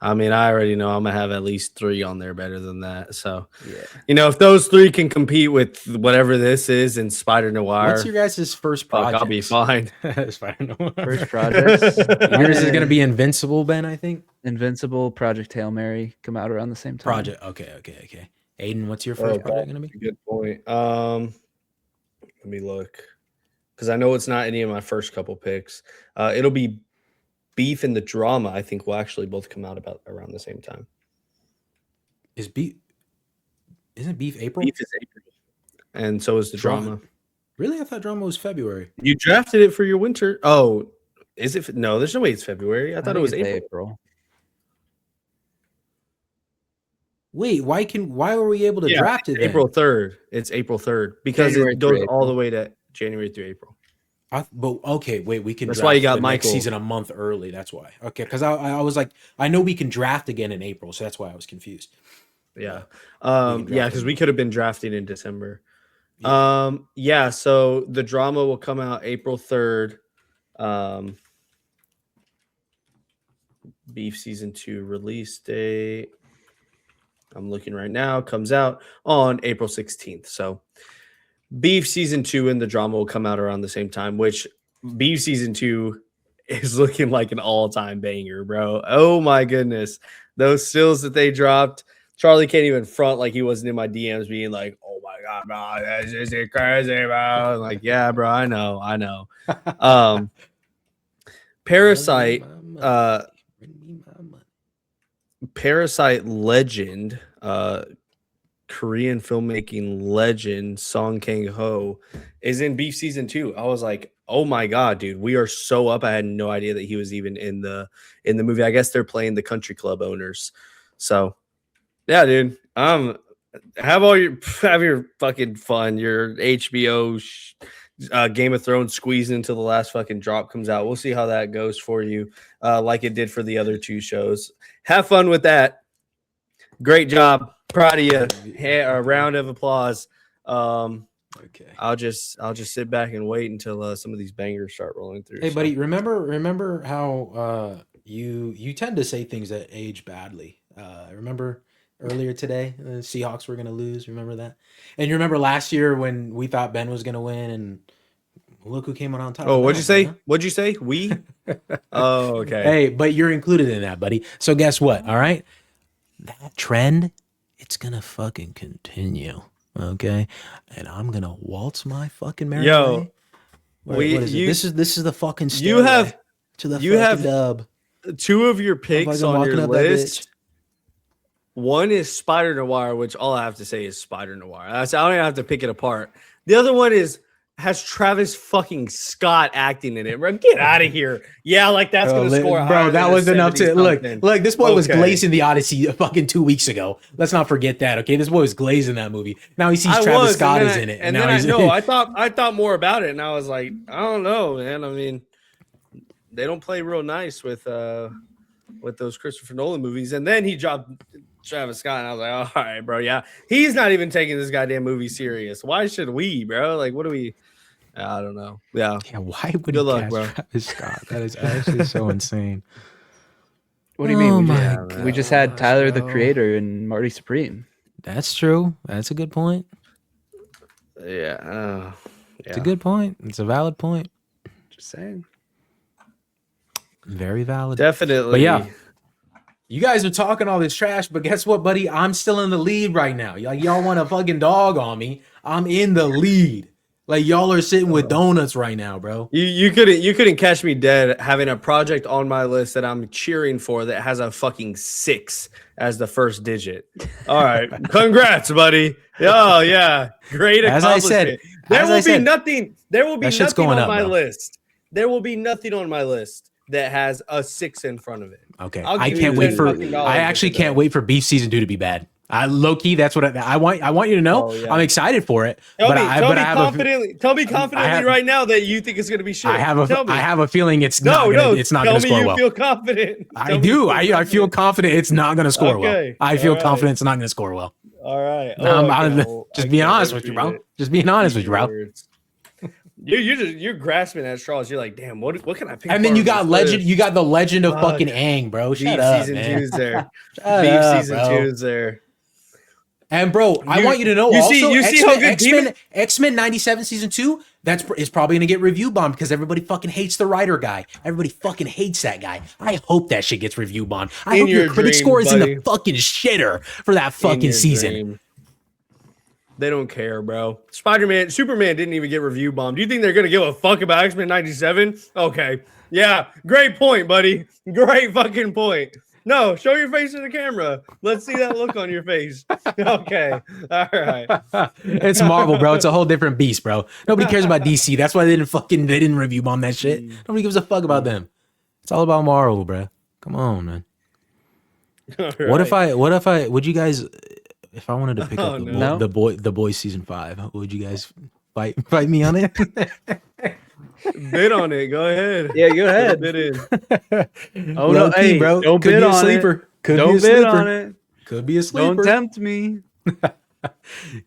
I mean, I already know I'm going to have at least 3 on there better than that. So, Yeah. you know, if those 3 can compete with whatever this is in Spider Noir, What's your guys' first project? I'll be fine. Spider Noir. First projects. Yours is going to be Invincible, Ben, I think. Invincible, Project Hail Mary come out around the same time. Project. Okay. Aiden, what's your first project going to be? Good point. Let me look. Because I know it's not any of my first couple picks. It'll be Beef and the Drama, I think, will actually both come out about around the same time. Isn't Beef April? Beef is April. And so is the Drama. Really? I thought Drama was February. You drafted it for your winter. Oh, is it? No, there's no way it's February. I thought it was April. Wait, why were we able to draft it then? April 3rd. It's April 3rd because January it goes through all the way to January through April. But okay, wait, we can. That's draft why you got the Michael next season a month early. That's why. Okay, because I was like, I know we can draft again in April, so that's why I was confused. Yeah, because we could have been drafting in December. Yeah. So the Drama will come out April 3rd. Beef season 2 release date. I'm looking right now. Comes out on April 16th. So Beef season 2 and the Drama will come out around the same time, which Beef season 2 is looking like an all-time banger, bro. Oh my goodness. Those stills that they dropped. Charlie can't even front like he wasn't in my DMs being like, oh my God, bro, that's just crazy, bro. I'm like, yeah, bro, I know. Parasite legend, Korean filmmaking legend Song Kang-ho is in Beef season 2. I was like, oh my God, dude, we are so up. I had no idea that he was even in the movie. I guess they're playing the country club owners. So yeah, dude, have your fucking fun. Your HBO Game of Thrones squeezing until the last fucking drop comes out. We'll see how that goes for you, like it did for the other 2 shows. Have fun with that. Great job. Proud of you. A round of applause. Okay. I'll just sit back and wait until some of these bangers start rolling through. Hey, buddy, remember how you tend to say things that age badly. Remember earlier today, the Seahawks were going to lose. Remember that? And you remember last year when we thought Ben was going to win, and look who came on top. Oh, what'd you say? Huh? What'd you say? We? Oh, okay. Hey, but you're included in that, buddy. So guess what? All right, that trend, it's gonna fucking continue. Okay, and I'm gonna waltz my fucking merry way. What is it? This is the fucking you have dub. 2 of your picks on your list. One is Spider Noir, which all I have to say is Spider Noir. I don't even have to pick it apart. The other one has Travis fucking Scott acting in it. Bro, get out of here. Yeah, like that's gonna score. Bro, that was enough to look. This boy was glazing the Odyssey fucking 2 weeks ago. Let's not forget that. Okay, this boy was glazing that movie. Now he sees Travis Scott is in it, and then I thought more about it, and I was like, I don't know, man. I mean, they don't play real nice with those Christopher Nolan movies. And then he dropped Travis Scott, and I was like, all right, bro, yeah, he's not even taking this goddamn movie serious. Why should we, bro? Like, what do we? I don't know. Yeah. Why would Good luck, bro. Travis Scott? That is actually so insane. What do you mean? We just had Tyler the Creator and Marty Supreme. That's true. That's a good point. Yeah. It's a good point. It's a valid point. Just saying. Very valid. Definitely. But yeah. You guys are talking all this trash, but guess what, buddy? I'm still in the lead right now. Y'all want a fucking dog on me? I'm in the lead. Like y'all are sitting with donuts right now, bro. You couldn't catch me dead having a project on my list that I'm cheering for that has a fucking 6 as the first digit. All right, congrats, buddy. Oh yeah, great accomplishment. There will be nothing on my list There will be nothing on my list that has a 6 in front of it. Okay, I'll I give can't you wait for. $10 I actually for can't that. wait for Beef Season 2 to be bad. Low key, that's what I want. I want you to know. Oh, yeah. I'm excited for it. Tell me I confidently right now that you think it's going to be shit. I have a feeling it's no, not. It's not going to score you well. feel confident. I do. I feel confident it's not going to score well. I feel confident it's not going to score well. All right. Just being honest with you, bro. Just being honest with you, bro. You're grasping at straws. You're like, damn, what can I pick? And then you got legend. You got the legend of fucking Aang, bro. Shut up, season man. 2's there. Beef season 2's there. And bro, I want you to know you also see how good X-Men 97 season 2 is probably gonna get review bombed because everybody fucking hates the writer guy. Everybody fucking hates that guy. I hope that shit gets review bombed. I hope your critic score is in the fucking shitter for that fucking season. Dream. They don't care, bro. Superman didn't even get review bombed. Do you think they're gonna give a fuck about X-Men 97? Okay. Yeah, great point, buddy. Great fucking point. No, show your face to the camera. Let's see that look on your face. Okay. All right. It's Marvel, bro. It's a whole different beast, bro. Nobody cares about DC. That's why they didn't review bomb that shit. Nobody gives a fuck about them. It's all about Marvel, bro. Come on, man. Right. What if would you guys, if I wanted to pick up the boys season 5, would you guys fight me on it? Bid on it. Go ahead. Yeah, go ahead. Bid in. Oh no, hey, bro. Don't bid on it. Don't bid on it. Could be a sleeper. Don't tempt me.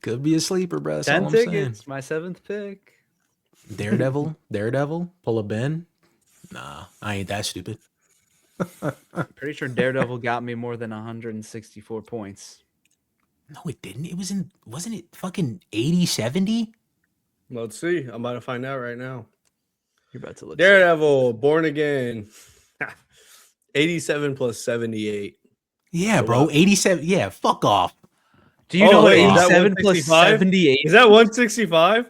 Could be a sleeper, bro. That's 10 all I'm tickets. saying. My 7th pick. Daredevil. Pull a Ben. Nah, I ain't that stupid. Pretty sure Daredevil got me more than 164 points. No, it didn't. Wasn't it fucking 80, 70? Let's see. I'm about to find out right now. You're about to look. Daredevil, Born Again. 87 plus 78. Yeah, bro. 87. Yeah, fuck off. Do you know what 87 plus 78? Is that 165?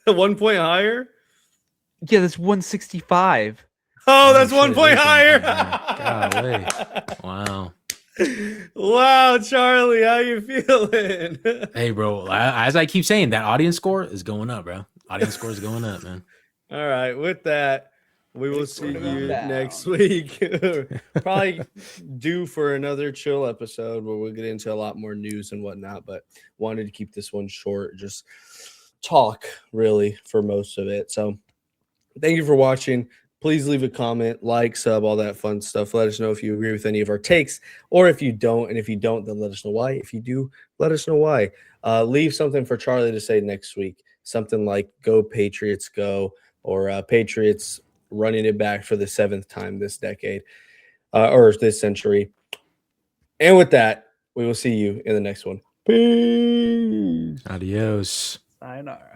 1 point higher? Yeah, that's 165. Oh, that's 1 point higher. Golly. Wow. Wow, Charlie, how you feeling? Hey, bro, as I keep saying, that audience score is going up, bro. Audience score is going up, man. All right, with that, we will see you next week. Probably due for another chill episode where we'll get into a lot more news and whatnot, but wanted to keep this one short, just talk really for most of it. So thank you for watching. Please leave a comment, like, sub, all that fun stuff. Let us know if you agree with any of our takes or if you don't. And if you don't, then let us know why. If you do, let us know why. Leave something for Charlie to say next week. Something like "Go Patriots, go," or "Patriots running it back for the 7th time this decade or this century." And with that, we will see you in the next one. Peace. Adios. Sayonara.